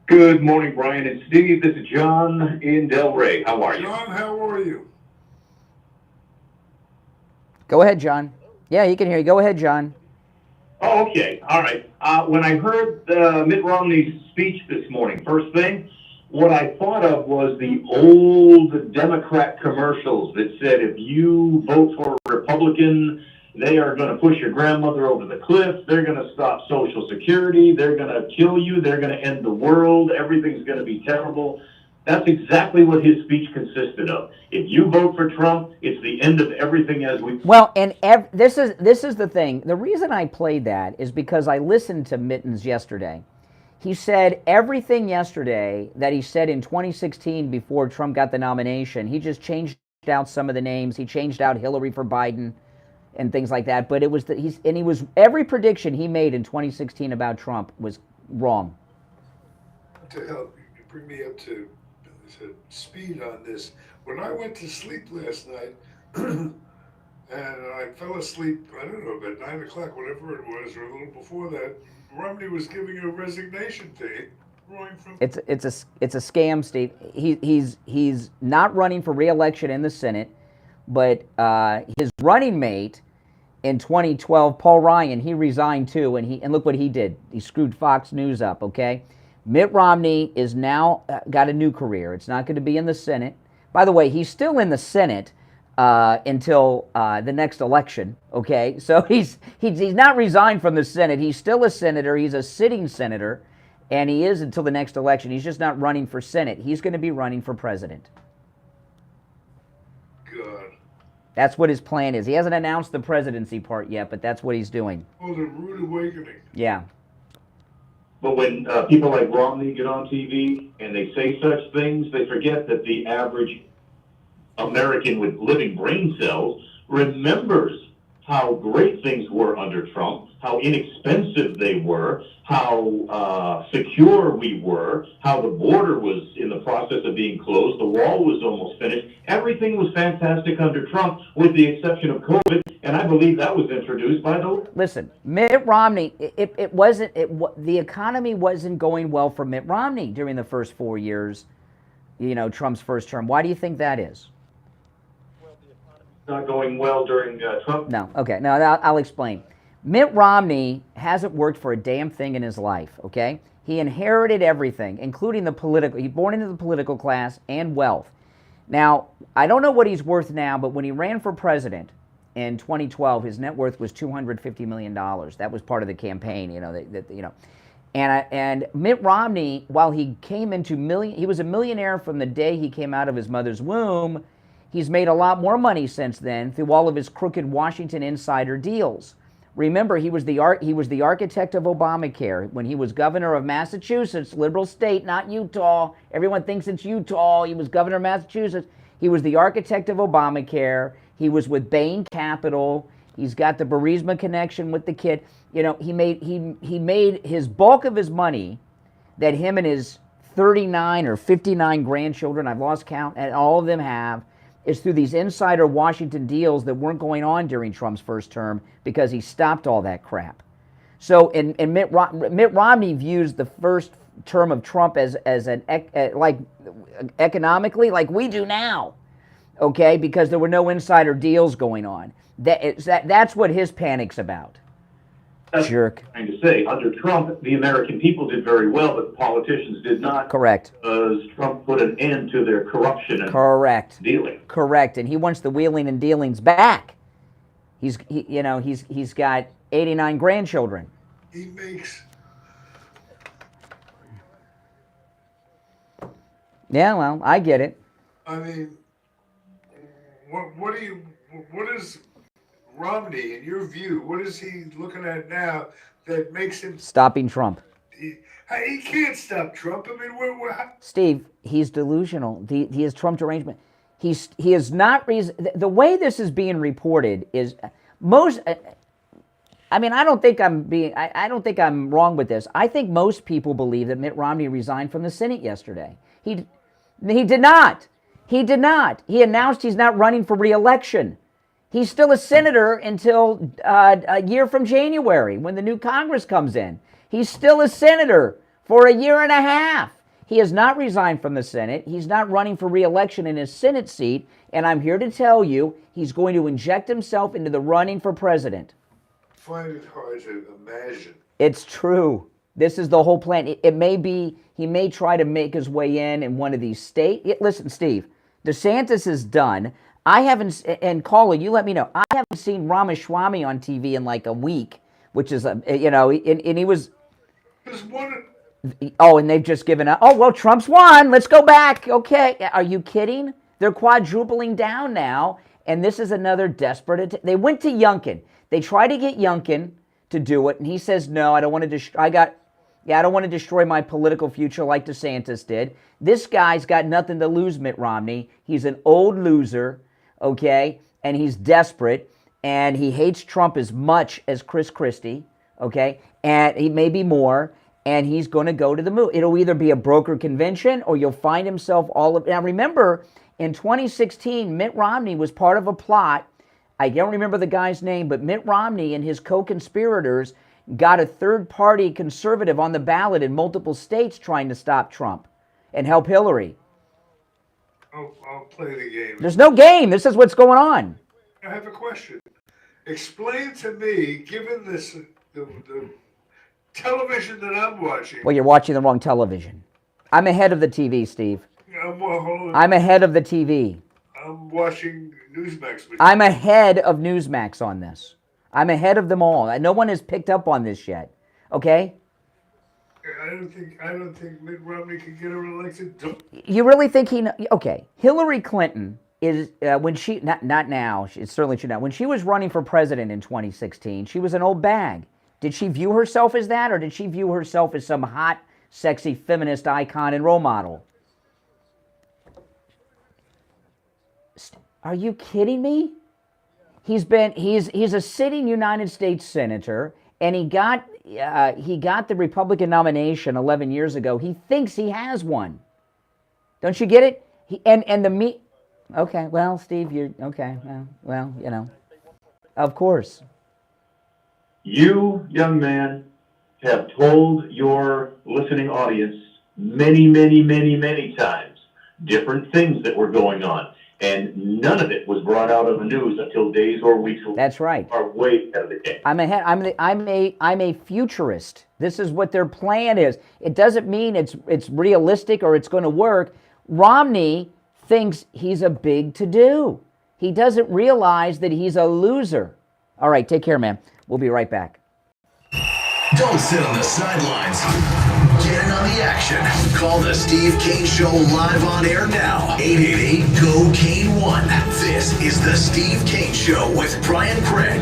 Good morning, Brian and Steve. This is John in Delray. How are you? John, how are you? Go ahead, John. Yeah, he can hear you. Go ahead, John. Oh, okay. All right. When I heard Mitt Romney's speech this morning, first thing, what I thought of was the old Democrat commercials that said if you vote for a Republican, they are going to push your grandmother over the cliff. They're going to stop Social Security. They're going to kill you. They're going to end the world. Everything's going to be terrible. That's exactly what his speech consisted of. If you vote for Trump, it's the end of everything as we... Well, and this is the thing. The reason I played that is because I listened to Mittens yesterday. He said everything yesterday that he said in 2016 before Trump got the nomination. He just changed out some of the names. He changed out Hillary for Biden and things like that. But it was every prediction he made in 2016 about Trump was wrong. To help you bring me up to speed on this. When I went to sleep last night, and I fell asleep, I don't know, about 9 o'clock, whatever it was, or a little before that, Romney was giving a resignation date. It's a scam, Steve. He's not running for re-election in the Senate, but his running mate in 2012, Paul Ryan, he resigned too, and look what he did. He screwed Fox News up. Okay. Mitt Romney is now got a new career. It's not going to be in the Senate. By the way, he's still in the Senate until the next election. Okay, so he's not resigned from the Senate. He's still a senator. He's a sitting senator, and he is until the next election. He's just not running for Senate. He's going to be running for president. God. That's what his plan is. He hasn't announced the presidency part yet, but that's what he's doing. Oh, the rude awakening. Yeah. But when people like Romney get on TV and they say such things, they forget that the average American with living brain cells remembers how great things were under Trump, how inexpensive they were, how secure we were, how the border was in the process of being closed, the wall was almost finished. Everything was fantastic under Trump, with the exception of COVID, and I believe that was introduced by the... Listen, Mitt Romney, the economy wasn't going well for Mitt Romney during the first 4 years, Trump's first term. Why do you think that is? Not going well during Trump. No, okay. No, I'll explain. Mitt Romney hasn't worked for a damn thing in his life, okay? He inherited everything, including the political. He's born into the political class and wealth. Now, I don't know what he's worth now, but when he ran for president in 2012, his net worth was $250 million. That was part of the campaign, And Mitt Romney, while he came into he was a millionaire from the day he came out of his mother's womb. He's made a lot more money since then through all of his crooked Washington insider deals. Remember, he was the architect of Obamacare when he was governor of Massachusetts, liberal state, not Utah. Everyone thinks it's Utah. He was governor of Massachusetts. He was the architect of Obamacare. He was with Bain Capital. He's got the Burisma connection with the kid. He made his bulk of his money that him and his 39 or 59 grandchildren, I've lost count, and all of them have, is through these insider Washington deals that weren't going on during Trump's first term because he stopped all that crap. So, and Mitt Romney views the first term of Trump as like economically like we do now, okay? Because there were no insider deals going on. That's what his panic's about. That's Jerk. What I'm trying to say. Under Trump, the American people did very well, but the politicians did not. Correct. Because Trump put an end to their corruption and dealing. Correct. And he wants the wheeling and dealings back. He's got 89 grandchildren. He makes. Yeah, well, I get it. I mean, what is Romney, in your view, what is he looking at now that makes him stopping Trump? He can't stop Trump. I mean, Steve, he's delusional. He has Trump derangement. He is not the way this is being reported is most. I mean, I don't think I'm wrong with this. I think most people believe that Mitt Romney resigned from the Senate yesterday. He did not. He did not. He announced he's not running for re-election. He's still a senator until a year from January when the new Congress comes in. He's still a senator for a year and a half. He has not resigned from the Senate. He's not running for re-election in his Senate seat. And I'm here to tell you, he's going to inject himself into the running for president. I find it hard to imagine. It's true. This is the whole plan. It may be, he may try to make his way in one of these states. Listen, Steve, DeSantis is done. I haven't, and Caller, you let me know. I haven't seen Ramaswamy on TV in like a week, which is, and he was. Oh, and they've just given up. Oh, well, Trump's won. Let's go back. Okay. Are you kidding? They're quadrupling down now, and this is another desperate. They went to Youngkin. They tried to get Youngkin to do it, and he says, no, I don't want to I don't want to destroy my political future like DeSantis did. This guy's got nothing to lose, Mitt Romney. He's an old loser. Okay, and he's desperate, and he hates Trump as much as Chris Christie, okay, and he may be more, and he's going to go to the moon. It'll either be a broker convention or you'll find himself Now, remember, in 2016, Mitt Romney was part of a plot. I don't remember the guy's name, but Mitt Romney and his co-conspirators got a third-party conservative on the ballot in multiple states trying to stop Trump and help Hillary. I'll play the game. There's no game. This is what's going on. I have a question. Explain to me, given this the television that I'm watching. Well, you're watching the wrong television. I'm ahead of the TV, Steve. Hold on. I'm ahead of the TV. I'm watching Newsmax. I'm ahead of Newsmax on this. I'm ahead of them all. No one has picked up on this yet. Okay? I don't think Mitt Romney can get her elected. You really think okay, Hillary Clinton is, when she, not now, it's certainly true now, when she was running for president in 2016, she was an old bag. Did she view herself as that, or did she view herself as some hot, sexy feminist icon and role model? Are you kidding me? He's a sitting United States senator, and he got the Republican nomination 11 years ago. He thinks he has one. Don't you get it? Okay, well, Steve, you're okay. Well, of course. You, young man, have told your listening audience many, many, many, many times different things that were going on. And none of it was brought out on the news until days or weeks. That's right. Are way ahead of the game. I'm ahead. I'm a futurist. This is what their plan is. It doesn't mean it's realistic or it's going to work. Romney thinks he's a big to-do. He doesn't realize that he's a loser. All right, take care, man. We'll be right back. Don't sit on the sidelines. Get in on the action. Call the Steve Kane Show live on air now. 888-GO-KANE-1. This is the Steve Kane Show with Brian Craig.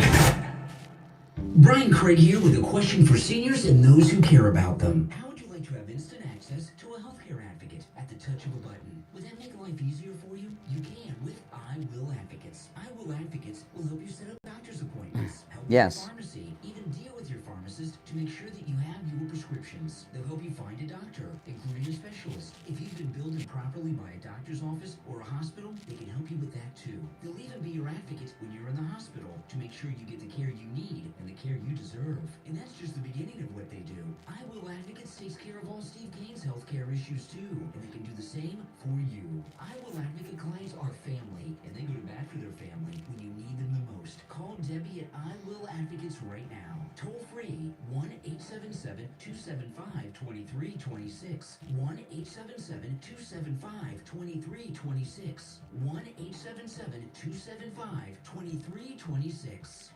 Brian Craig here with a question for seniors and those who care about them. How would you like to have instant access to a healthcare advocate at the touch of a button? Would that make life easier for you? You can with I Will Advocates. I Will Advocates will help you set up doctor's appointments, help with your pharmacy, even deal with your pharmacist to make sure that you have your prescriptions. They'll help you find a doctor, including a specialist. If you've been billed improperly by a doctor's office or a hospital, they can help you with that too. They'll even be your advocate when you're in the hospital to make sure you get the care you need and the care you deserve. And that's just the beginning of what they do. I Will Advocates takes care of all Steve Kane's healthcare issues too, and they can do the same for you. I Will Advocate clients are family, and they go to bat for their family when you need them the most. Call Debbie at I Will Advocates right now. Toll free 1-877-275-2326. 1-877-275-2326. 1-877-275-2326.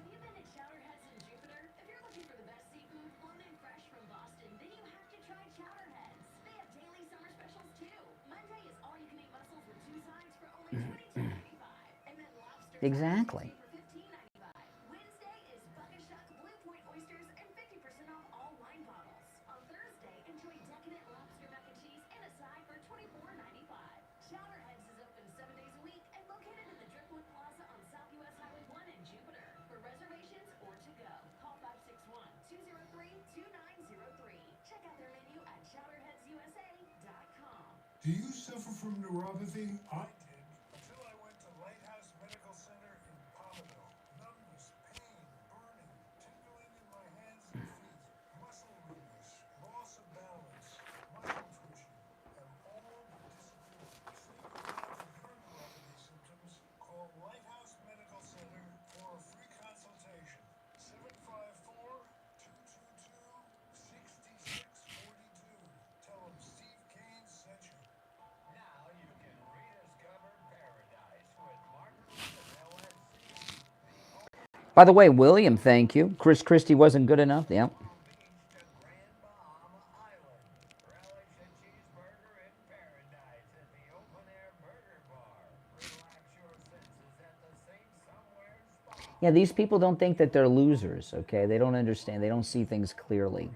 Exactly. Do you suffer from neuropathy? I did, until I went to Lighthouse Medical Center in Palmdale. Numbness, pain, burning, tingling in my hands and feet, muscle weakness, loss of balance, muscle twitching, and all disappeared. So if you have your neuropathy symptoms, call Lighthouse Medical Center for a free consultation. 754-222-6642. Tell them Steve Kane sent you. Now you can rediscover paradise with Margarita LLC. By the way, William, thank you. Chris Christie wasn't good enough. Yeah. Yeah, these people don't think that they're losers, okay? They don't understand. They don't see things clearly.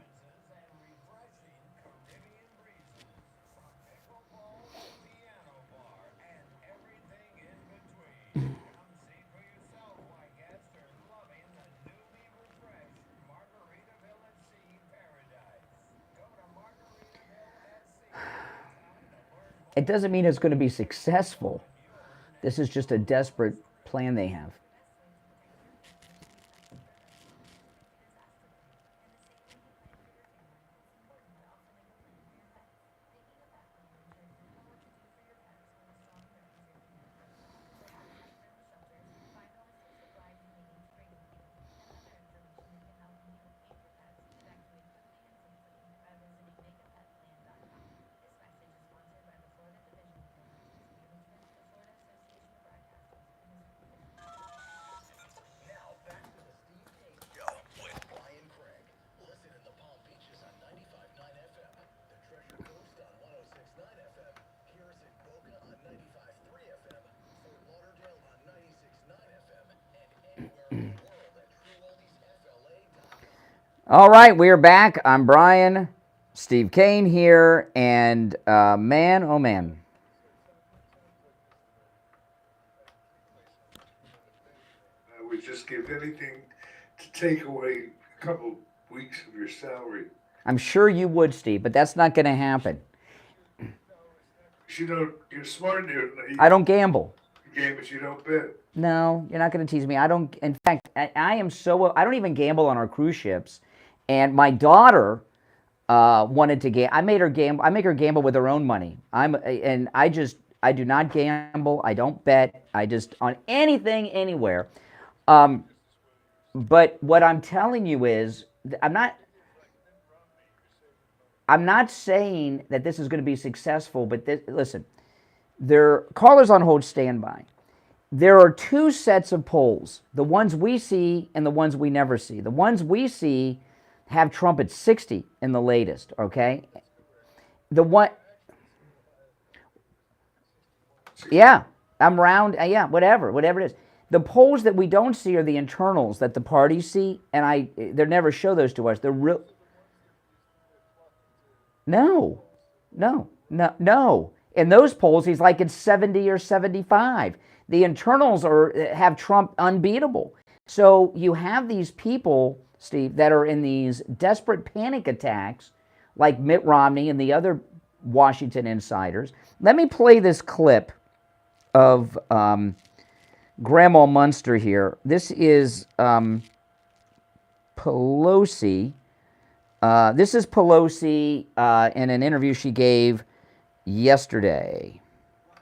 It doesn't mean it's going to be successful. This is just a desperate plan they have. All right, we're back. I'm Brian, Steve Kane here, and man, oh man. I would just give anything to take away a couple weeks of your salary. I'm sure you would, Steve, but that's not going to happen. You don't, you're smart. I don't gamble. You game, but you don't bet. No, you're not going to tease me. I don't. In fact, I am so. I don't even gamble on our cruise ships. And my daughter wanted to gamble. I made her gamble. I make her gamble with her own money. I do not gamble. I don't bet. I just on anything, anywhere. But what I'm telling you is, I'm not saying that this is going to be successful. But listen, callers on hold, standby. There are two sets of polls, the ones we see and the ones we never see. The ones we see have Trump at 60 in the latest, okay? The one, yeah, I'm round, yeah, whatever it is. The polls that we don't see are the internals that the parties see, and they never show those to us. They're real. No. In those polls, he's like at 70 or 75. The internals have Trump unbeatable. So you have these people, Steve, that are in these desperate panic attacks, like Mitt Romney and the other Washington insiders. Let me play this clip of Grandma Munster here. This is Pelosi. This is Pelosi in an interview she gave yesterday.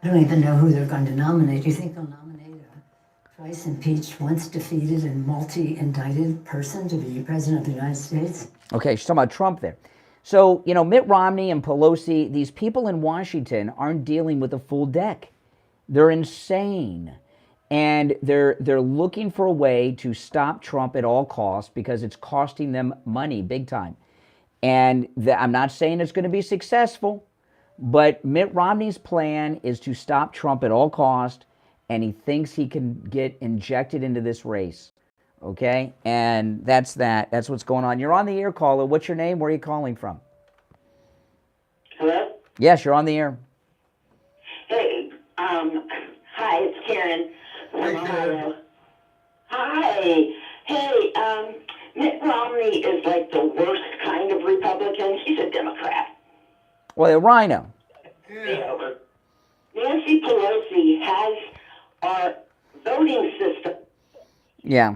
I don't even know who they're going to nominate. Do you think they'll nominate a twice impeached, once defeated, and multi-indicted person to be president of the United States? Okay, she's talking about Trump there. So, Mitt Romney and Pelosi, these people in Washington aren't dealing with a full deck. They're insane. And they're looking for a way to stop Trump at all costs because it's costing them money big time. And I'm not saying it's going to be successful, but Mitt Romney's plan is to stop Trump at all cost, and he thinks he can get injected into this race. Okay? And that's that. That's what's going on. You're on the air, caller. What's your name? Where are you calling from? Hello? Yes, you're on the air. Hey, hi, it's Karen from Ohio. Hi. Hey, Mitt Romney is like the worst kind of Republican. He's a Democrat. Well, a rhino. Yeah. Nancy Pelosi has our voting system. Yeah.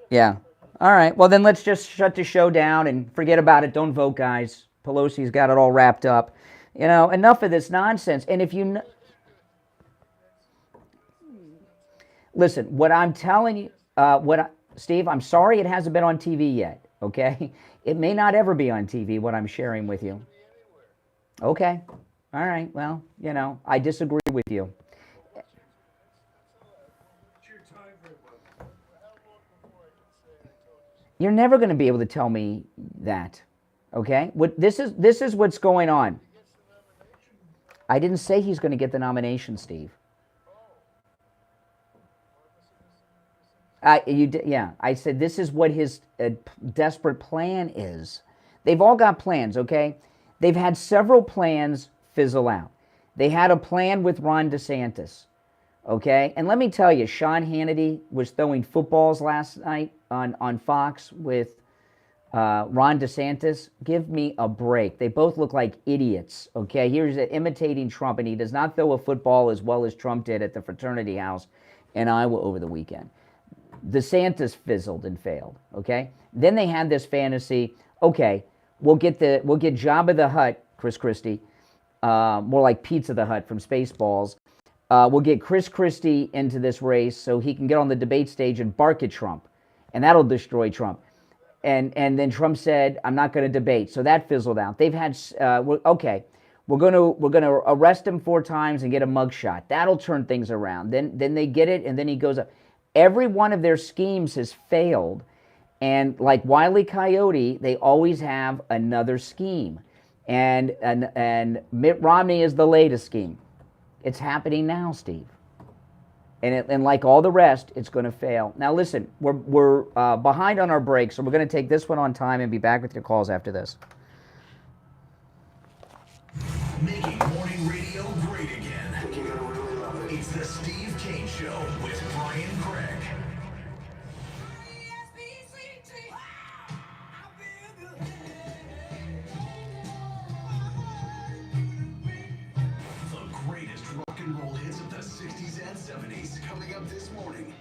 Yeah. All right. Well, then let's just shut the show down and forget about it. Don't vote, guys. Pelosi's got it all wrapped up. Enough of this nonsense. And if you... Listen, what I'm telling you... Steve, I'm sorry it hasn't been on TV yet, okay? It may not ever be on TV, what I'm sharing with you. Okay. All right. Well, I disagree with you. You're never going to be able to tell me that, okay? This is what's going on. I didn't say he's going to get the nomination, Steve. I said this is what his desperate plan is. They've all got plans, okay? They've had several plans fizzle out. They had a plan with Ron DeSantis, okay? And let me tell you, Sean Hannity was throwing footballs last night on Fox with Ron DeSantis. Give me a break. They both look like idiots, okay? Here's imitating Trump, and he does not throw a football as well as Trump did at the fraternity house in Iowa over the weekend. DeSantis fizzled and failed, okay? Then they had this fantasy, okay, we'll get Jabba the Hutt, Chris Christie, more like Pizza the Hutt from Spaceballs. We'll get Chris Christie into this race so he can get on the debate stage and bark at Trump, and that'll destroy Trump. And then Trump said, I'm not going to debate, so that fizzled out. They've had, okay, we're going to arrest him 4 times and get a mugshot. That'll turn things around. Then they get it, and then he goes up. Every one of their schemes has failed, and like Wile E. Coyote, they always have another scheme. And Mitt Romney is the latest scheme. It's happening now, Steve. And like all the rest, it's going to fail. Now listen, we're behind on our break, so we're going to take this one on time and be back with your calls after this. Making morning radio great again. It's the Steve Kane Show with Brian Craig. The greatest rock and roll hits of the 60s and 70s coming up this morning.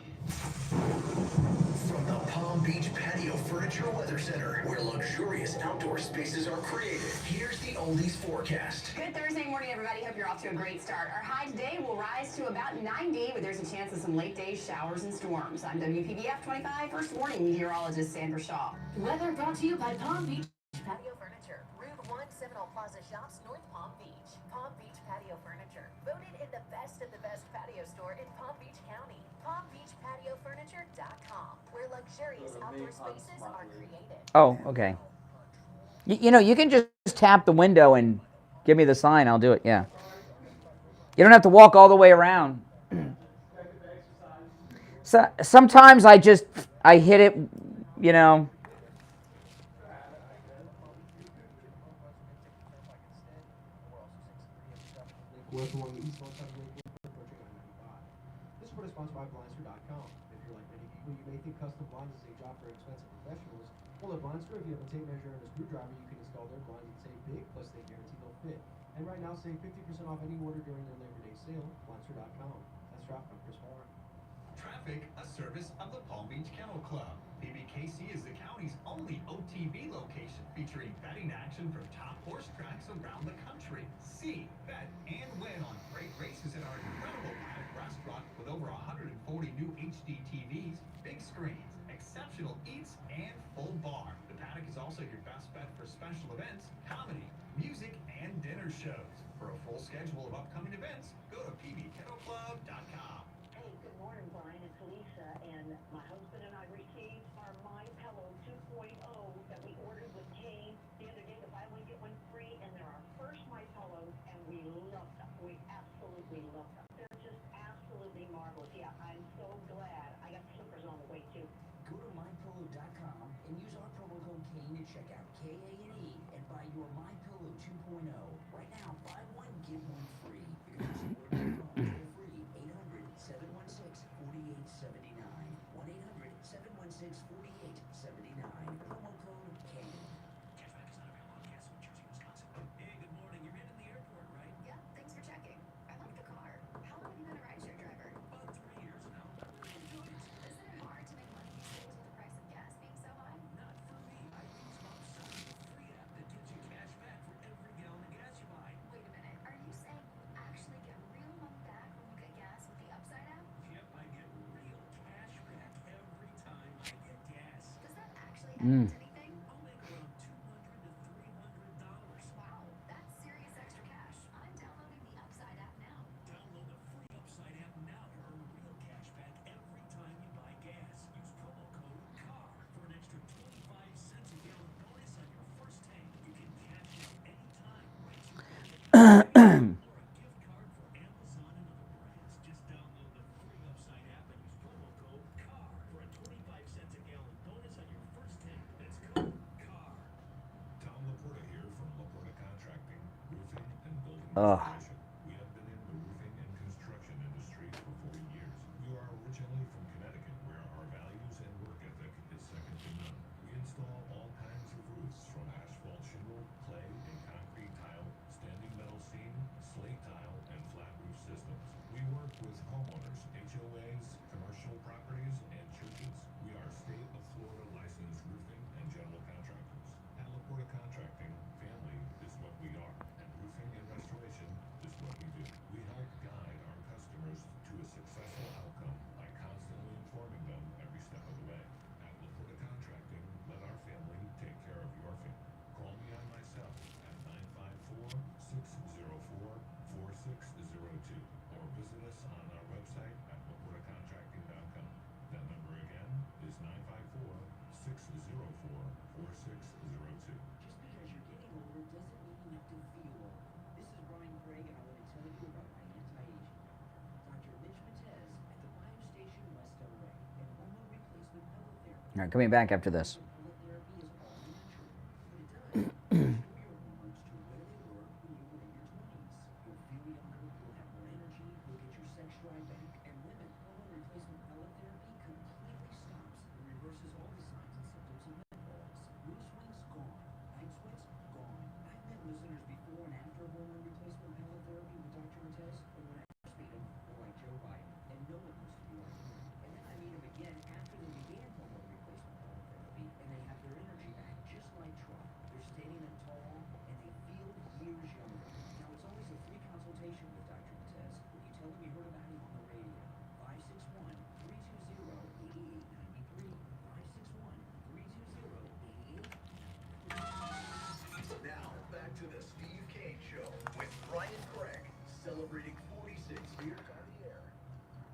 From the Palm Beach Patio Furniture Weather Center, where luxurious outdoor spaces are created, here's the oldies forecast. Good Thursday morning, everybody. Hope you're off to a great start. Our high today will rise to about 90, but there's a chance of some late day showers and storms. I'm WPBF 25 First Warning meteorologist Sandra Shaw. Weather brought to you by Palm Beach Patio Furniture. Seminole Plaza Shops, North Palm Beach. Palm Beach Patio Furniture, voted in the best of the best patio store in Palm Beach County. PalmBeachPatioFurniture.com, where luxurious outdoor spaces are created. Oh, okay. You know, you can just tap the window and give me the sign. I'll do it. Yeah. You don't have to walk all the way around. So sometimes I hit it, you know. Worth along the eastbound side of Lakewood, approaching I-95. This report is sponsored by Blinds.com. If you're like many people, you may think custom blinds is a job for expensive professionals. Well, at Blinds, if you have a tape measure and a screwdriver, you can install their blinds and save big, plus they guarantee they'll fit. And right now, save 50% off any order during their Labor Day sale. Blinds.com. That's traffic. I'm Chris Moore. Traffic, a service of the Palm Beach Kennel Club. PBKC is the county's only OTB location, featuring betting action from top horse tracks around the country. See, bet, and win on great races at our incredible Paddock restaurant with over 140 new HD TVs, big screens, exceptional eats, and full bar. The Paddock is also your best bet for special events, comedy, music, and dinner shows. For a full schedule of upcoming events, go to pbkennelclub.com. Hey, good morning, Brian. It's Lisa, and my husband and I received our My Pillow 2.0 that we ordered with Kane the other day, the buy one get one free, and they're our first My Pillows, and we love them. We absolutely love them. They're just absolutely marvelous. Yeah, I'm so glad. I got slippers on the way too. Go to mypillow.com and use our promo code Kane at checkout, K-A-N-E, and buy your My Pillow 2.0. Right now, buy one, get one free. Because it's free. 800-716-4879. 1-800-716-4879. Promo code Kane. Cashback is not available on gas in New Jersey, Wisconsin. Hey, good morning. You're heading to the airport, right? Yeah, thanks for checking. I like the car. How long have you been a rideshare driver? About 3 years now. Really enjoy it. Isn't it hard to make money these days with the price of gas being so high? Not for me. I use Upside, the free app that gives you cash back for every gallon of gas you buy. Wait a minute. Are you saying you actually get real money back when you get gas with the Upside app? Yep, I get real cash back every time I get gas. Does that actually add up to anything? I'll make around $200 to $300. Wow, that's serious extra cash. I'm downloading the Upside app now. Download the free Upside app now to earn real cash back every time you buy gas. Use promo code CAR for an extra 25 cents a gallon bonus on your first tank. You can cash out anytime. Right to your or a gift card for Amazon and other brands. Just download the free Upside app and use promo code CAR for a 25 cents a gallon bonus on your first tank. That's code CAR. Tom Laporta here from Laporta Contracting, Roofing and Building Restoration. We have been in the roofing and construction industry for 40 years. We are originally from Connecticut, where our values and work ethic is second to none. We install all kinds of roofs, from asphalt shingle, clay and concrete tile, standing metal seam, slate tile, and flat roof systems. We work with homeowners, HOAs, commercial properties, and churches. We are state of Florida licensed roofing and general contractors. At Laporta Contracting, family is what we are, and roofing and restoration is what we do. We help guide our customers to a successful outcome by constantly informing them every step of the way. At Laporta Contracting, let our family take care of your family. Call me on my cell at 954-604-4602 or visit us on our website at laportacontracting.com. That number again is 954-604-4602. Just because you're getting older doesn't mean you have to feel old. This is Brian Craig, and I want to tell you about my anti-aging. Dr. Mitch Matez at the Biostation West LA and hormone replacement pellet therapy. All right, coming back after this. Pellet therapy is all natural, but it does restore your hormones to where they were when you were in your 20s. You'll feel younger, you'll have more energy, you'll get your sex drive back, and women, hormone replacement pellet therapy completely stops and reverses all the signs and symptoms of menopause. Mood swings gone, night sweats gone. I've met listeners before and after hormone replacement pellet therapy with Dr. Matez, and when I first meet them, they're like Joe Biden, and no one used to be like him. And then I meet them again after they began hormone replacement pellet therapy, and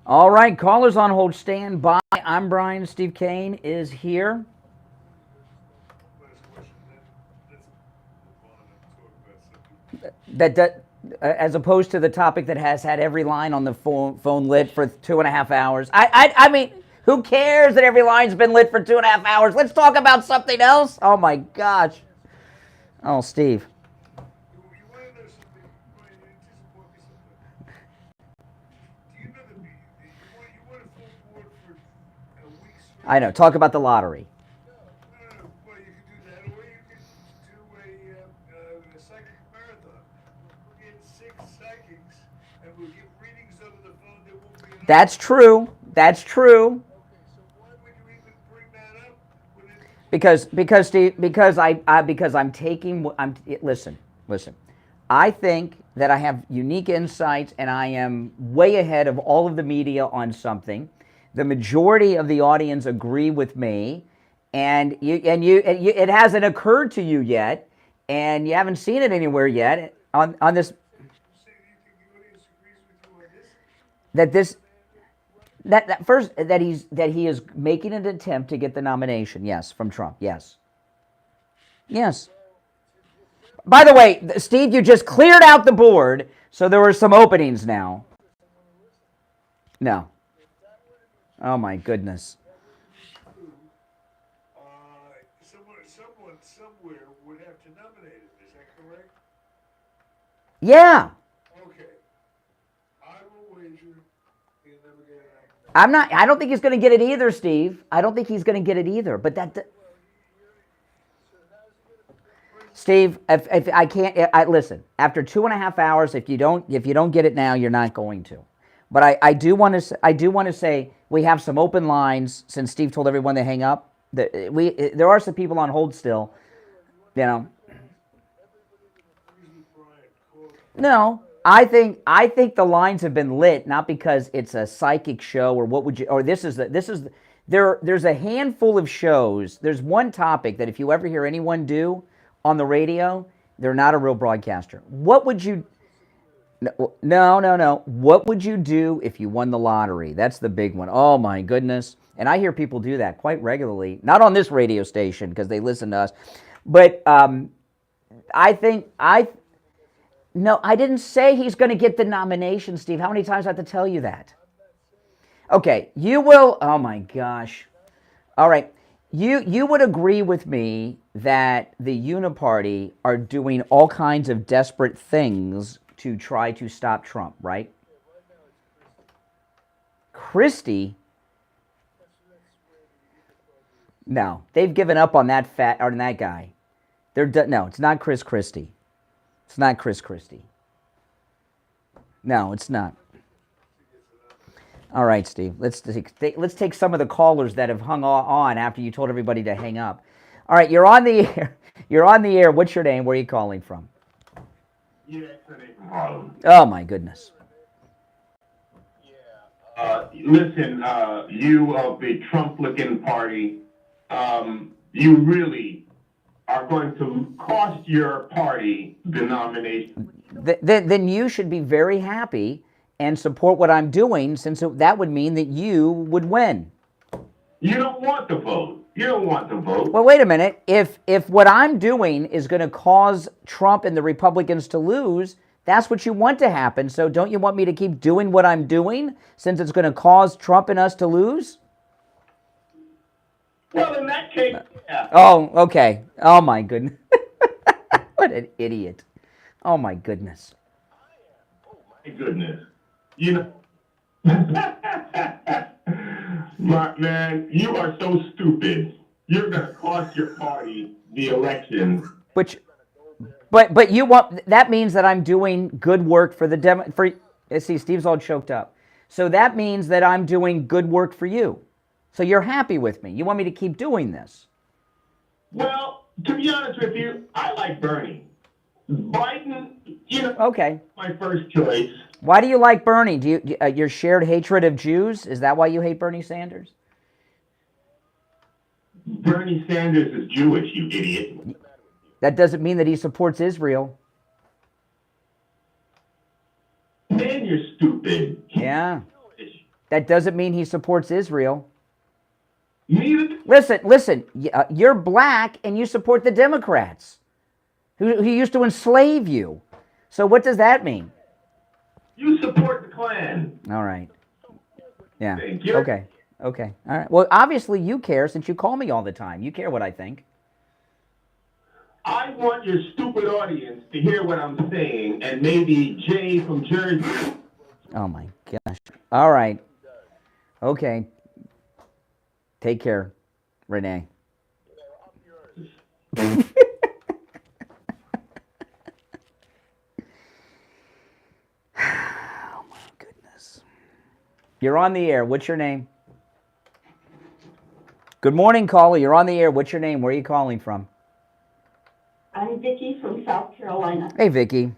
All right, callers on hold, stand by. I'm Brian. Steve Kane is here. That as opposed to the topic that has had every line on the phone lit for 2.5 hours. I mean, who cares that every line's been lit for 2.5 hours? Let's talk about something else. Oh my gosh. Oh, Steve. I know. Talk about the lottery. That's true. That's true. Because Steve, because I'm taking. Listen. I think that I have unique insights, and I am way ahead of all of the media on something. The majority of the audience agree with me, and it hasn't occurred to you yet, and you haven't seen it anywhere yet on this. That he is making an attempt to get the nomination. Yes, from Trump. Yes. By the way, Steve, you just cleared out the board, so there were some openings now. No. Oh my goodness. Someone somewhere would have to nominate him. Is that correct? Yeah. Okay. I will wager he'll never get it. I don't think he's going to get it either, Steve. I don't think he's going to get it either. But that. Steve, if I can't, listen. After 2.5 hours, if you don't get it now, you're not going to. But I do want to say we have some open lines since Steve told everyone to hang up. There are some people on hold still. You know. No, I think the lines have been lit not because it's a psychic show there's a handful of shows. There's one topic that if you ever hear anyone do on the radio, they're not a real broadcaster. What would you? No. What would you do if you won the lottery? That's the big one. Oh my goodness. And I hear people do that quite regularly. Not on this radio station because they listen to us. But I didn't say he's going to get the nomination, Steve. How many times do I have to tell you that? Okay, you will. Oh my gosh. All right. You would agree with me that the Uniparty are doing all kinds of desperate things to try to stop Trump, right? Christie? No, they've given up on that guy. No, it's not Chris Christie. It's not Chris Christie. No, it's not. All right, Steve. Let's take some of the callers that have hung on after you told everybody to hang up. All right, you're on the air. You're on the air. What's your name? Where are you calling from? Oh my goodness. Listen, you of the Trump-looking party, you really are going to cost your party the nomination. Then you should be very happy and support what I'm doing, since that would mean that you would win. You don't want to vote. You don't want to vote. Well, wait a minute. If what I'm doing is going to cause Trump and the Republicans to lose, that's what you want to happen. So don't you want me to keep doing what I'm doing since it's going to cause Trump and us to lose? Well, in that case, yeah. Oh, okay. Oh, my goodness. What an idiot. Oh, my goodness. My goodness. You know, man, you are so stupid. You're going to cost your party the election. But you want, that means that I'm doing good work for the see, Steve's all choked up. So that means that I'm doing good work for you. So you're happy with me. You want me to keep doing this. Well, to be honest with you, I like Bernie. Biden, okay, my first choice. Why do you like Bernie? Do you your shared hatred of Jews? Is that why you hate Bernie Sanders? Bernie Sanders is Jewish, you idiot. That doesn't mean that he supports Israel. Man, you're stupid. Yeah. That doesn't mean he supports Israel. Listen. You're black and you support the Democrats, who used to enslave you. So what does that mean? You support the Klan. All right. Yeah. Thank you. Okay. All right. Well, obviously you care since you call me all the time. You care what I think. I want your stupid audience to hear what I'm saying, and maybe Jay from Jersey. Oh my gosh. All right. Okay. Take care, Renee. Oh my goodness. You're on the air. What's your name? Good morning, caller. You're on the air. What's your name? Where are you calling from? I'm Vicki from South Carolina. Hey, Vicki.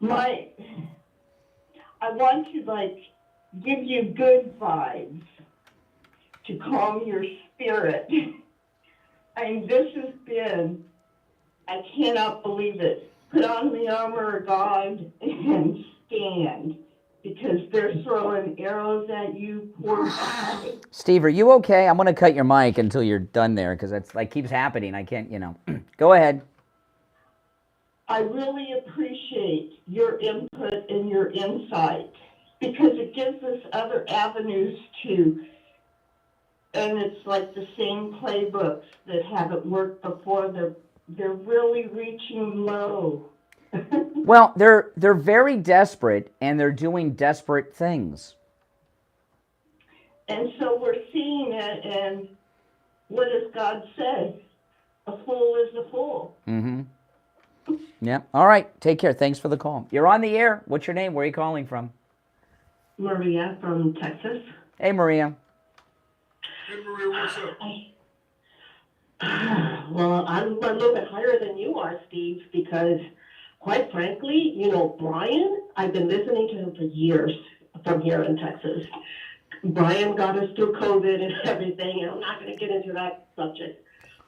I want to give you good vibes to calm your spirit. I mean, this has been, I cannot believe it. Put on the armor of God and stand, because they're throwing arrows at you, poor guy. Steve, are you okay? I'm going to cut your mic until you're done there, because that's keeps happening. I can't, Go ahead. I really appreciate your input and your insight, because it gives us other avenues to, and it's like the same playbooks that haven't worked before. They're really reaching low. Well, they're very desperate, and they're doing desperate things. And so we're seeing it, and what does God say? A fool is a fool. Mm-hmm. Yeah. All right. Take care. Thanks for the call. You're on the air. What's your name? Where are you calling from? Maria from Texas. Hey, Maria. Hey, Maria, what's up? Well, I'm a little bit higher than you are, Steve, because quite frankly, Brian, I've been listening to him for years from here in Texas. Brian got us through COVID and everything, and I'm not going to get into that subject.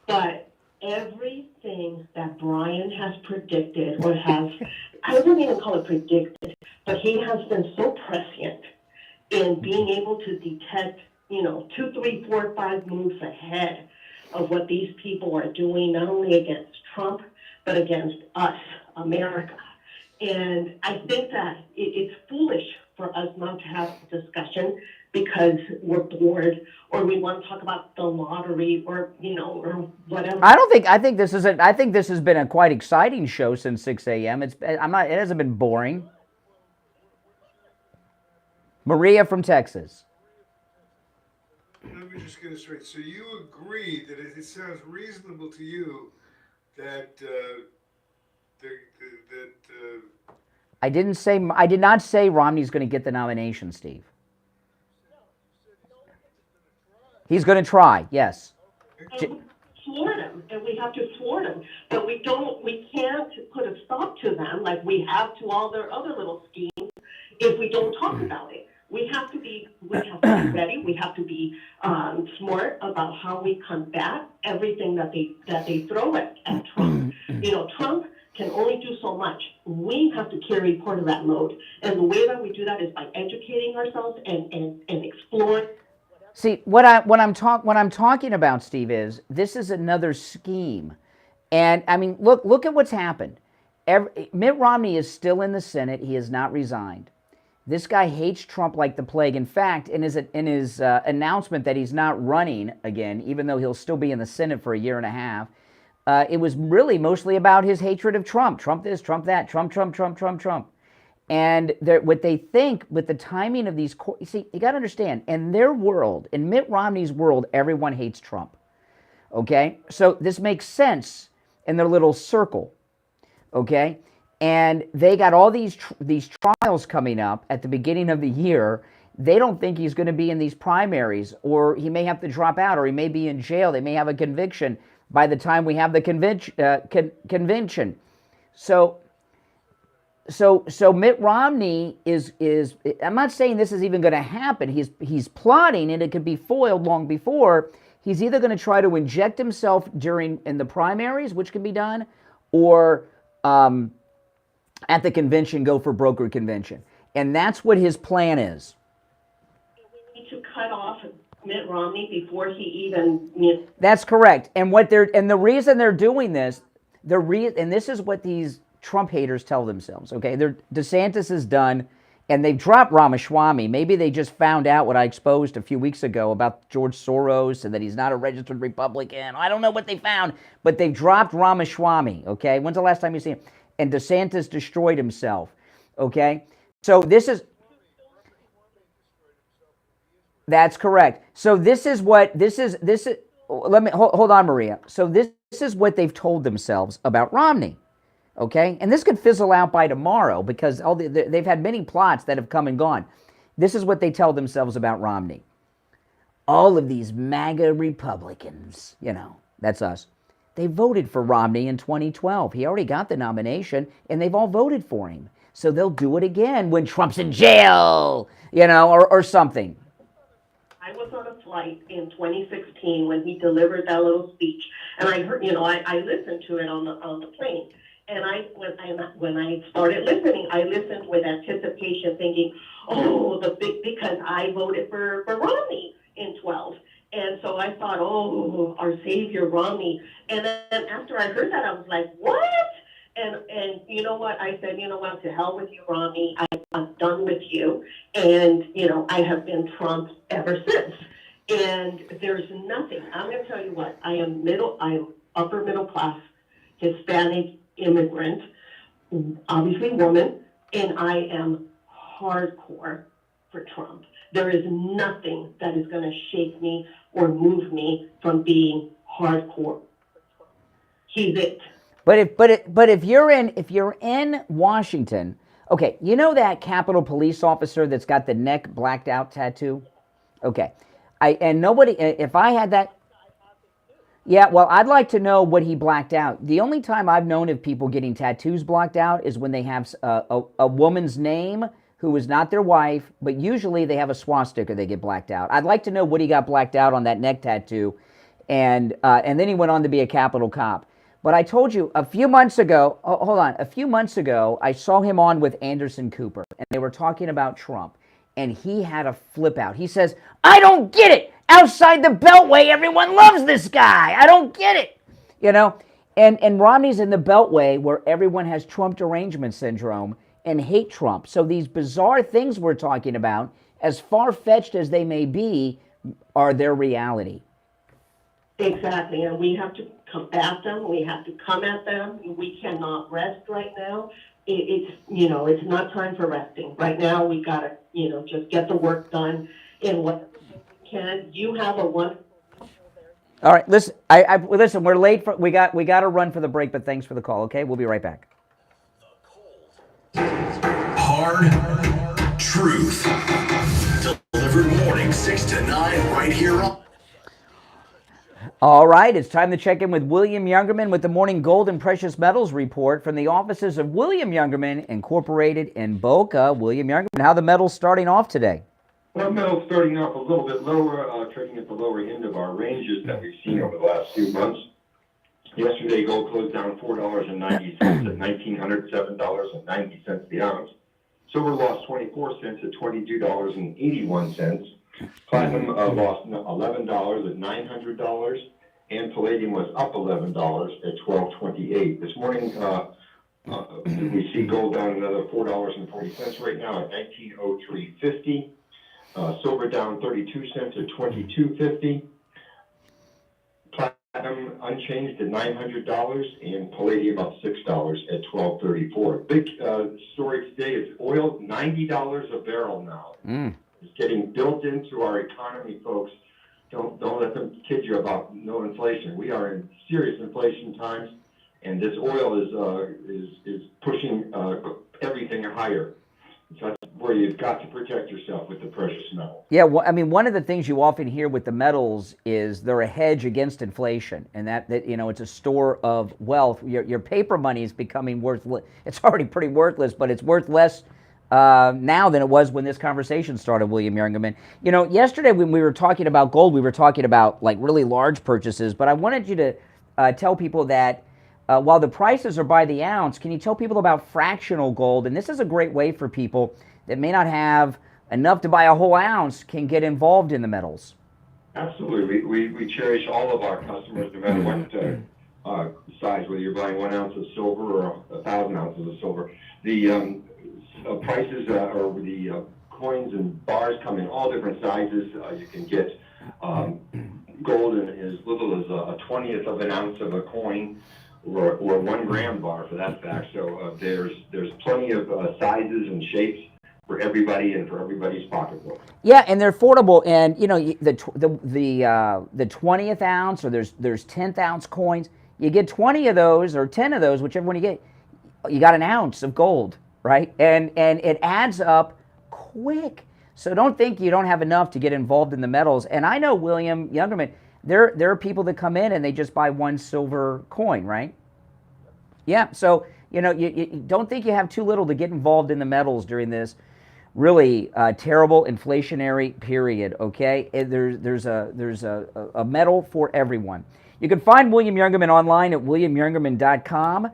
But everything that Brian has predicted, I wouldn't even call it predicted, but he has been so prescient in being able to detect, 2, 3, 4, 5 moves ahead of what these people are doing, not only against Trump, but against us, America. And I think that it's foolish for us not to have a discussion because we're bored or we want to talk about the lottery or whatever. I think this has been a quite exciting show since 6 a.m. It hasn't been boring. Maria from Texas. Let me just get it straight. So you agree that it sounds reasonable to you that I did not say Romney's going to get the nomination, Steve. He's going to try, yes. Thwart him, and we have to thwart him, but we can't put a stop to them like we have to all their other little schemes if we don't talk about it. We have to be ready. We have to be smart about how we combat everything that they throw at Trump. Trump can only do so much. We have to carry part of that load, and the way that we do that is by educating ourselves and exploring. See, what I'm talking about, Steve, is this is another scheme, and I mean, look at what's happened. Mitt Romney is still in the Senate. He has not resigned. This guy hates Trump like the plague. In fact, in his announcement that he's not running again, even though he'll still be in the Senate for a year and a half, it was really mostly about his hatred of Trump. Trump this, Trump that, Trump. And what they think with the timing of these, you see, you got to understand, in their world, in Mitt Romney's world, everyone hates Trump. Okay? So this makes sense in their little circle. Okay? And they got all these trials coming up at the beginning of the year. They don't think he's going to be in these primaries, or he may have to drop out, or he may be in jail. They may have a conviction by the time we have the convention. So Mitt Romney is I'm not saying this is even going to happen. He's plotting, and it could be foiled long before. He's either going to try to inject himself in the primaries, which can be done, or at the convention, go for brokered convention. And that's what his plan is. We need to cut off Mitt Romney before he even... That's correct. And the reason they're doing this, and this is what these Trump haters tell themselves, okay? DeSantis is done, and they've dropped Ramaswamy. Maybe they just found out what I exposed a few weeks ago about George Soros and that he's not a registered Republican. I don't know what they found, but they've dropped Ramaswamy, okay? When's the last time you seen him? And DeSantis destroyed himself, okay? So this is... That's correct. So this is let me hold on, Maria. So this is what they've told themselves about Romney, okay? And this could fizzle out by tomorrow because they've had many plots that have come and gone. This is what they tell themselves about Romney. All of these MAGA Republicans, that's us. They voted for Romney in 2012. He already got the nomination, and they've all voted for him. So they'll do it again when Trump's in jail, or something. I was on a flight in 2016 when he delivered that little speech, and I heard, I listened to it on the plane. And when I started listening, I listened with anticipation, thinking, because I voted for Romney in 12. And so I thought, our savior Romney. And then after I heard that, I was like, what? And you know what? I said, to hell with you, Romney. I'm done with you. And, I have been Trump ever since. And there's nothing. I'm going to tell you what. I'm upper middle class, Hispanic immigrant, obviously woman, and I am hardcore for Trump. There is nothing that is going to shake me or move me from being hardcore. He's it. But if you're in Washington, okay, that Capitol Police officer that's got the neck blacked out tattoo? Okay. If I had that, yeah, well, I'd like to know what he blacked out. The only time I've known of people getting tattoos blocked out is when they have a woman's name who is not their wife, but usually they have a swastika they get blacked out. I'd like to know what he got blacked out on that neck tattoo, and then he went on to be a Capitol cop. But I told you a few months ago, I saw him on with Anderson Cooper, and they were talking about Trump, and he had a flip out. He says, I don't get it. Outside the Beltway, everyone loves this guy. I don't get it. And Romney's in the Beltway where everyone has Trump derangement syndrome and hate Trump. So these bizarre things we're talking about, as far-fetched as they may be, are their reality. Exactly, and we have to combat them. We have to come at them. We cannot rest right now. It's not time for resting. Right now, we gotta, just get the work done in what we can. You have a wonderful. All right, listen. Listen. We're late we got to run for the break, but thanks for the call. Okay, we'll be right back. Hard truth delivered morning 6 to 9 right here on. All right, it's time to check in with William Youngerman with the Morning Gold and Precious Metals Report from the offices of William Youngerman Incorporated in Boca. William Youngerman, how are the metals starting off today? Well, metal's starting off a little bit lower, trading at the lower end of our ranges that we've seen over the last few months. Yesterday, gold closed down $4.90 at $1,907.90 the ounce. Silver lost 24 cents at $22.81. Platinum lost $11 at $900, and palladium was up $11 at $12.28. This morning, we see gold down another $4.40 right now at $19.0350. Silver down 32 cents at $22.50. Platinum unchanged at $900, and palladium up $6 at $12.34. Big story today is oil, $90 a barrel now. It's getting built into our economy, folks. Don't let them kid you about no inflation. We are in serious inflation times, and this oil is pushing everything higher. So that's where you've got to protect yourself with the precious metal. Yeah, well, I mean, one of the things you often hear with the metals is they're a hedge against inflation, and that it's a store of wealth. Your paper money is becoming worthless. It's already pretty worthless, but it's worth less now than it was when this conversation started, William Youngerman. Yesterday when we were talking about gold, we were talking about like really large purchases, but I wanted you to tell people that while the prices are by the ounce, can you tell people about fractional gold? And this is a great way for people that may not have enough to buy a whole ounce can get involved in the metals. Absolutely. We cherish all of our customers, no matter what size, whether you're buying 1 ounce of silver or 1,000 ounces of silver. The prices or the coins and bars come in all different sizes. You can get gold in as little as a 20th of an ounce of a coin, or 1 gram bar for that fact. So there's plenty of sizes and shapes for everybody and for everybody's pocketbook. Yeah, and they're affordable. And you know, the 20th ounce, or there's 10th ounce coins. You get 20 of those or 10 of those, whichever one you get. You got an ounce of gold, right? And it adds up quick. So don't think you don't have enough to get involved in the metals. And I know, William Youngerman, there are people that come in and they just buy 1 silver coin, right? Yeah. So you know, you don't think you have too little to get involved in the metals during this really terrible inflationary period. Okay, there's a metal for everyone. You can find William Youngerman online at williamyoungerman.com,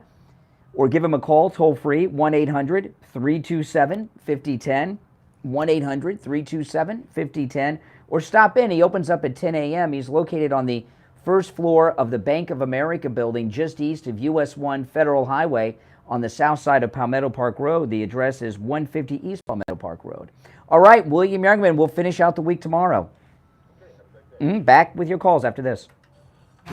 or give him a call toll free, 1-800-327-5010, 1-800-327-5010, or stop in. He opens up at 10 a.m. He's located on the first floor of the Bank of America building just east of US 1 Federal Highway on the south side of Palmetto Park Road. The address is 150 East Palmetto Park Road. All right, William Youngerman, we'll finish out the week tomorrow. Back with your calls after this.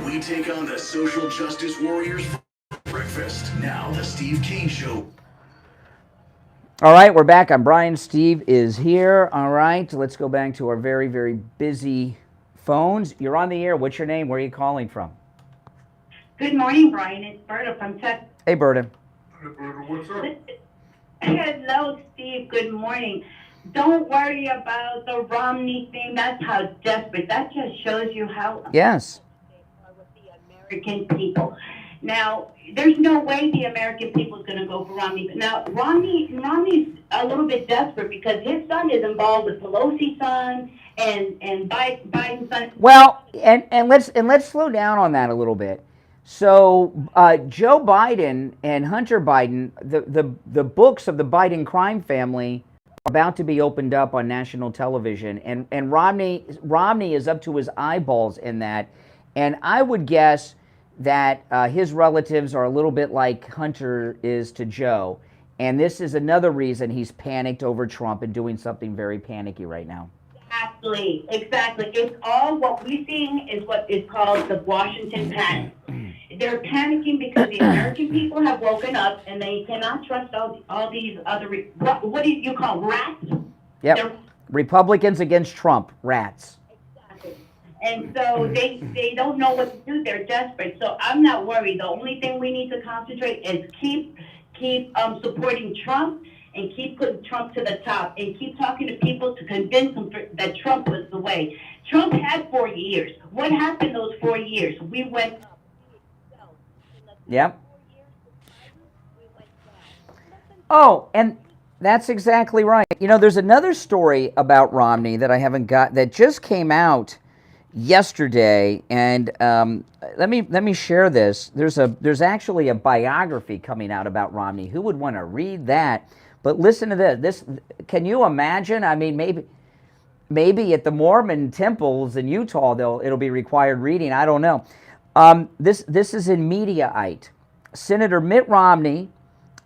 We take on the social justice warriors for breakfast. Now, the Steve Kane Show. All right, we're back. I'm Brian. Steve is here. All right, let's go back to our very, very busy phones. You're on the air. What's your name? Where are you calling from? Good morning, Brian. It's Berta from Texas. Hey, Berta. Hey, Berta, what's up? Hello, Steve. Good morning. Don't worry about the Romney thing. That's how desperate. That just shows you how Yes. with the American people. Now, there's no way the American people is going to go for Romney. Now, Romney's a little bit desperate because his son is involved with Pelosi's son and Biden's son. Well, and let's slow down on that a little bit. So Joe Biden and Hunter Biden, the books of the Biden crime family are about to be opened up on national television, and Romney is up to his eyeballs in that, and I would guess that his relatives are a little bit like Hunter is to Joe, and this is another reason he's panicked over Trump and doing something very panicky right now. Exactly. It's all what we're seeing is what is called the Washington panic. They're panicking because the American people have woken up and they cannot trust all these other, what do you call rats? Yep. Republicans against Trump, rats. Exactly. And so they don't know what to do. They're desperate. So I'm not worried. The only thing we need to concentrate is keep supporting Trump and keep putting Trump to the top and keep talking to people to convince them that Trump was the way. Trump had 4 years. What happened those 4 years? We went up. Yep. Oh, and that's exactly right. You know, there's another story about Romney that I haven't got, that just came out yesterday, and let me share this. There's actually a biography coming out about Romney. Who would want to read that? But listen to this. Can you imagine? I mean, maybe at the Mormon temples in Utah, it'll be required reading. I don't know. This is in Mediaite. Senator Mitt Romney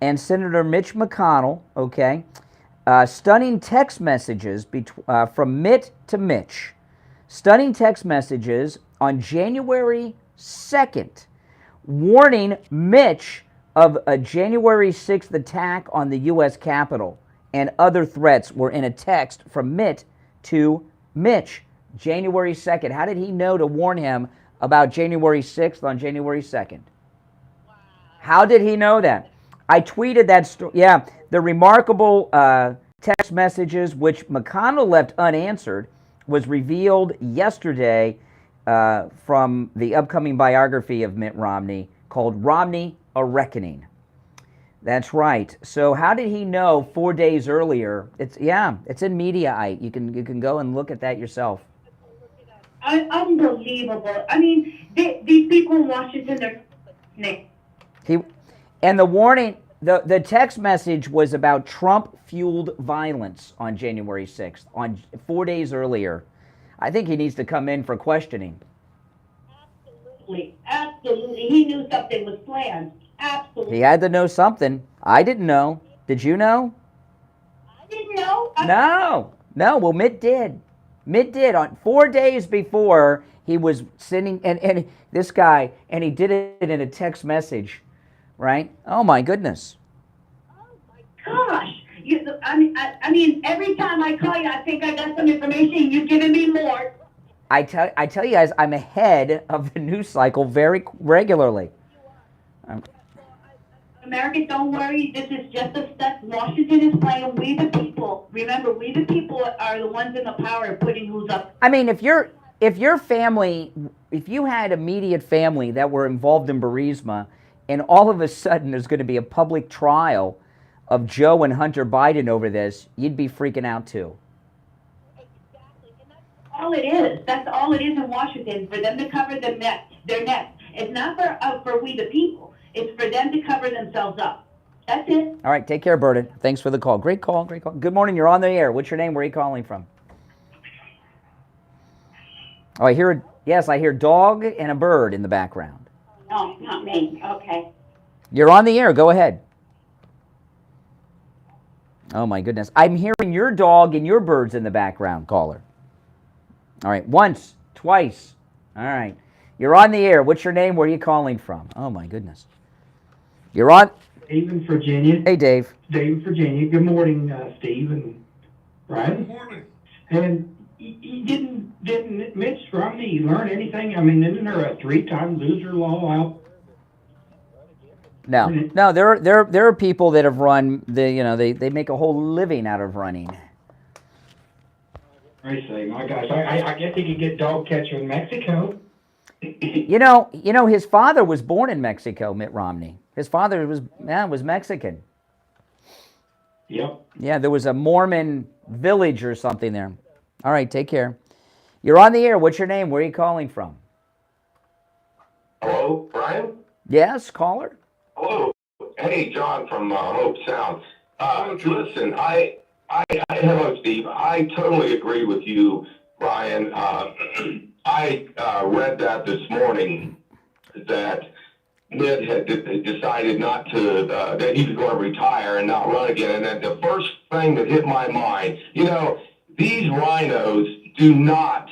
and Senator Mitch McConnell, okay, stunning text messages from Mitt to Mitch. Stunning text messages on January 2nd, warning Mitch of a January 6th attack on the U.S. Capitol, and other threats were in a text from Mitt to Mitch. January 2nd. How did he know to warn him about January 6th on January 2nd? Wow. How did he know that? I tweeted that story. Yeah, the remarkable text messages which McConnell left unanswered was revealed yesterday from the upcoming biography of Mitt Romney called Romney, A Reckoning. That's right. So how did he know 4 days earlier? It's in Mediaite. You can go and look at that yourself. Unbelievable. I mean, these people in Washington, they're And the warning The text message was about Trump-fueled violence on January 6th, on 4 days earlier. I think he needs to come in for questioning. Absolutely. He knew something was planned. Absolutely. He had to know something. I didn't know. Did you know? I didn't know. No. Well, Mitt did. Mitt did on 4 days before he was sending, and this guy, and he did it in a text message, right? Oh my goodness. Gosh. I mean, every time I call you, I think I got some information. You're giving me more. I tell you guys, I'm ahead of the news cycle very regularly. America, don't worry. This is just a step. Washington is playing. We the people. Remember, we the people are the ones in the power putting who's up. I mean, if your family, if you had immediate family that were involved in Burisma, and all of a sudden there's going to be a public trial of Joe and Hunter Biden over this, you'd be freaking out too. All it is. That's all it is in Washington, for them to cover their necks. It's not for we the people. It's for them to cover themselves up. That's it. All right, take care, Burden. Thanks for the call. Great call. Good morning. You're on the air. What's your name? Where are you calling from? Oh, I hear dog and a bird in the background. No, not me. Okay. You're on the air. Go ahead. Oh my goodness. I'm hearing your dog and your birds in the background, caller. All right, once, twice. All right. You're on the air. What's your name? Where are you calling from? Oh, my goodness. You're on. Dave in Virginia. Hey, Dave. Dave in Virginia. Good morning, Steve and Brian. Good morning. And didn't Mitt Romney learn anything? I mean, isn't there a 3-time loser law out? No. There are people that have run. They make a whole living out of running. I say, my gosh, I guess he could get dog catcher in Mexico. You know, his father was born in Mexico, Mitt Romney. His father was Mexican. Yep. Yeah, there was a Mormon village or something there. All right, take care. You're on the air. What's your name? Where are you calling from? Hello, Brian? Yes, caller. Hello. Hey, John from Hope Sound. Listen, hello, Steve. I totally agree with you, Brian. I read that this morning that Mitt had decided not to, that he was going to retire and not run again. And then the first thing that hit my mind, these rhinos do not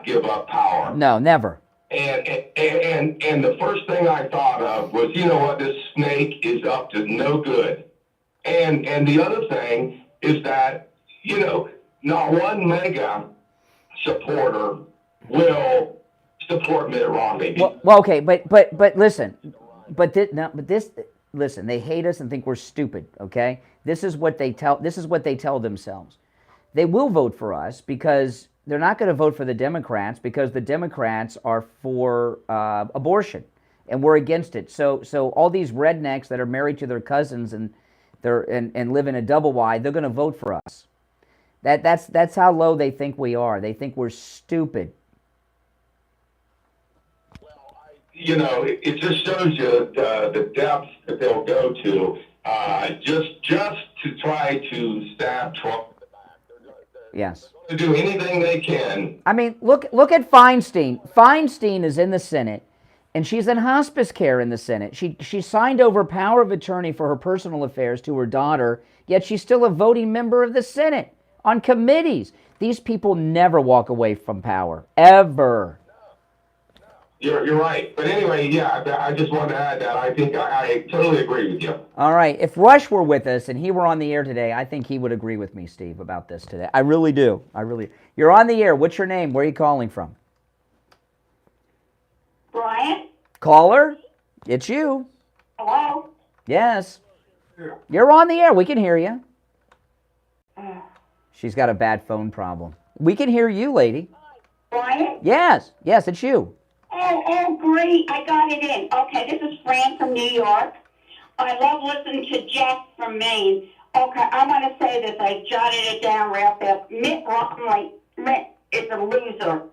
give up power. No, never. And the first thing I thought of was, this snake is up to no good. And the other thing is that, not one MAGA supporter will support Mitt Romney. Well, okay, but listen, listen. They hate us and think we're stupid. Okay, this is what they tell themselves. They will vote for us because they're not going to vote for the Democrats because the Democrats are for abortion and we're against it. So all these rednecks that are married to their cousins and live in a double wide, they're going to vote for us. That's how low they think we are. They think we're stupid. It just shows you the depths that they'll go to just to try to stab Trump. Yes. To do anything they can. I mean, look at Feinstein. Feinstein is in the Senate, and she's in hospice care in the Senate. She signed over power of attorney for her personal affairs to her daughter, yet she's still a voting member of the Senate on committees. These people never walk away from power, ever. You're right. But anyway, yeah, I just wanted to add that. I think I totally agree with you. All right. If Rush were with us and he were on the air today, I think he would agree with me, Steve, about this today. I really do. You're on the air. What's your name? Where are you calling from? Brian? Caller? It's you. Hello? Yes. You're on the air. We can hear you. She's got a bad phone problem. We can hear you, lady. Brian? Yes, it's you. Oh, great. I got it in. Okay, this is Fran from New York. I love listening to Jeff from Maine. Okay, I want to say this. I jotted it down real fast. Mitt Romney is a loser.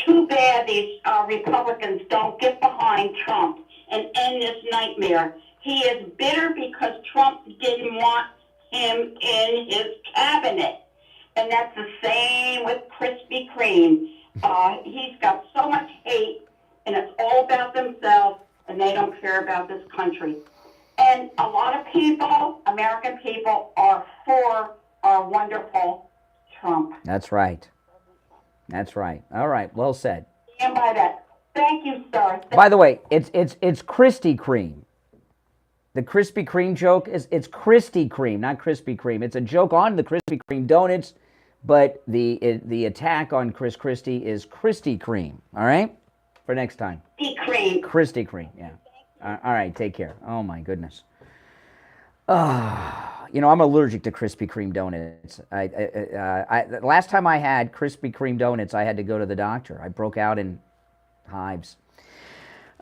Too bad these Republicans don't get behind Trump and end this nightmare. He is bitter because Trump didn't want him in his cabinet. And that's the same with Krispy Kreme. He's got so much hate, and it's all about themselves, and they don't care about this country. And a lot of people, American people, are for our wonderful Trump. That's right. That's right. All right. Well said. Stand by that. Thank you, sir. By the way, it's Krispy Kreme. The Krispy Kreme joke it's Krispy Kreme, not Krispy Kreme. It's a joke on the Krispy Kreme donuts, but the attack on Chris Christie is Krispy Kreme. All right, for next time. Krispy Kreme. Yeah. All right. Take care. Oh my goodness. I'm allergic to Krispy Kreme donuts. Last time I had Krispy Kreme donuts, I had to go to the doctor. I broke out in hives.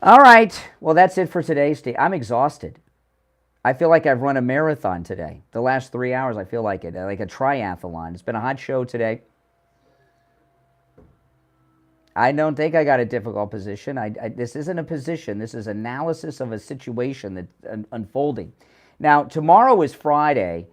All right. Well, that's it for today, Steve. I'm exhausted. I feel like I've run a marathon today. The last 3 hours, I feel like it, like a triathlon. It's been a hot show today. I don't think I got a difficult position. This isn't a position. This is analysis of a situation that's unfolding. Now, tomorrow is Friday,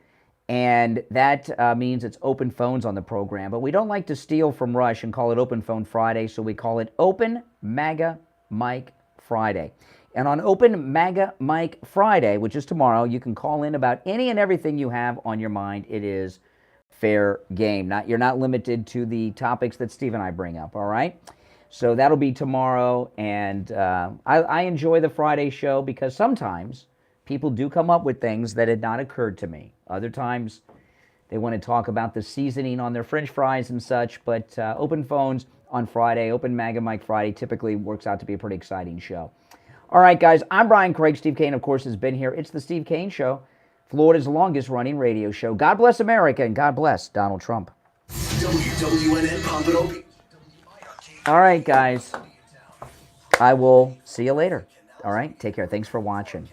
and that means it's open phones on the program. But we don't like to steal from Rush and call it Open Phone Friday, so we call it Open MAGA Mike Friday. And on Open MAGA Mike Friday, which is tomorrow, you can call in about any and everything you have on your mind. It is fair game. You're not limited to the topics that Steve and I bring up, all right? So that'll be tomorrow, and I enjoy the Friday show because sometimes people do come up with things that had not occurred to me. Other times, they want to talk about the seasoning on their French fries and such, but Open Phones on Friday, Open MAGA Mike Friday, typically works out to be a pretty exciting show. All right, guys, I'm Brian Craig. Steve Kane, of course, has been here. It's the Steve Kane Show, Florida's longest-running radio show. God bless America, and God bless Donald Trump. WWNN Pompano Beach. All right, guys. I will see you later. All right, take care. Thanks for watching.